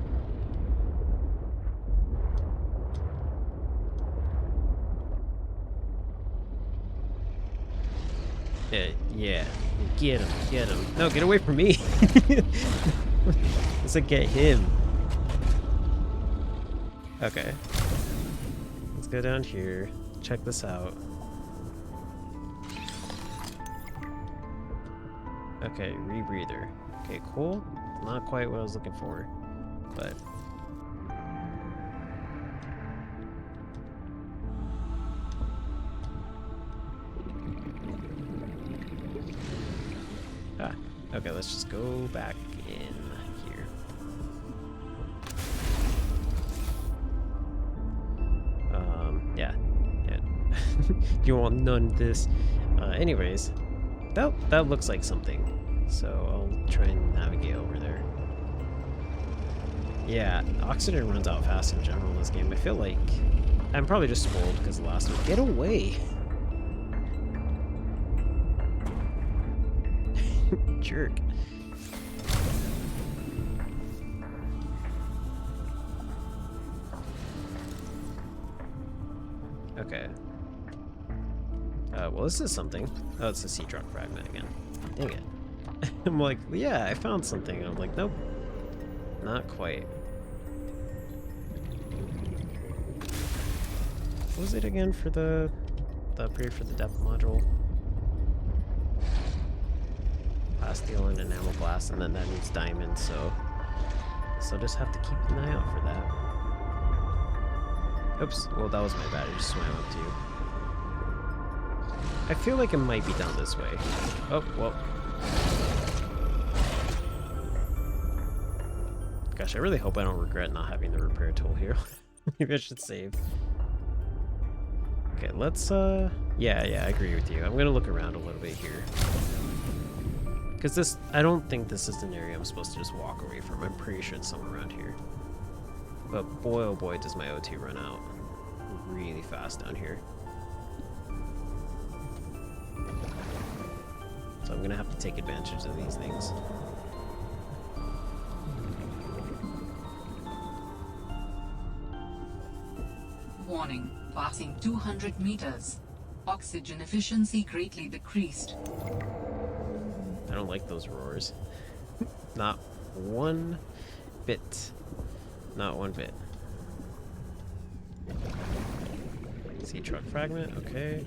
Yeah. Get him. No, get away from me. Let's get him. Okay. Let's go down here. Check this out. Okay, rebreather. Okay, cool. Not quite what I was looking for, but... Ah, okay, let's just go back in here. Yeah. You want none of this. Anyways, that looks like something. So I'll try and navigate over there. Yeah, oxygen runs out fast in general in this game. I feel like I'm probably just spoiled because the last one. Get away! Jerk. Okay. Well, this is something. Oh, it's a sea truck fragment again. Dang it. I'm like, yeah, I found something. I'm like, nope. Not quite. What was it again for the upgrade for the depth module? Plasteel and enamel glass, and then that needs diamond, so just have to keep an eye out for that. Oops, well that was my bad, I just swam up to you. I feel like it might be down this way. Oh, well. Gosh, I really hope I don't regret not having the repair tool here. Maybe I should save. Okay, let's, yeah, I agree with you. I'm gonna look around a little bit here. Because this, I don't think this is an area I'm supposed to just walk away from. I'm pretty sure it's somewhere around here. But boy, oh boy, does my O2 run out really fast down here. So I'm gonna have to take advantage of these things. Warning, passing 200 meters. Oxygen efficiency greatly decreased. I don't like those roars. Not one bit. Not one bit. Sea truck fragment, okay.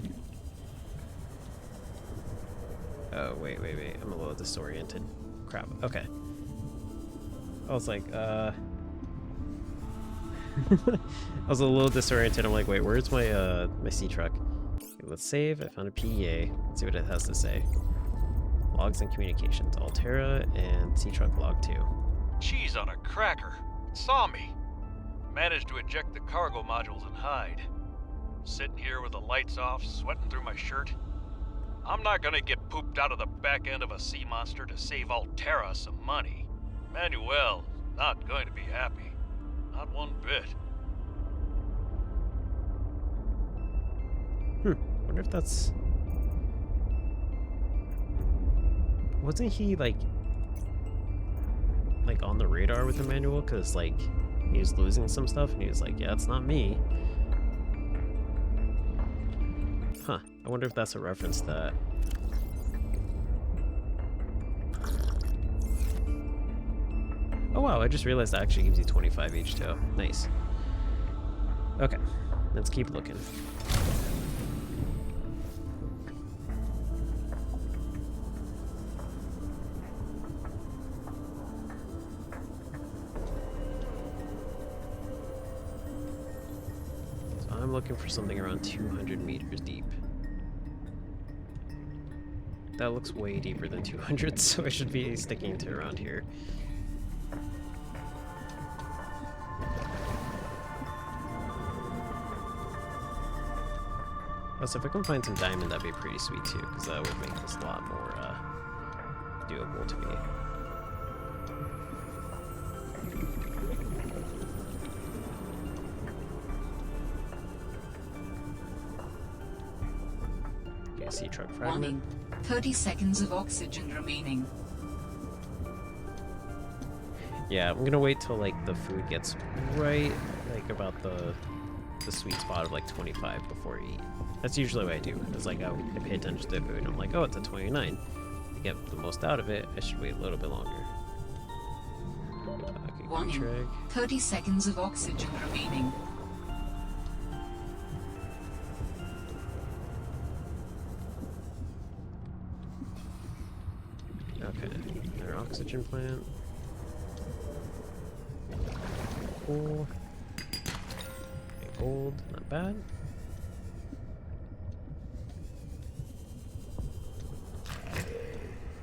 Oh, wait. I'm a little disoriented. Crap, okay. I was like, I was a little disoriented. I'm like, wait, where's my, my sea truck? Okay, let's save. I found a PEA. Let's see what it has to say. Logs and communications. Altera and sea truck log 2. Cheese on a cracker. It saw me. Managed to eject the cargo modules and hide. Sitting here with the lights off, sweating through my shirt. I'm not gonna get pooped out of the back end of a sea monster to save Altera some money. Manuel, not going to be happy. Not one bit. Wonder if that's... Wasn't he, like on the radar with Emmanuel? Because, like, he was losing some stuff, and he was like, yeah, it's not me. Huh. I wonder if that's a reference to that. Oh, wow. I just realized that actually gives you 25 H2O. Nice. Okay. Let's keep looking. I'm looking for something around 200 meters deep. That looks way deeper than 200, so I should be sticking to around here. Also, if I can find some diamond, that'd be pretty sweet too, because that would make this a lot more doable to me. Okay, sea truck fragment. Warning. 30 seconds of oxygen remaining. Yeah, I'm gonna wait till like the food gets right, like about the sweet spot of like 25 before I eat. That's usually what I do. It's like I pay attention to the food and I'm like, oh, it's at 29. To get the most out of it, I should wait a little bit longer. Okay, Warning. 30 seconds of oxygen remaining. Okay, another oxygen plant. Cool. Okay, gold, not bad.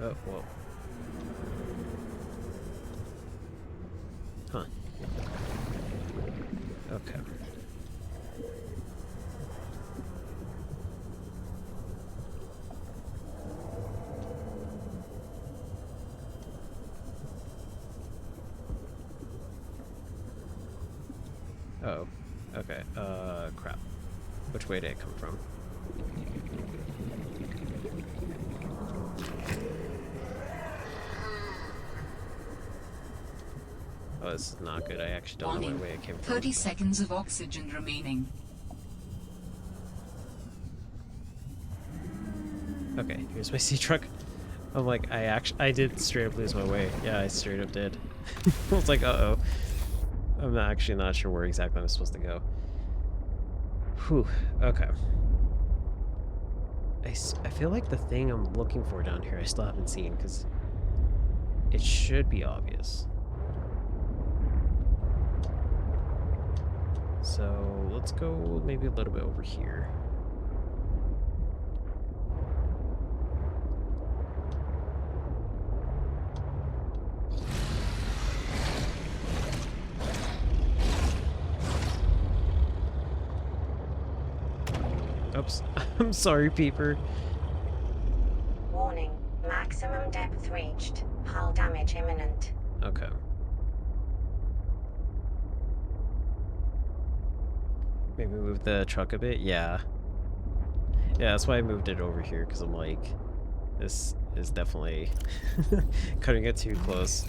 Oh, whoa. Huh. Okay. Oh, okay. Crap. Which way did it come from? Oh, this is not good. I actually don't know what way it came from. 30 seconds of oxygen remaining. Okay, here's my sea truck. I'm like, I did straight up lose my way. Yeah, I straight up did. I was like, uh-oh. I'm actually not sure where exactly I'm supposed to go. Whew, okay. I feel like the thing I'm looking for down here I still haven't seen, because it should be obvious. So let's go maybe a little bit over here. Oops. I'm sorry, Peeper. Warning. Maximum depth reached. Hull damage imminent. Okay. Maybe move the truck a bit? Yeah. Yeah, that's why I moved it over here, because I'm like, this is definitely cutting it too close.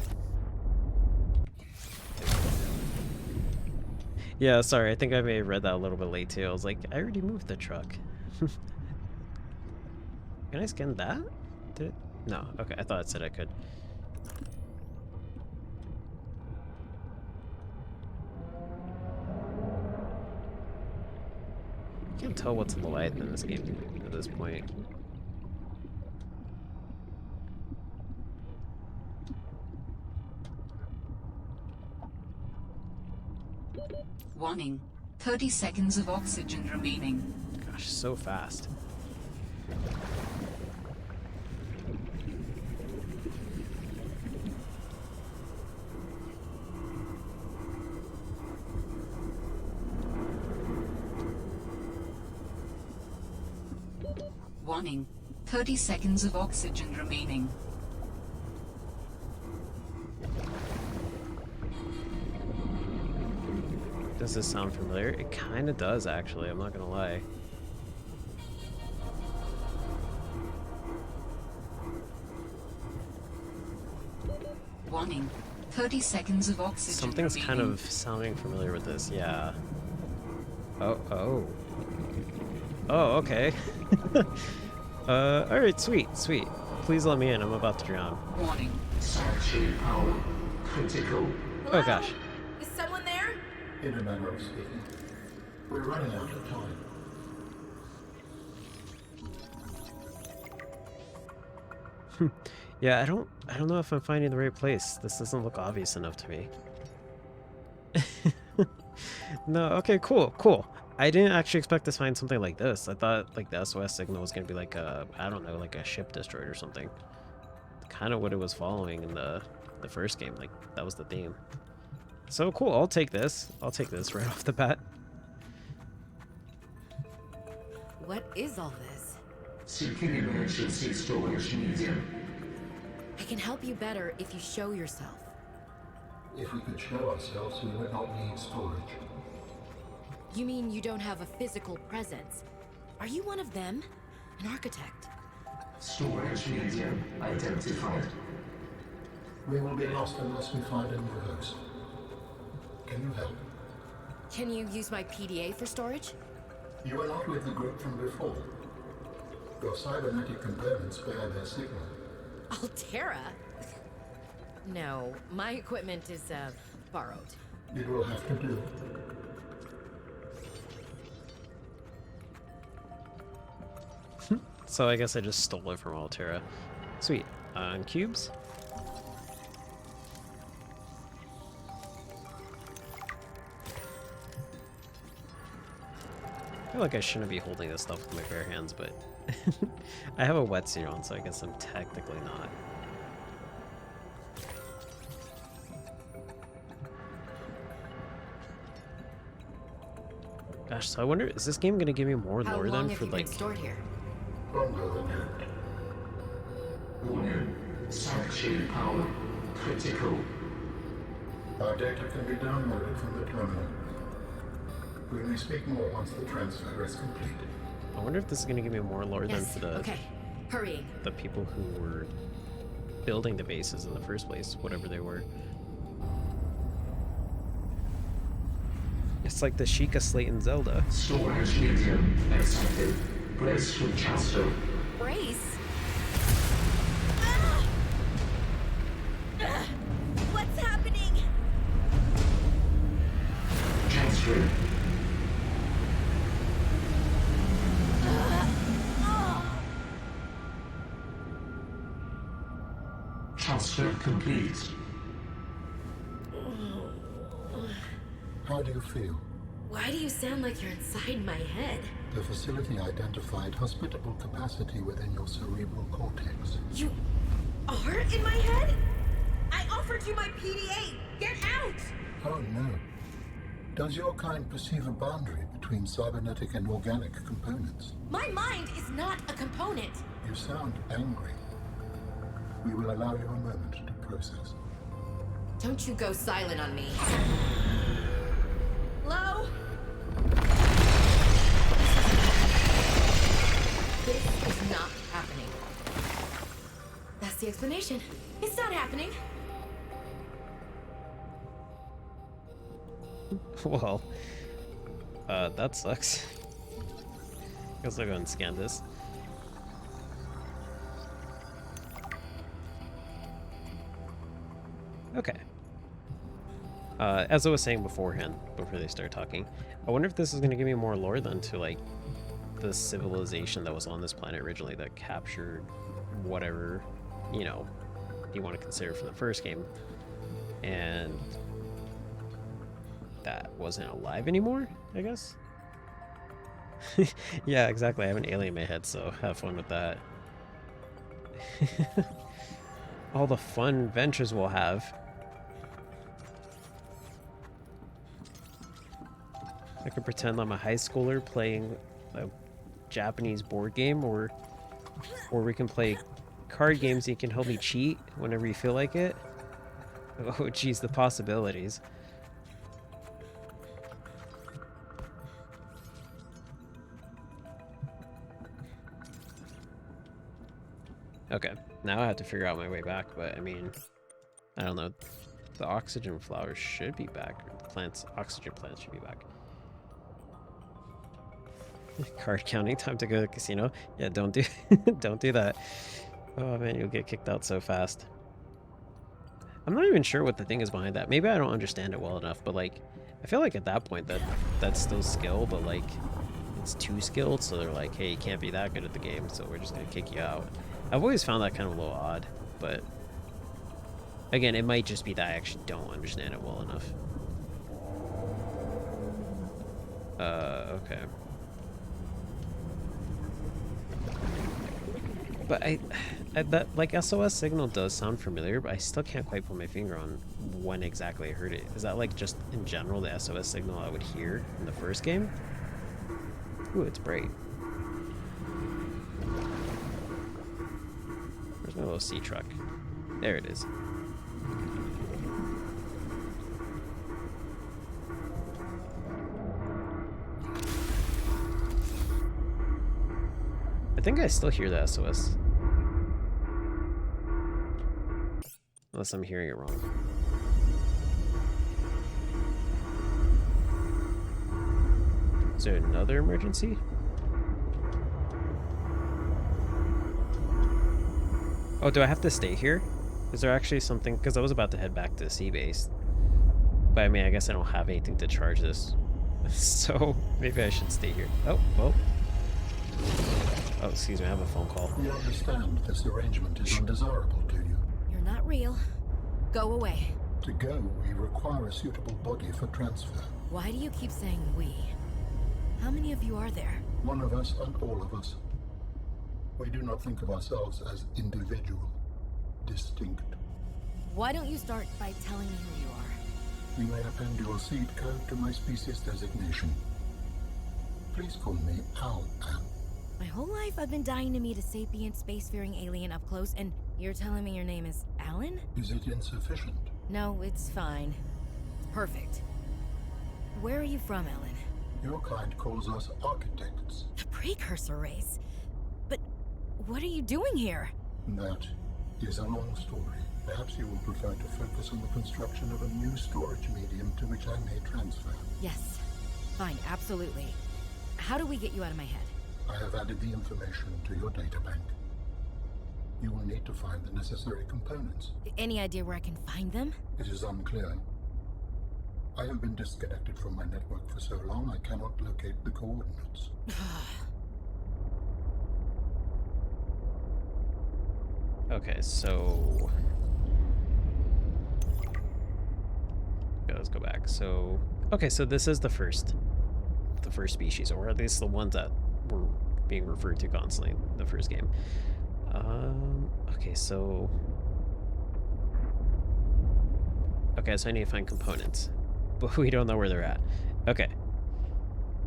Yeah, sorry, I think I may have read that a little bit late too. I was like, I already moved the truck. Can I scan that? Did... No, okay, I thought it said I could. I can't tell what's light in this game at this point. Warning. 30 seconds of oxygen remaining. Gosh, so fast. Warning. 30 seconds of oxygen remaining. Does this sound familiar? It kind of does, actually. I'm not gonna lie. Warning. 30 seconds of oxygen Something's remaining. kind of sounding familiar with this, yeah. Oh. Oh, okay. Alright, sweet. Please let me in, I'm about to drown. Warning. Section power critical. Oh gosh. Is someone there? In a manner of speaking. We're running out of time. Yeah, I don't know if I'm finding the right place. This doesn't look obvious enough to me. No, okay, cool. I didn't actually expect to find something like this. I thought like the SOS signal was gonna be like a, I don't know, like a ship destroyed or something. Kind of what it was following in the first game. Like that was the theme. So cool. I'll take this. I'll take this right off the bat. What is all this? Seeking emergency storage medium. I can help you better if you show yourself. If we could show ourselves, we would not need storage. You mean you don't have a physical presence? Are you one of them? An architect? Storage medium identified. We will be lost unless we find a new host. Can you help? Can you use my PDA for storage? You are not with the group from before. Your cybernetic components bear their signal. Altera? No, my equipment is, borrowed. It will have to do. So I guess I just stole it from Altera. Sweet. On cubes? I feel like I shouldn't be holding this stuff with my bare hands, but I have a wetsuit on, so I guess I'm technically not. Gosh, so I wonder, is this game gonna give me more How lore long then have for you like... been stored here? Longer than hoped. Warning. Sanctuary power critical. Our data can be downloaded from the terminal. We may speak more once the transfer is complete. I wonder if this is gonna give me more lore than Yes, for the okay. Hurrying. the people who were building the bases in the first place, whatever they were. It's like the Sheikah Slate in Zelda. Storage medium accepted. Brace for transfer. Brace? Ah! Ah! What's happening? Transfer. Transfer complete. How do you feel? Why do you sound like you're inside my head? The facility identified hospitable capacity within your cerebral cortex. You are in my head? I offered you my PDA! Get out! Oh no. Does your kind perceive a boundary between cybernetic and organic components? My mind is not a component! You sound angry. We will allow you a moment to process. Don't you go silent on me. Hello? This is not happening. That's the explanation. It's not happening. Well, that sucks. Guess I'll go and scan this. Okay. As I was saying beforehand, before they start talking, I wonder if this is going to give me more lore then to, like, the civilization that was on this planet originally that captured whatever, you know, you want to consider from the first game. And that wasn't alive anymore, I guess? Yeah, exactly. I have an alien in my head, so have fun with that. All the fun ventures we'll have. I could pretend I'm a high schooler playing a Japanese board game, or we can play card games and you can help me cheat whenever you feel like it. Oh geez, the possibilities. Okay, now I have to figure out my way back, but I mean, I don't know. The oxygen flowers should be back. The plants, oxygen plants should be back. Card counting, time to go to the casino. Yeah, don't do don't do that. Oh man, you'll get kicked out so fast. I'm not even sure what the thing is behind that. Maybe I don't understand it well enough, but like, I feel like at that point that's still skill, but like, it's too skilled, so they're like, hey, you can't be that good at the game, so we're just gonna kick you out. I've always found that kind of a little odd, but again, it might just be that I actually don't understand it well enough. Okay. But that like SOS signal does sound familiar, but I still can't quite put my finger on when exactly I heard it. Is that like just in general the SOS signal I would hear in the first game? Ooh, it's bright. Where's my little sea truck? There it is. I think I still hear the SOS. Unless I'm hearing it wrong. Is there another emergency? Oh, do I have to stay here? Is there actually something? Because I was about to head back to the sea base. But I mean, I guess I don't have anything to charge this. So maybe I should stay here. Oh, well. Oh, excuse me, I have a phone call. We understand this arrangement is undesirable to you. You're not real. Go away. To go, we require a suitable body for transfer. Why do you keep saying we? How many of you are there? One of us and all of us. We do not think of ourselves as individual, distinct. Why don't you start by telling me who you are? You may append your seed code to my species designation. Please call me Al. My whole life I've been dying to meet a sapient spacefaring alien up close, and you're telling me your name is Alan? Is it insufficient? No, it's fine. It's perfect. Where are you from, Alan? Your kind calls us architects. The precursor race. But what are you doing here? That is a long story. Perhaps you will prefer to focus on the construction of a new storage medium to which I may transfer. Yes. Fine, absolutely. How do we get you out of my head? I have added the information to your data bank. You will need to find the necessary components. Any idea where I can find them? It is unclear. I have been disconnected from my network for so long I cannot locate the coordinates. Okay, so... Okay, let's go back. So... Okay, so this is the first species, or at least the ones that were being referred to constantly in the first game. Okay, so... Okay, so I need to find components. But we don't know where they're at. Okay.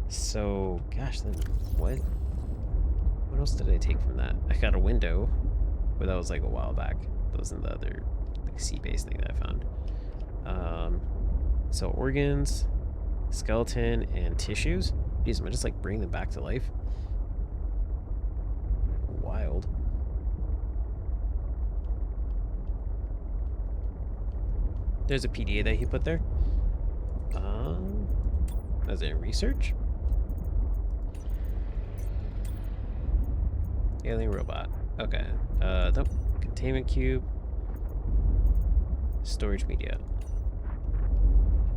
So, gosh, then what else did I take from that? I got a window, but that was like a while back. That was in the other like sea base thing that I found. So organs, skeleton, and tissues. Jeez, am I just like bringing them back to life? Wild. There's a PDA that he put there. As in research? Alien robot. Okay. Nope. Containment cube. Storage media.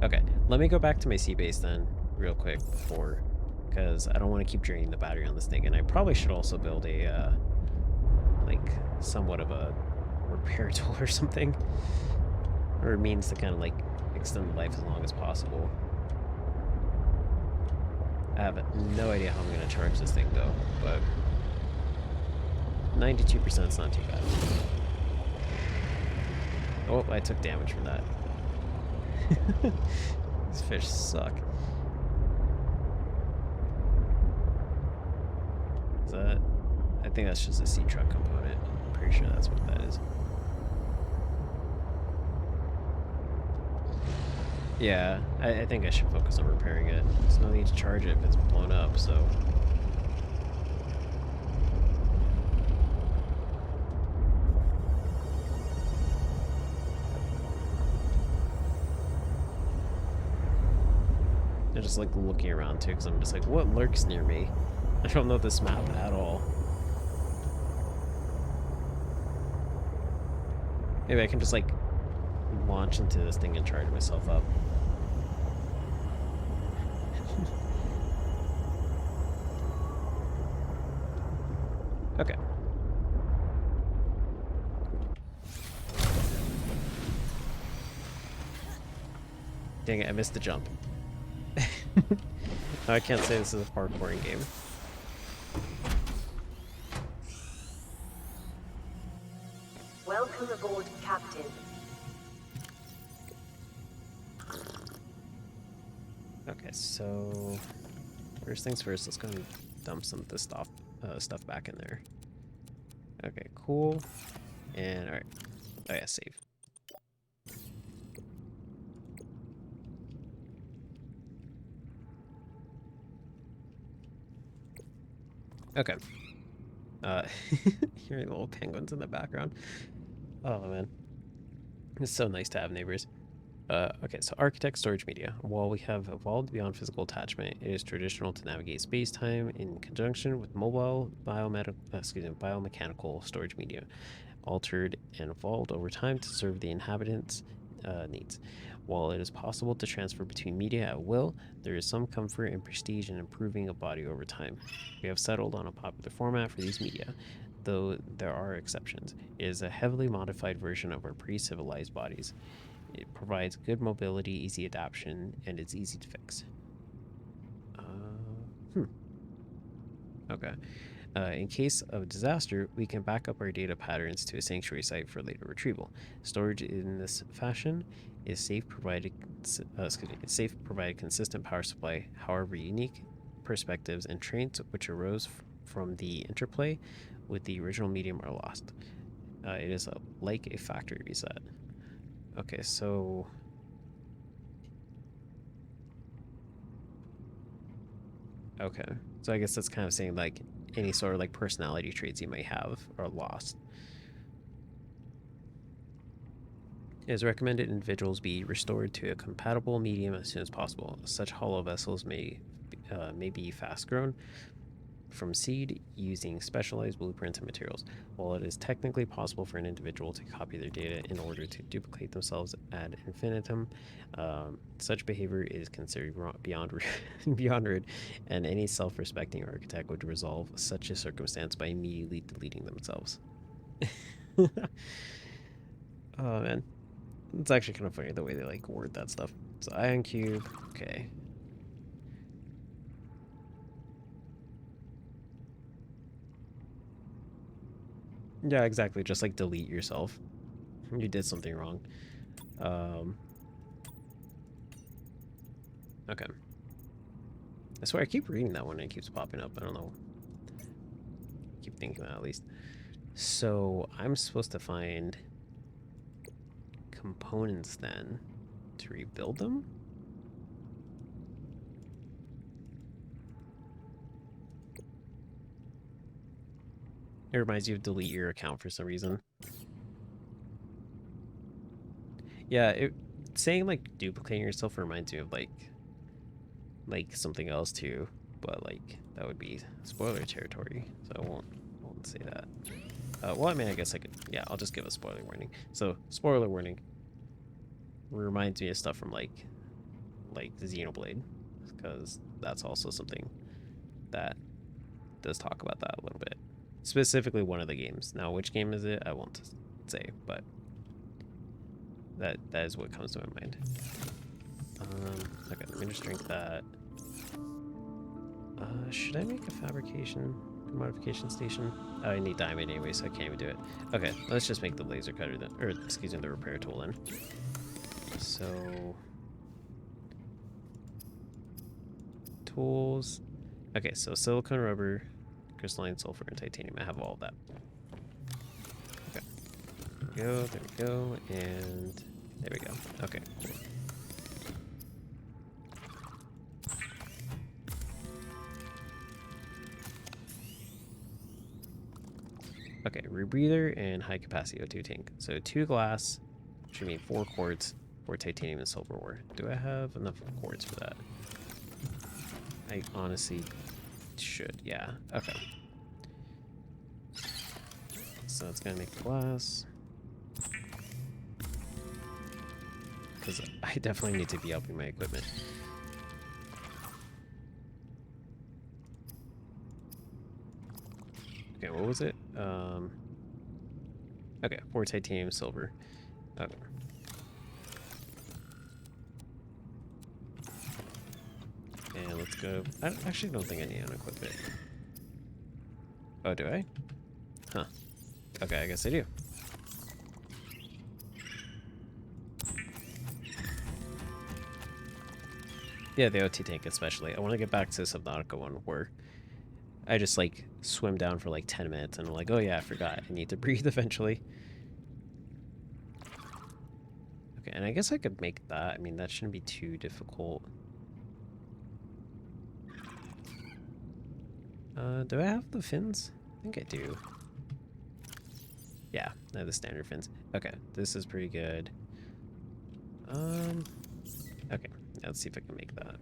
Okay. Let me go back to my sea base then, real quick before, because I don't want to keep draining the battery on this thing, and I probably should also build a, like, somewhat of a repair tool or something, or a means to kind of like extend the life as long as possible. I have no idea how I'm going to charge this thing though, but 92% is not too bad. Oh, I took damage from that. These fish suck. Is that... I think that's just a sea truck component. I'm pretty sure that's what that is. Yeah, I think I should focus on repairing it. There's no need to charge it if it's blown up, so... I'm just like looking around too, because I'm just like, what lurks near me? I don't know this map at all. Maybe I can just like launch into this thing and charge myself up. Okay. Dang it, I missed the jump. I can't say this is a parkouring game. Welcome aboard, Captain. Okay, so first things first, let's go and dump some of this stuff back in there. Okay, cool. And alright. Oh yeah, save. Okay. Hearing little penguins in the background. Oh man. It's so nice to have neighbors. Okay, so architect storage media. While we have evolved beyond physical attachment, it is traditional to navigate space-time in conjunction with mobile biomechanical storage media, altered and evolved over time to serve the inhabitants' needs. While it is possible to transfer between media at will, there is some comfort and prestige in improving a body over time. We have settled on a popular format for these media, though there are exceptions. It is a heavily modified version of our pre-civilized bodies. It provides good mobility, easy adaptation, and it's easy to fix. Okay. In case of disaster, we can back up our data patterns to a sanctuary site for later retrieval. Storage in this fashion is safe, provided consistent power supply. However, unique perspectives and traits which arose from the interplay with the original medium are lost. It is like a factory reset. Okay, so okay, so I guess that's kind of saying like any sort of like personality traits you might have are lost. It is recommended individuals be restored to a compatible medium as soon as possible. Such hollow vessels may be fast grown from seed using specialized blueprints and materials. While it is technically possible for an individual to copy their data in order to duplicate themselves ad infinitum, such behavior is considered beyond rude, and any self-respecting architect would resolve such a circumstance by immediately deleting themselves. Oh man, it's actually kind of funny the way they like word that stuff. So ion cube, okay. Yeah, exactly. Just like delete yourself. You did something wrong. Okay. I swear I keep reading that one and it keeps popping up. I don't know. I keep thinking that at least. So I'm supposed to find components then to rebuild them? It reminds you of delete your account for some reason. Yeah, saying like duplicating yourself reminds me of like something else too, but like that would be spoiler territory, so I won't say that. Well, I mean, I guess I could. Yeah, I'll just give a spoiler warning. So, spoiler warning reminds me of stuff from like Xenoblade, because that's also something that does talk about that a little bit. Specifically, one of the games. Now, which game is it? I won't say, but that is what comes to my mind. Okay, let me just drink that. Should I make a fabrication modification station? Oh, I need diamond anyway, so I can't even do it. Okay, let's just make the laser cutter then, or excuse me, the repair tool then. So, tools. Okay, so silicone, rubber, crystalline, sulfur, and titanium. I have all of that. Okay, there we go, and there we go. Okay, cool. Okay, rebreather and high capacity O2 tank. So 2 glass, which would mean 4 quartz, 4 titanium and silver ore. Do I have enough quartz for that? I honestly should, yeah. Okay. So it's gonna make glass. Because I definitely need to be upping my equipment. Okay, what was it? Okay, 4 titanium, silver. Okay. And let's go. I actually don't think I need to unequip it. Oh, do I? Huh. Okay, I guess I do. Yeah, the OT tank especially. I want to get back to the Subnautica one where I just like swim down for like 10 minutes and I'm like, oh yeah, I forgot. I need to breathe eventually. Okay, and I guess I could make that. I mean, that shouldn't be too difficult. Do I have the fins? I think I do. Yeah, I have the standard fins. Okay, this is pretty good. Okay, let's see if I can make that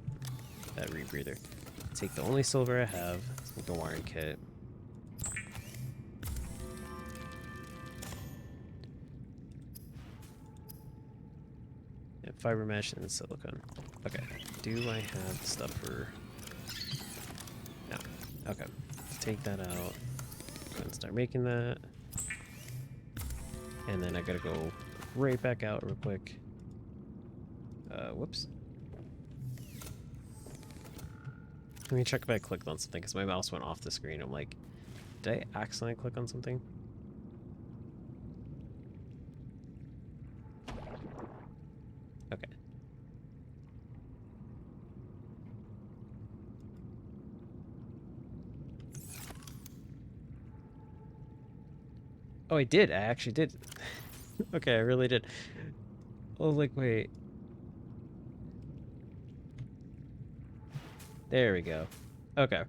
rebreather. Take the only silver I have. Let's make the wiring kit. Yeah, fiber mesh and silicone. Okay, do I have stuff for... No. Okay, let's take that out. Go and start making that. And then I gotta go right back out real quick. Whoops. Let me check if I clicked on something, because my mouse went off the screen. I'm like, did I accidentally click on something? Okay. Oh, I did. I actually did. Okay, I really did. I was like, wait. There we go. Okay.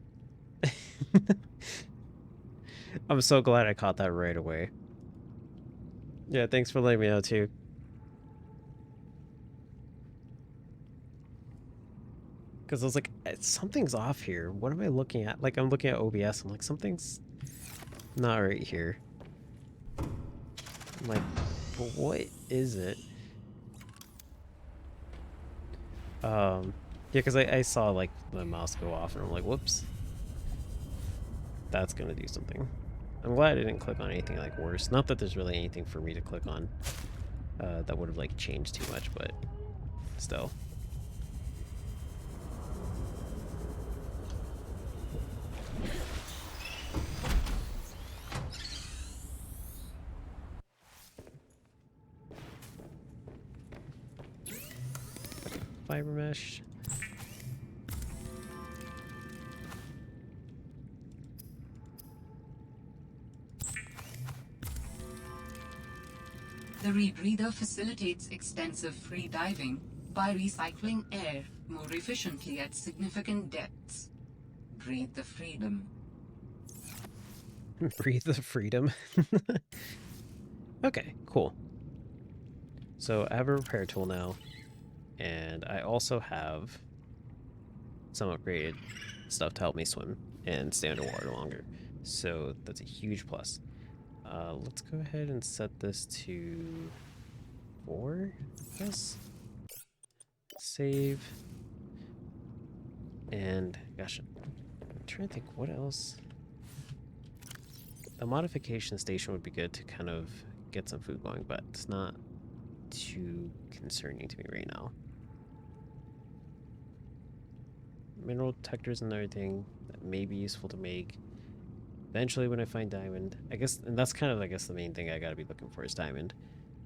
I'm so glad I caught that right away. Yeah, thanks for letting me know too. Because I was like, something's off here. What am I looking at? Like, I'm looking at OBS. I'm like, something's not right here. I'm like, but what is it? Yeah, because I saw like my mouse go off and I'm like, whoops. That's gonna do something. I'm glad I didn't click on anything like worse. Not that there's really anything for me to click on that would have like changed too much, but still. Okay, fiber mesh. The rebreather facilitates extensive free diving by recycling air more efficiently at significant depths. Breathe the freedom. Breathe the freedom. Okay, cool. So I have a repair tool now, and I also have some upgraded stuff to help me swim and stay underwater longer. So that's a huge plus. Let's go ahead and set this to 4, I guess. Save. And, gosh, I'm trying to think what else. A modification station would be good to kind of get some food going, but it's not too concerning to me right now. Mineral detectors and everything that may be useful to make. Eventually when I find diamond, I guess, and that's kind of, I guess, the main thing I gotta be looking for is diamond.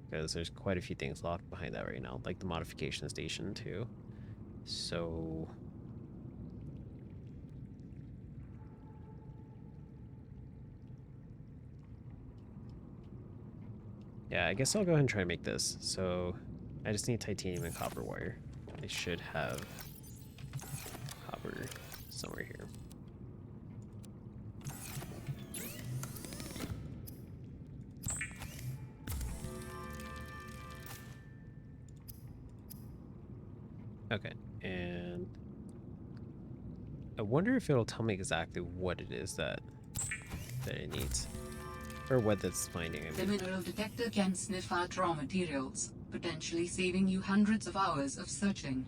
Because there's quite a few things locked behind that right now, like the modification station too. So... yeah, I guess I'll go ahead and try and make this. So I just need titanium and copper wire. I should have copper somewhere here. Okay, and I wonder if it'll tell me exactly what it is that it needs. Or what that's finding. I The mean. mineral detector can sniff out raw materials, potentially saving you hundreds of hours of searching.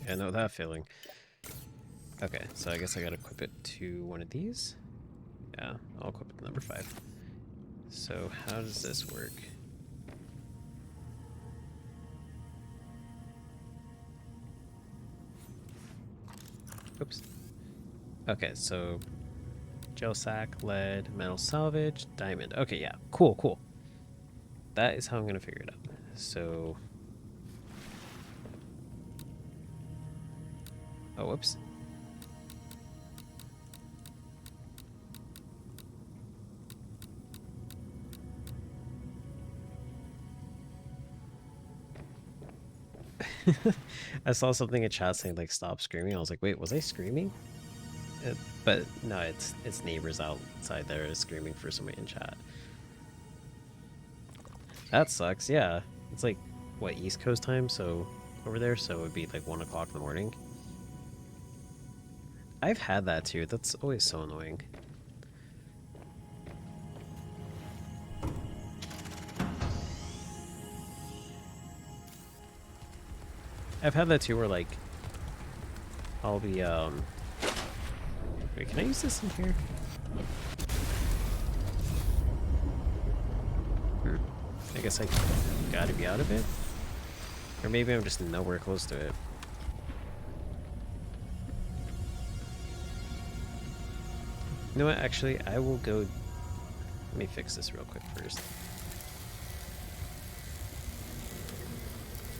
I know that feeling. Okay, so I guess I gotta equip it to one of these. Yeah, I'll equip it to number 5. So how does this work? Oops. Okay, so gel sack, lead, metal salvage, diamond. Okay, yeah. Cool, cool. That is how I'm gonna figure it out. So, oh, whoops. I saw something in chat saying like stop screaming. I was like, wait, was I screaming? But no, it's neighbors outside there screaming for somebody in chat. That sucks. Yeah, it's like what, East Coast time, so over there, so it would be like 1 o'clock in the morning. I've had that too. That's always so annoying. I've had that too where like I'll be wait, can I use this in here? I guess I gotta be out of it? Or maybe I'm just nowhere close to it. You know what, actually, I will go... Let me fix this real quick first.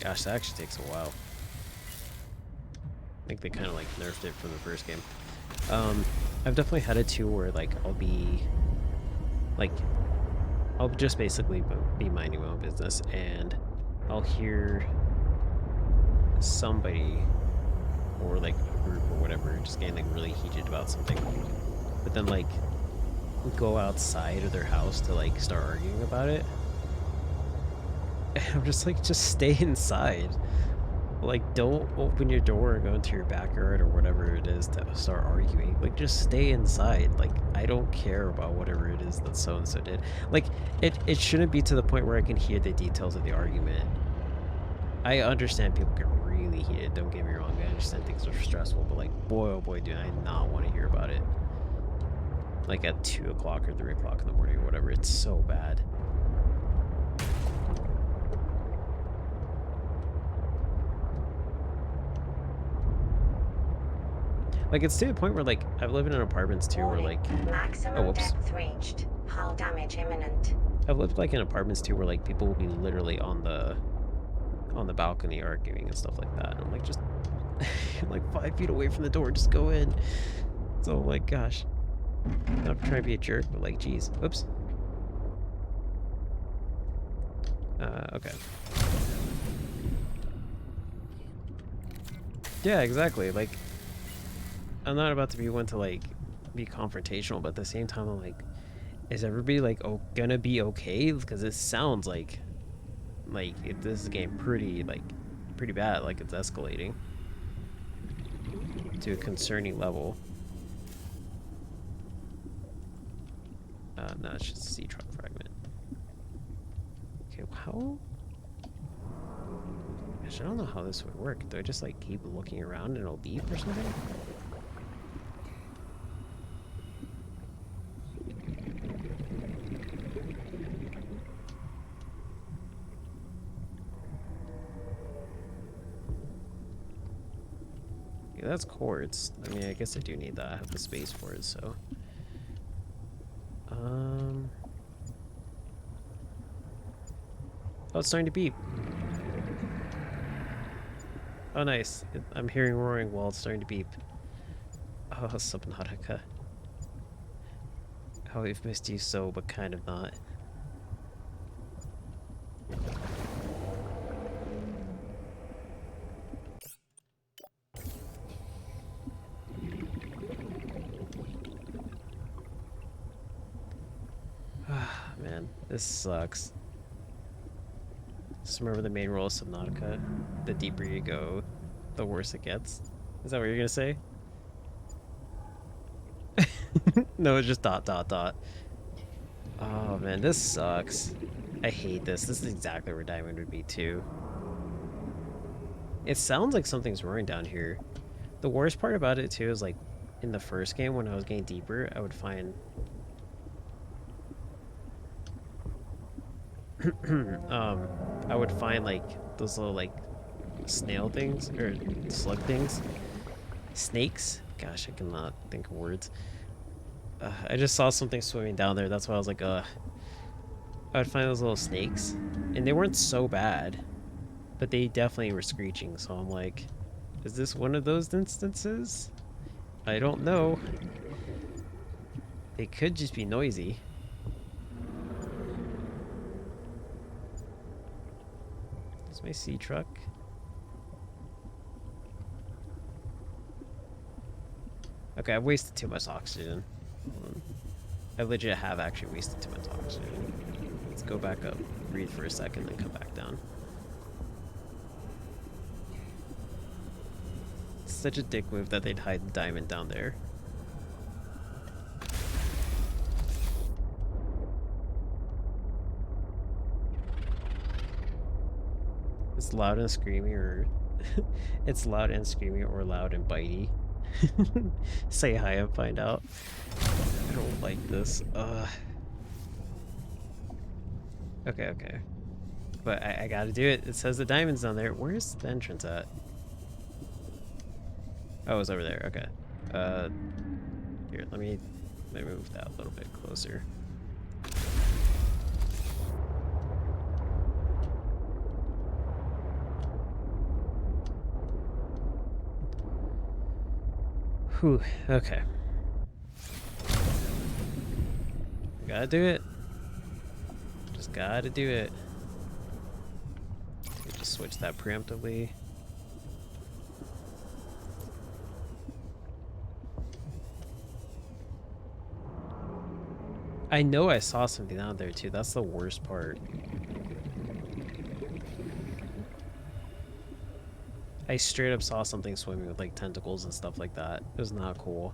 Gosh, that actually takes a while. I think they kind of like nerfed it from the first game. I've definitely had it too where like I'll be... Like, I'll just basically be minding my own business and I'll hear somebody or like a group or whatever just getting like really heated about something. But then like go outside of their house to like start arguing about it. And I'm just like, just stay inside. Like, don't open your door and go into your backyard or whatever it is to start arguing. Like, just stay inside. Like, I don't care about whatever it is that so-and-so did. Like, it shouldn't be to the point where I can hear the details of the argument. I understand people get really heated, don't get me wrong. I understand things are stressful, but like, boy, oh boy, do I not want to hear about it. Like, at 2 o'clock or 3 o'clock in the morning or whatever. It's so bad. Like, it's to the point where, like, I've lived in apartments, too, where, like... Maximum Oh, whoops. depth reached. Hull damage imminent. I've lived, like, in apartments, too, where, like, people will be literally on the balcony arguing and stuff like that. And I'm like, just... you're, like, 5 feet away from the door. Just go in. So, like, gosh. I'm not trying to be a jerk, but, like, geez. Oops. Okay. Yeah, exactly. Like... I'm not about to be one to like be confrontational, but at the same time I'm like, is everybody like gonna be okay? Because it sounds like this is getting pretty bad, like it's escalating to a concerning level. No, it's just a sea truck fragment. Okay, how? Gosh, I don't know how this would work. Do I just like keep looking around and it'll beep or something? Yeah, that's quartz. I mean, I guess I do need that. I have the space for it, so. Oh, it's starting to beep. Oh, nice. I'm hearing roaring while it's starting to beep. Oh, Subnautica. Oh, we've missed you so, but kind of not. Man, this sucks. Just remember the main rule of Subnautica. The deeper you go, the worse it gets. Is that what you're gonna say? No, it's just ... Oh man, this sucks. I hate this. This is exactly where Diamond would be too. It sounds like something's roaring down here. The worst part about it too is like in the first game when I was getting deeper, I would find I would find like those little like snail things or slug things, snakes Gosh, I cannot think of words. I just saw something swimming down there. That's why I was like, I would find those little snakes. And they weren't so bad. But they definitely were screeching. So I'm like, is this one of those instances? I don't know. They could just be noisy. There's my sea truck. Okay, I've wasted too much oxygen. I legit have actually wasted too much oxygen. Let's go back up, breathe for a second, then come back down. It's such a dick move that they'd hide the diamond down there. It's loud and screamy, or it's loud and screamy, or loud and bitey. Say hi and find out. I don't like this. Okay. But I gotta do it. It says the diamond's down there. Where's the entrance at? Oh, it's over there. Okay. Here, let me move that a little bit closer. Whew, okay. Gotta do it. Just gotta do it. Just switch that preemptively. I know I saw something out there too. That's the worst part. I straight up saw something swimming with like tentacles and stuff like that. It was not cool.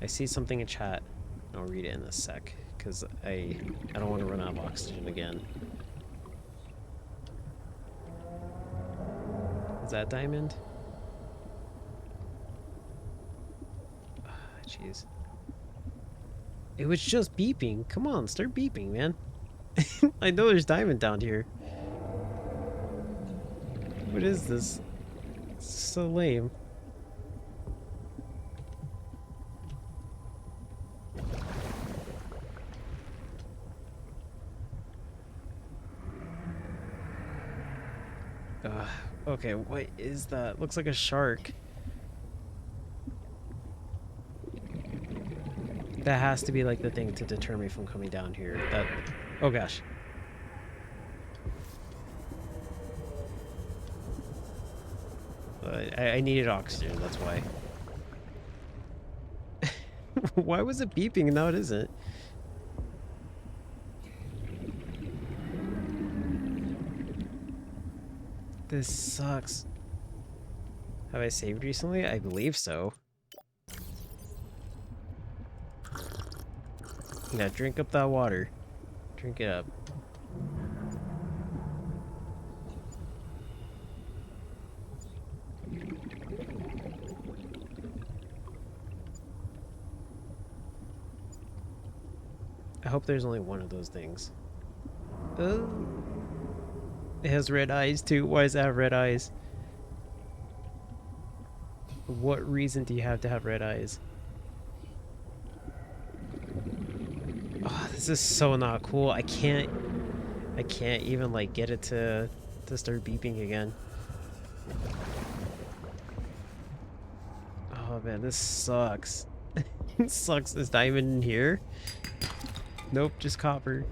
I see something in chat. I'll read it in a sec, because I don't want to run out of oxygen again. Is that diamond? Jeez. It was just beeping. Come on, start beeping, man. I know there's diamond down here. What is this? It's so lame. Okay, what is that? Looks like a shark. That has to be like the thing to deter me from coming down here. That, oh gosh. I needed oxygen, that's why. Why was it beeping? No, it isn't. This sucks. Have I saved recently? I believe so. Yeah, drink up that water. Drink it up. I hope there's only one of those things. Oh. It has red eyes too. Why does it have red eyes? What reason do you have to have red eyes? Oh, this is so not cool. I can't even like get it to start beeping again. Oh man, this sucks. It sucks. Is diamond in here? Nope, just copper.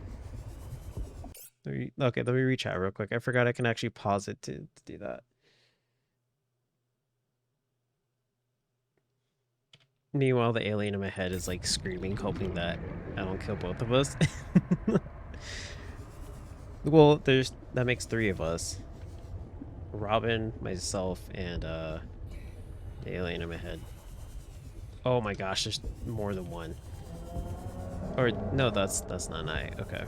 Okay, let me reach out real quick. I forgot I can actually pause it to do that. Meanwhile, the alien in my head is like screaming, hoping that I don't kill both of us. Well, that makes 3 of us. Robin, myself, and the alien in my head. Oh my gosh, there's more than one. Or no, that's not an eye. Okay.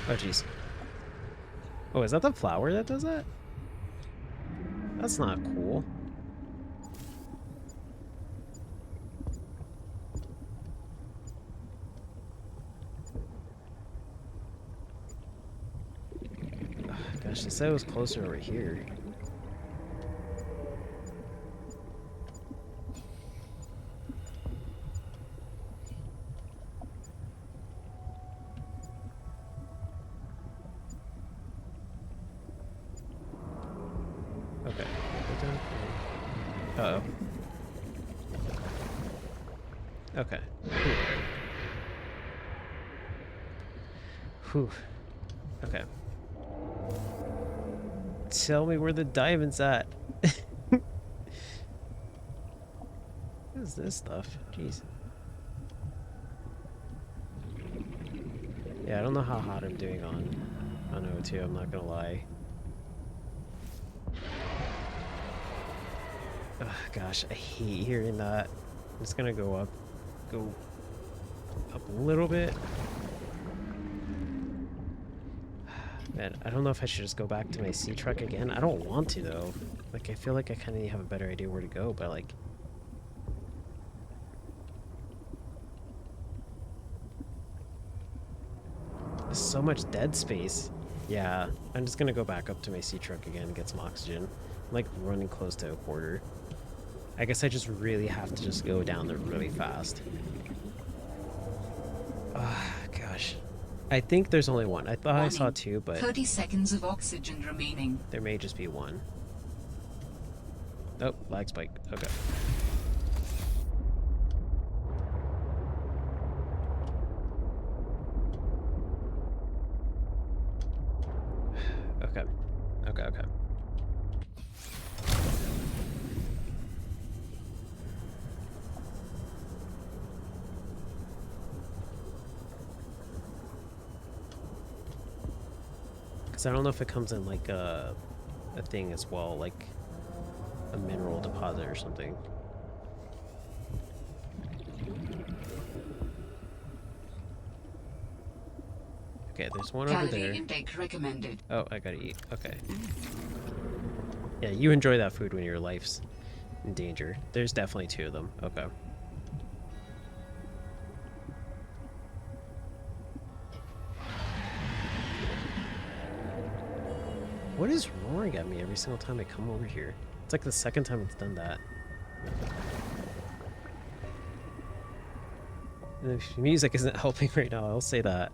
Oh jeez. Oh, is that the flower that does that? That's not cool. Gosh, they said it was closer over here. Okay. Uh-oh. Okay. Whew. Okay. Tell me where the diamond's at. What is this stuff? Jeez. Yeah, I don't know how hot I'm doing on O2, I'm not gonna lie. Ugh, gosh, I hate hearing that. I'm just gonna go up a little bit. Man, I don't know if I should just go back to my sea truck again. I don't want to though. Like, I feel like I kind of have a better idea where to go, but like... There's so much dead space. Yeah, I'm just gonna go back up to my sea truck again and get some oxygen. I'm like running close to a quarter. I guess I just really have to just go down there really fast. Gosh. I think there's only one. I thought I saw two, but 30 seconds of oxygen remaining. there may just be one. Oh, lag spike. Okay. Okay. Okay, okay. Because I don't know if it comes in like a thing as well, like a mineral deposit or something. Okay, there's one over there. Calorie intake recommended. Oh, I gotta eat. Okay. Yeah, you enjoy that food when your life's in danger. There's definitely two of them. Okay. What is roaring at me every single time I come over here? It's like the second time it's done that. And the music isn't helping right now, I'll say that.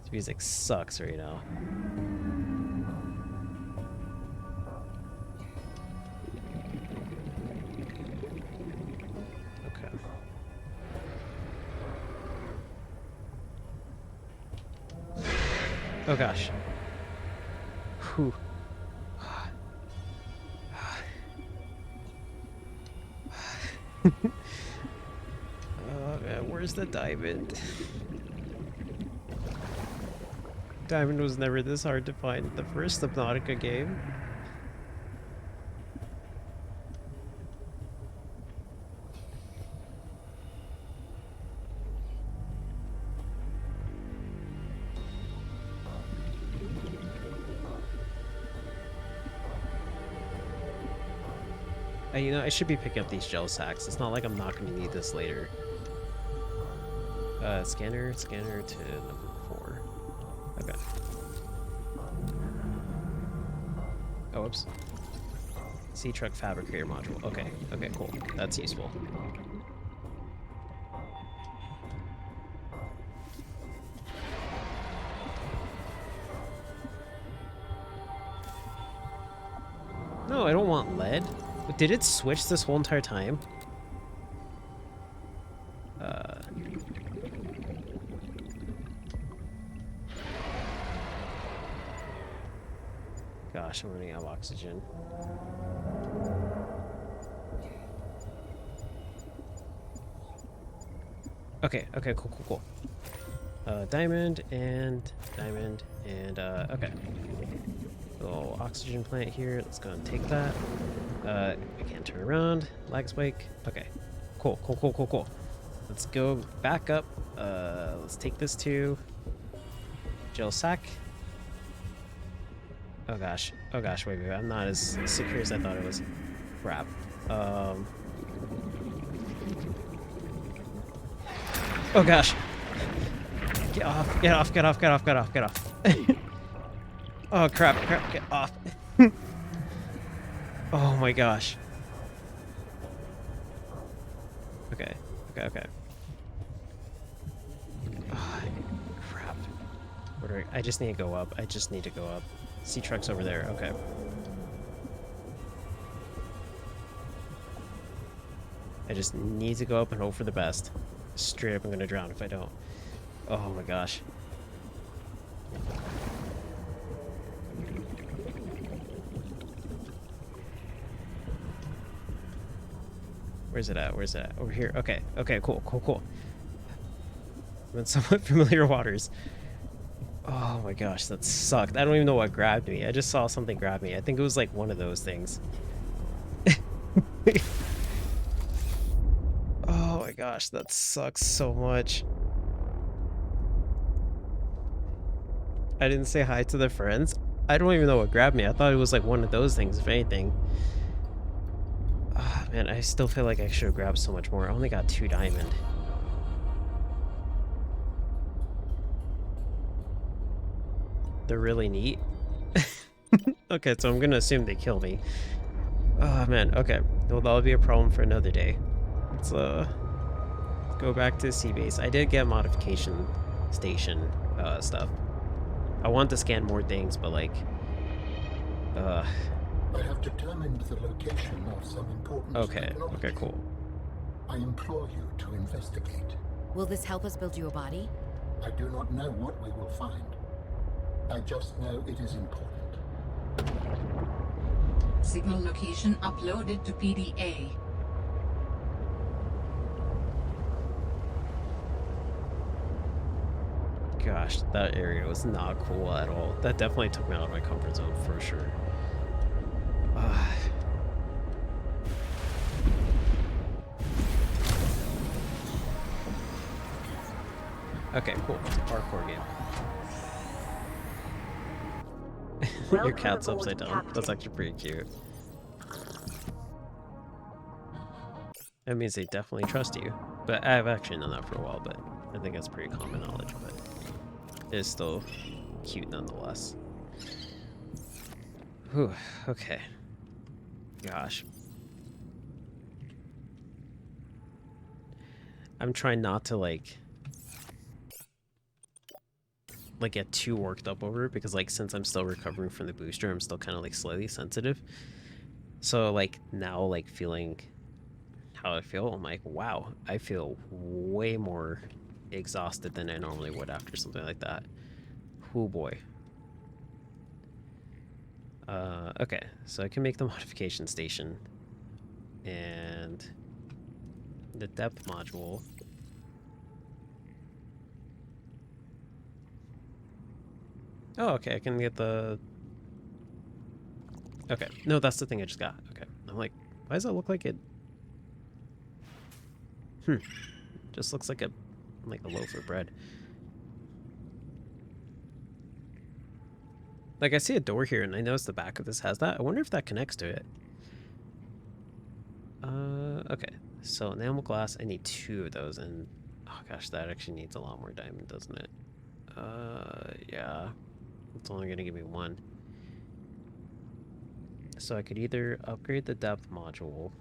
This music sucks right now. Okay. Oh gosh. Whew. Oh man, where's the diamond? Diamond was never this hard to find in the first Subnautica game. You know, I should be picking up these gel sacks. It's not like I'm not going to need this later. Scanner to number 4. Okay. Oh, whoops. Sea truck fabricator module. Okay, okay, cool. That's useful. No, I don't want lead. Did it switch this whole entire time? Gosh, I'm running out of oxygen. Okay, okay, cool. Diamond, and okay. Little oxygen plant here. Let's go and take that. I can't turn around. Lag spike. Okay. Cool. Let's go back up. Let's take this to gel sack. Oh gosh, wait. I'm not as secure as I thought it was. Crap. Oh gosh. Get off. Oh crap, crap, get off. Oh my gosh. Okay, okay, okay. Oh, crap. Where do I just need to go up. I just need to go up. Sea truck's over there, okay. I just need to go up and hope for the best. Straight up, I'm gonna drown if I don't. Oh my gosh. Where's it at? Where's it at? Over here. Okay. Okay, cool, cool, cool. I'm in somewhat familiar waters. Oh my gosh, that sucked. I don't even know what grabbed me. I just saw something grab me. I think it was like one of those things. Oh my gosh, that sucks so much. I didn't say hi to the friends. I don't even know what grabbed me. I thought it was like one of those things, if anything. Ah, man, I still feel like I should have grabbed so much more. I only got 2 diamond. They're really neat. Okay, so I'm gonna assume they kill me. Oh man, okay. Well, that'll be a problem for another day. Let's go back to sea base. I did get modification station stuff. I want to scan more things, but like I have determined the location of some important okay, technology. okay, cool. I implore you to investigate. Will this help us build you a body? I do not know what we will find. I just know it is important. Signal location uploaded to PDA. Gosh, that area was not cool at all. That definitely took me out of my comfort zone for sure. Okay, cool. It's a parkour game. Your Welcome cat's aboard, upside down. Captain. That's actually pretty cute. That means they definitely trust you. But I've actually known that for a while, but I think that's pretty common knowledge, but it's still cute nonetheless. Whew, okay. Gosh. I'm trying not to like get too worked up over it because like since I'm still recovering from the booster, I'm still kind of like slightly sensitive. So like now like feeling how I feel, I'm like, wow, I feel way more exhausted than I normally would after something like that. Oh boy. Okay, so I can make the modification station and the depth module. Oh, okay, I can get the... Okay, no, that's the thing I just got. Okay, I'm like, why does it look like it... Just looks like a loaf of bread. Like, I see a door here, and I notice the back of this has that. I wonder if that connects to it. Okay, so enamel glass, I need 2 of those, and... Oh gosh, that actually needs a lot more diamond, doesn't it? Yeah. It's only gonna give me 1. So I could either upgrade the depth module.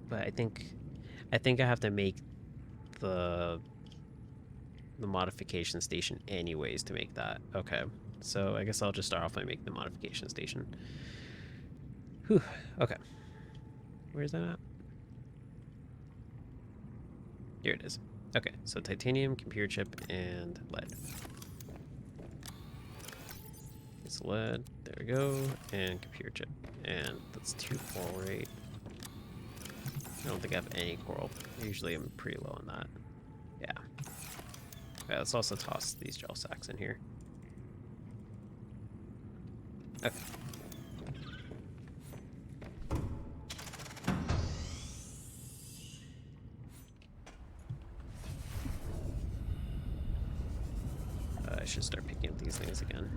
But I think I have to make the modification station anyways to make that. Okay. So I guess I'll just start off by making the modification station. Whew. Okay. Where's that at? Here it is. Okay, so titanium, computer chip, and lead. It's lead. There we go. And computer chip. And that's 2 coral, right? I don't think I have any coral. Usually I'm pretty low on that. Yeah. Okay, let's also toss these gel sacks in here. Okay. I should start picking up these things again.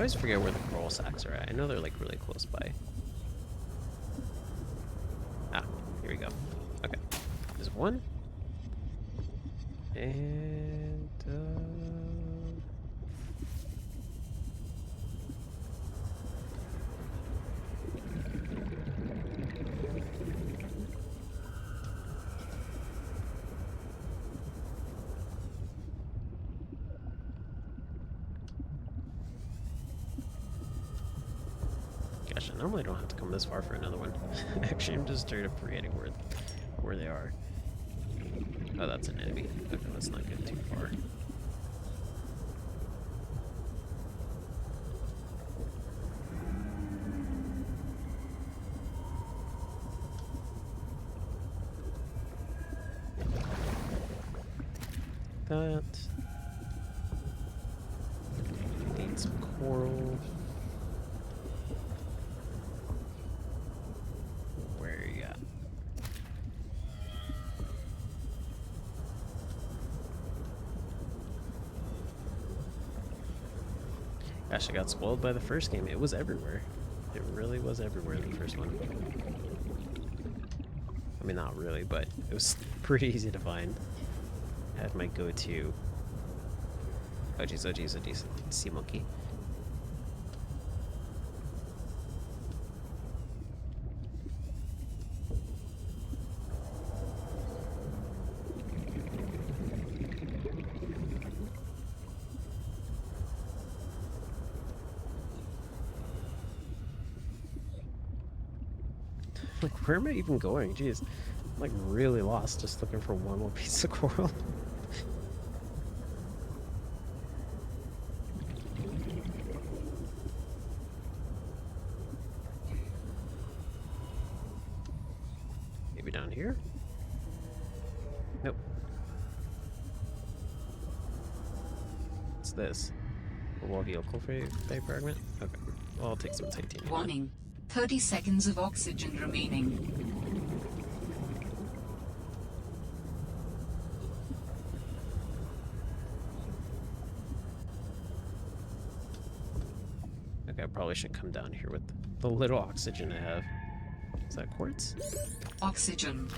always forget where the coral sacks are at. I know they're like really close by. Ah, here we go. Okay. There's one. And gosh, I normally don't have to come this far for another one. Actually, I'm just straight up forgetting where they are. Oh, that's an enemy. Okay, let's not get too far. That. Need some coral. Where you at? Gosh, I got spoiled by the first game. It was everywhere. It really was everywhere in the first one. I mean, not really, but it was pretty easy to find. I had my go-to. Oh geez, oh geez, oh geez. Sea monkey. Like, where am I even going? Jeez. I'm like really lost just looking for one more piece of coral. Maybe down here? Nope. What's this? A wall vehicle fragment? Okay. Well, I'll take some titanium. Warning. 30 seconds of oxygen remaining. Okay, I probably should come down here with the little oxygen I have. Is that quartz? Oxygen.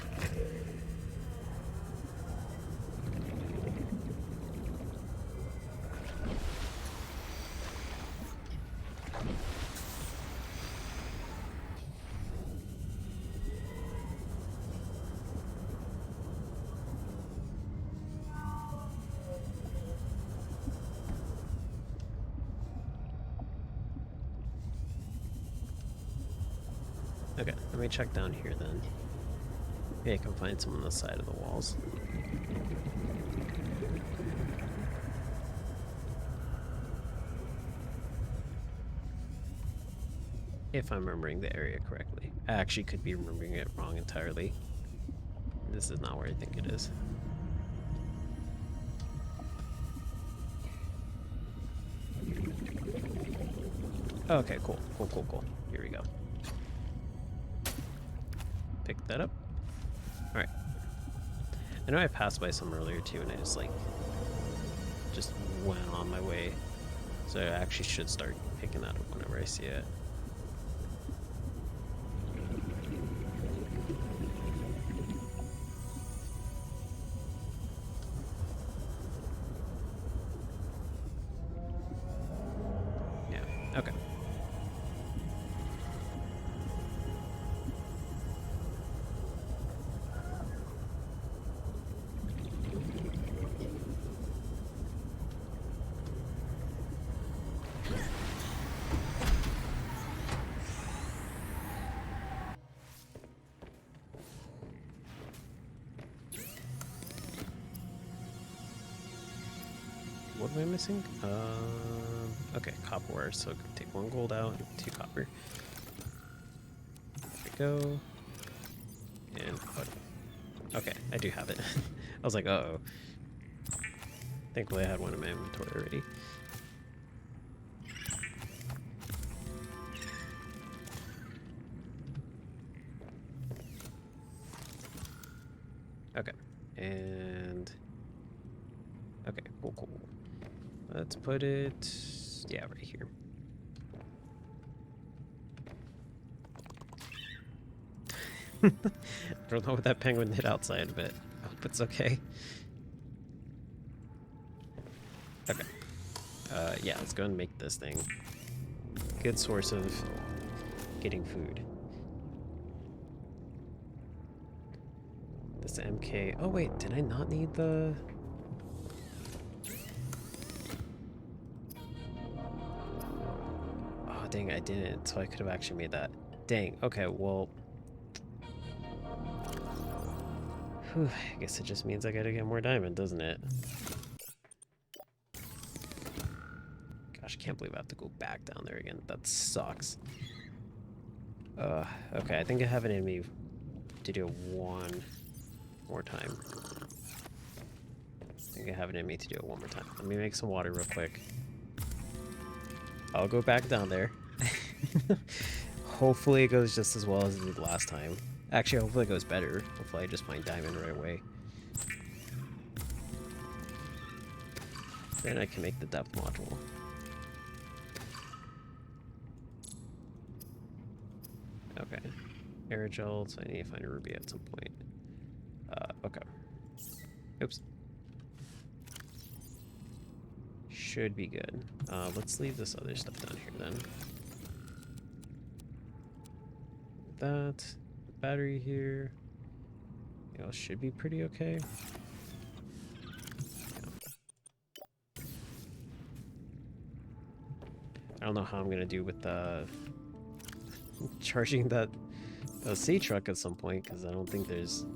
Okay, let me check down here then. Maybe I can find some on the side of the walls. If I'm remembering the area correctly. I actually could be remembering it wrong entirely. This is not where I think it is. Okay, cool. Cool. Here we go. Pick that up. Alright. I know I passed by some earlier too, and I just went on my way. So I actually should start picking that up whenever I see it. Yeah, okay. What am I missing? Okay, copper wire. So take 1 gold out, 2 copper. There we go. And what? Okay, I do have it. I was like, uh-oh. Thankfully I had one in my inventory already. Okay, and... Okay, cool. Let's put it... yeah, right here. Don't know what that penguin did outside, but I hope it's okay. Okay. Yeah, let's go and make this thing. Good source of getting food. This MK... Oh wait, did I not need the... Oh dang, I didn't, so I could have actually made that. Dang, okay, well... Whew, I guess it just means I gotta get more diamond, doesn't it? Gosh, I can't believe I have to go back down there again. That sucks. Okay, I think I have it in me to do it one more time. I think I have it in me to do it one more time. Let me make some water real quick. I'll go back down there. Hopefully it goes just as well as it did last time. Actually, hopefully it goes better. Hopefully I just find diamond right away. Then I can make the depth module. Okay. Aerogel, so I need to find a ruby at some point. Okay. Oops. Should be good. Let's leave this other stuff down here then. That. Battery here. It all should be pretty okay. Yeah. I don't know how I'm gonna do with charging that sea truck at some point, because I don't think there's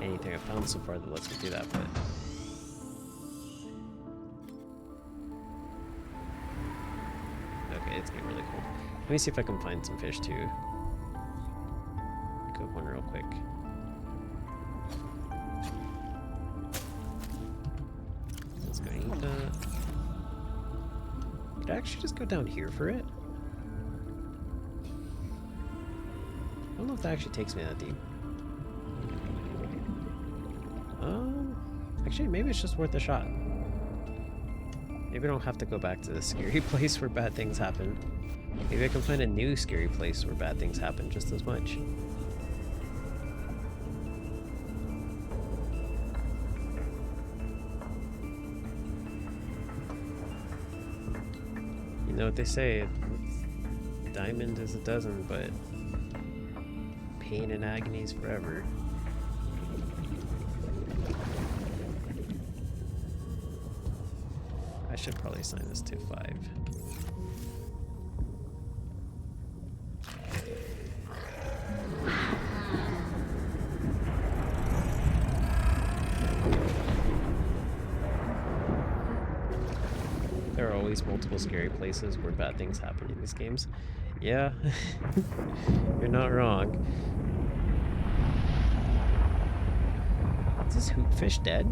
anything I've found so far that lets me do that, but okay, it's getting really cold. Let me see if I can find some fish too. Cook one real quick. Let's go eat that. Could I actually just go down here for it? I don't know if that actually takes me that deep. Actually, maybe it's just worth a shot. Maybe I don't have to go back to the scary place where bad things happen. Maybe I can find a new scary place where bad things happen just as much. You know what they say, diamond is a dozen, but pain and agony is forever. I should probably assign this to 5. There are always multiple scary places where bad things happen in these games. Yeah, you're not wrong. Is this hoopfish dead?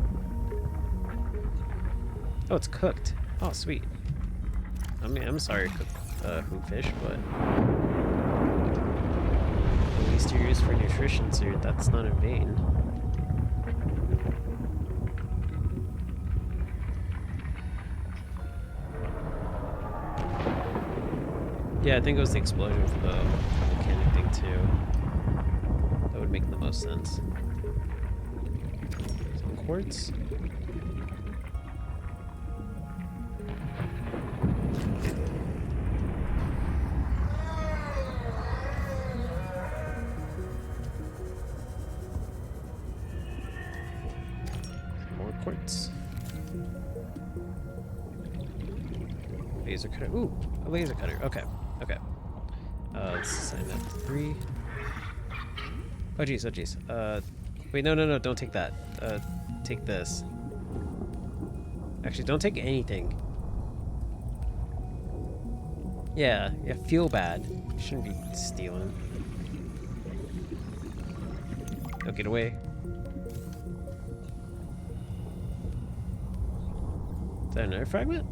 Oh, it's cooked. Oh, sweet. I mean, I'm sorry, hoopfish, but at least you're used for nutrition, so that's not in vain. Yeah, I think it was the explosion for the volcanic thing too. That would make the most sense. Some quartz. More quartz. Laser cutter. Ooh, a laser cutter. Okay. Okay. Let's assign that to 3. Oh geez, oh geez. Wait, no, don't take that. Take this. Actually, don't take anything. Yeah, feel bad. You shouldn't be stealing. Don't get away. Is that another fragment?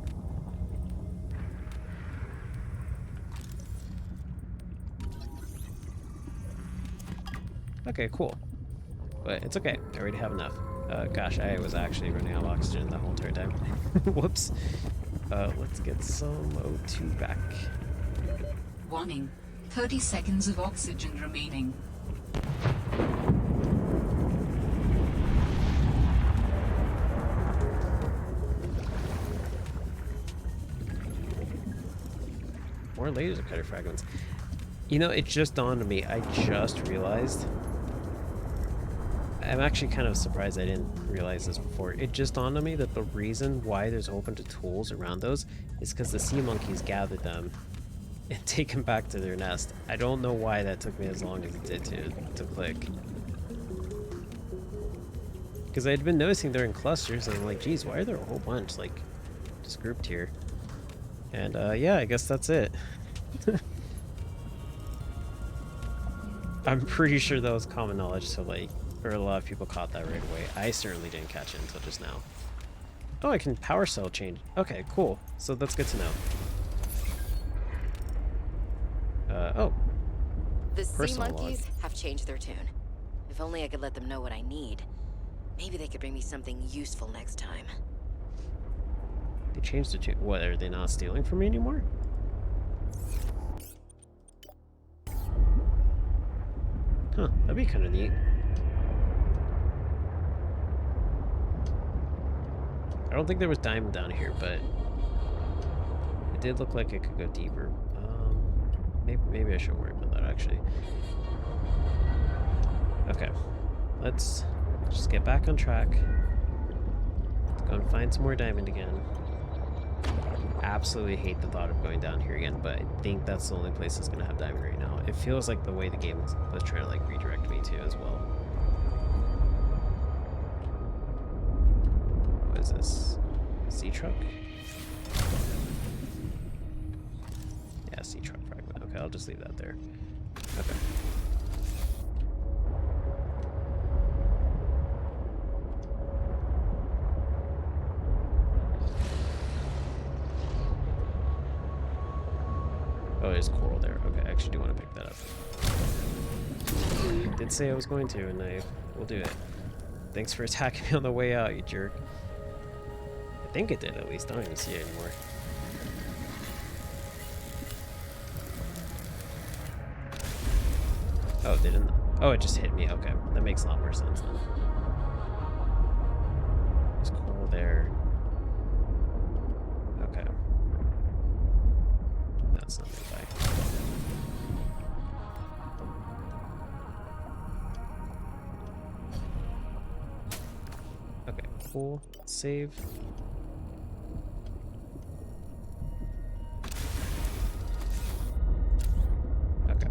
Okay, cool. But it's okay. I already have enough. Gosh, I was actually running out of oxygen the whole entire time. Whoops. Let's get some O2 back. Warning. 30 seconds of oxygen remaining. more laser cutter fragments. You know, it just dawned on me. I just realized. I'm actually kind of surprised I didn't realize this before. It just dawned on me that the reason why there's a whole bunch of tools around those is because the sea monkeys gathered them and take them back to their nest. I don't know why that took me as long as it did to click. Because I'd been noticing they're in clusters, and I'm like, geez, why are there a whole bunch, like, just grouped here? And, yeah, I guess that's it. I'm pretty sure that was common knowledge, so, like, or a lot of people caught that right away. I certainly didn't catch it until just now. Oh, I can power cell change. Okay, cool. So that's good to know. Oh. The sea Personal log. monkeys have changed their tune. If only I could let them know what I need. Maybe they could bring me something useful next time. They changed the tune. What, are they not stealing from me anymore? Huh, that'd be kind of neat. I don't think there was diamond down here, but it did look like it could go deeper. Maybe I shouldn't worry about that, actually. Okay, let's just get back on track. Let's go and find some more diamond again. Absolutely hate the thought of going down here again, but I think that's the only place that's going to have diamond right now. It feels like the way the game was trying to, like, redirect me to as well. What is this? Sea truck? Yeah, sea truck fragment. Okay, I'll just leave that there. Okay. Oh, there's coral there. Okay, I actually do want to pick that up. I did say I was going to, and I will do it. Thanks for attacking me on the way out, you jerk. I think it did, at least. I don't even see it anymore. Oh, it didn't? Oh, it just hit me. Okay, that makes a lot more sense then. There's coral there. Okay. That's not nearby. Okay, cool. Save. Okay.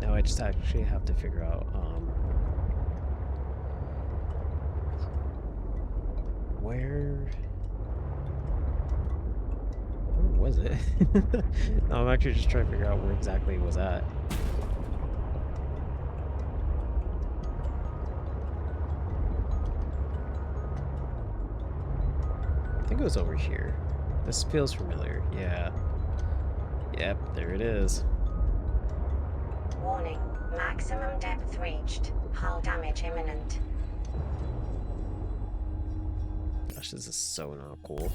Now I just actually have to figure out where was it? No, I'm actually just trying to figure out where exactly it was at. I think it was over here. This feels familiar. Yeah. Yep, there it is. Warning. Maximum depth reached. Hull damage imminent. Gosh, this is so not cool.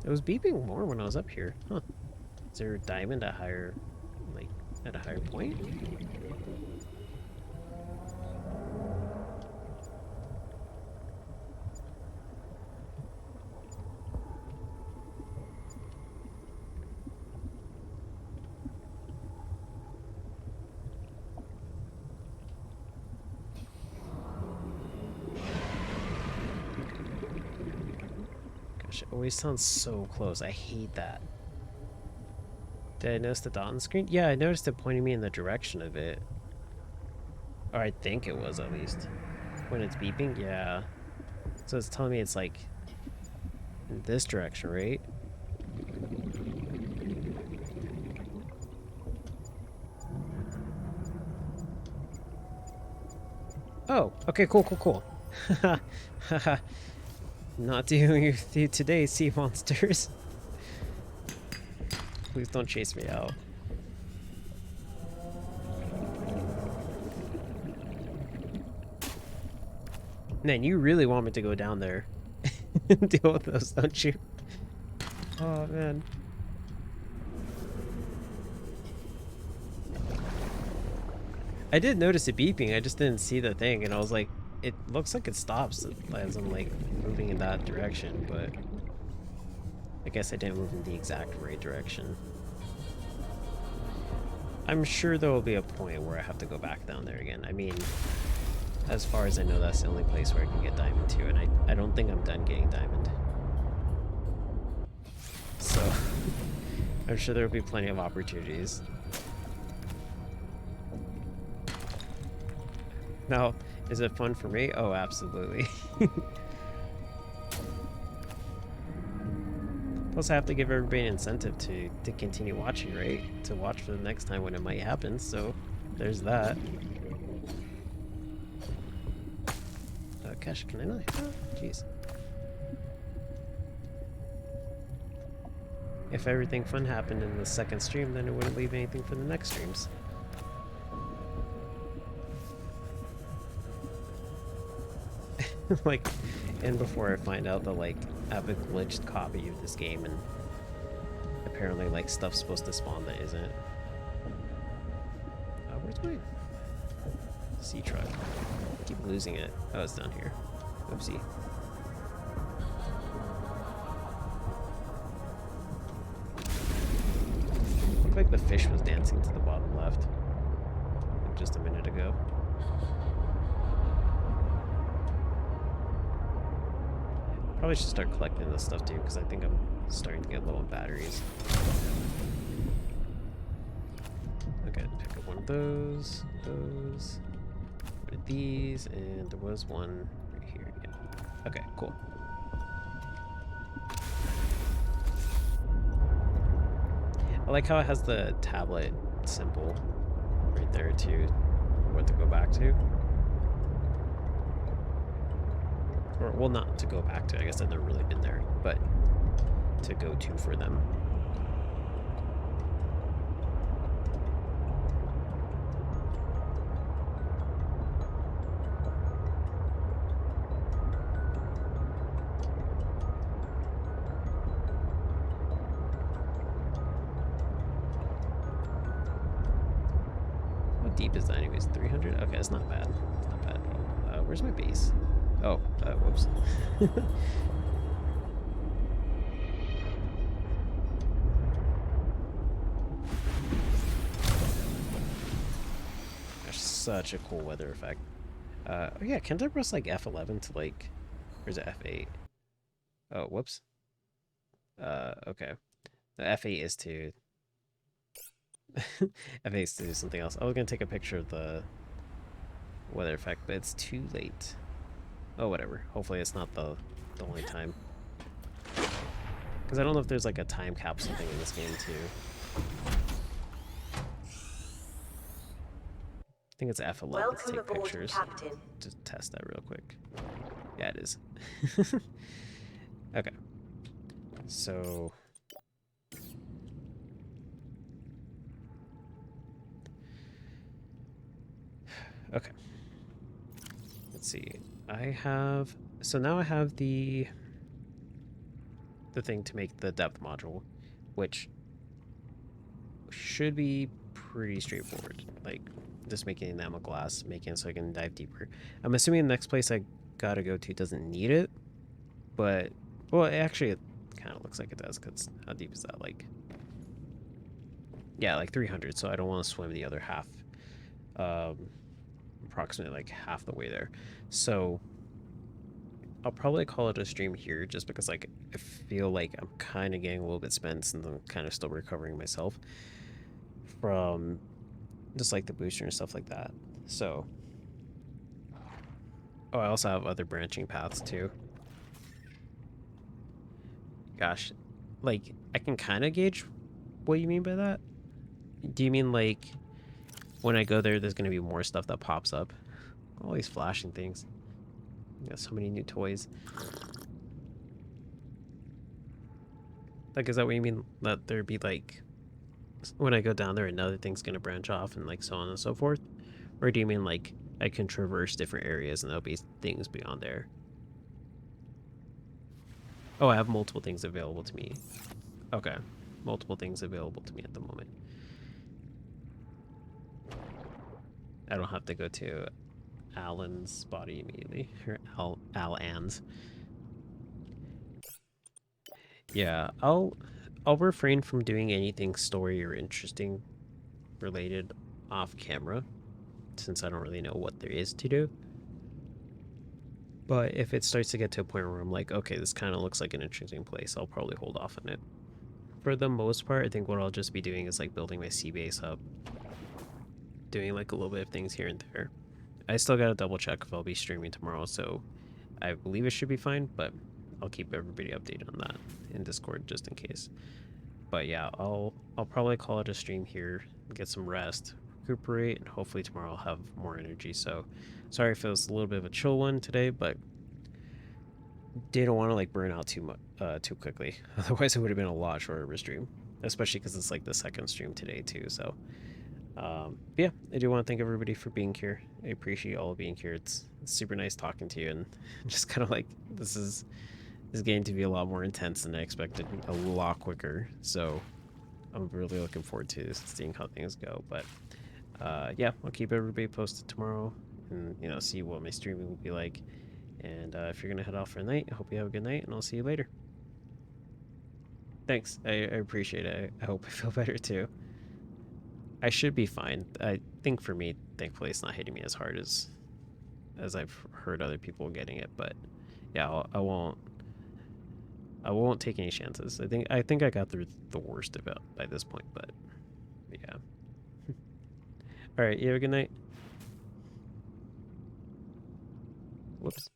It was beeping more when I was up here. Huh. Is there a diamond at higher, like, at a higher point? Gosh, it always sounds so close. I hate that. Did I notice the dot on the screen? Yeah, I noticed it pointing me in the direction of it. Or I think it was, at least. When it's beeping? Yeah. So it's telling me it's, like, in this direction, right? Oh, okay, cool, cool, cool. Haha. Not dealing with you today, sea monsters. Please don't chase me out. Man, you really want me to go down there and deal with those, don't you? Oh, man. I did notice it beeping, I just didn't see the thing, and I was like, it looks like it stops as I'm, like, moving in that direction, but I guess I didn't move in the exact right direction. I'm sure there will be a point where I have to go back down there again. I mean, as far as I know, that's the only place where I can get diamond too, and I don't think I'm done getting diamond. So, I'm sure there will be plenty of opportunities. Now, is it fun for me? Oh, absolutely. Plus, I have to give everybody an incentive to continue watching, right? To watch for the next time when it might happen, so there's that. Gosh, can I not? Oh, jeez. If everything fun happened in the second stream, then it wouldn't leave anything for the next streams. Like, and before I find out that, like, I have a glitched copy of this game and apparently, like, stuff's supposed to spawn that isn't. Where's my sea truck? I keep losing it. Oh, it's down here. Oopsie. Looked like the fish was dancing to the bottom left. Like just a minute ago. Probably should start collecting this stuff too, because I think I'm starting to get low on batteries. Okay, pick up one of those, one of these, and there was one right here. Yeah. Okay, cool. I like how it has the tablet symbol right there too, what to go back to. Or, well, not to go back to, I guess I've never really been there, but to go to for them. How deep is that anyways? 300? Okay, it's not bad. It's not bad at all. Where's my base? Oh, whoops. There's such a cool weather effect. Oh yeah, can't I press like F11 to like, or is it F8? Oh, whoops. Okay. The F8 is to F8 is to do something else. I was gonna take a picture of the weather effect, but it's too late. Oh, whatever. Hopefully it's not the only time. Because I don't know if there's like a time capsule thing in this game too. I think it's F11 to take pictures. Captain. Just test that real quick. Yeah, it is. Okay. So... Okay. Let's see. I have... So now I have the thing to make the depth module, which should be pretty straightforward. Like, just making enamel glass, making it so I can dive deeper. I'm assuming the next place I gotta go to doesn't need it, but... Well, actually, it kind of looks like it does, because how deep is that? Like... Yeah, like 300, so I don't want to swim the other half. Approximately like half the way there. So I'll probably call it a stream here just because like I feel like I'm kind of getting a little bit spent since I'm kind of still recovering myself from just like the booster and stuff like that. So oh, I also have other branching paths too. Gosh, like I can kind of gauge what you mean by that. Do you mean like when I go there, there's going to be more stuff that pops up All these flashing things. Got so many new toys. Like, is that what you mean? That there be like, when I go down there, another thing's gonna branch off and like so on and so forth? Or do you mean like I can traverse different areas and there'll be things beyond there? Oh, I have multiple things available to me. Okay. Multiple things available to me at the moment. I don't have to go to Alan's body immediately. Or Alan's. Yeah, I'll refrain from doing anything story or interesting related off camera, since I don't really know what there is to do. But if it starts to get to a point where I'm like, okay, this kind of looks like an interesting place, I'll probably hold off on it. For the most part, I think what I'll just be doing is like building my sea base up, doing like a little bit of things here and there. I still gotta double check if I'll be streaming tomorrow, so I believe it should be fine, but I'll keep everybody updated on that in Discord just in case. But yeah, I'll probably call it a stream here, get some rest, recuperate, and hopefully tomorrow I'll have more energy. So sorry if it was a little bit of a chill one today, but didn't want to like burn out too quickly. Otherwise it would have been a lot shorter of a stream, especially because it's like the second stream today too. So yeah, I do want to thank everybody for being here. I appreciate all being here. It's super nice talking to you, and just kind of like this is getting to be a lot more intense than I expected, a lot quicker. So I'm really looking forward to seeing how things go. But yeah, I'll keep everybody posted tomorrow, and you know, see what my streaming will be like. And if you're gonna head off for the night, I hope you have a good night, and I'll see you later. Thanks, I appreciate it. I hope I feel better too. I should be fine. I think for me, thankfully, it's not hitting me as hard as I've heard other people getting it. But yeah, I won't take any chances. I think I got through the worst of it by this point. But yeah. All right, you have a good night. Whoops.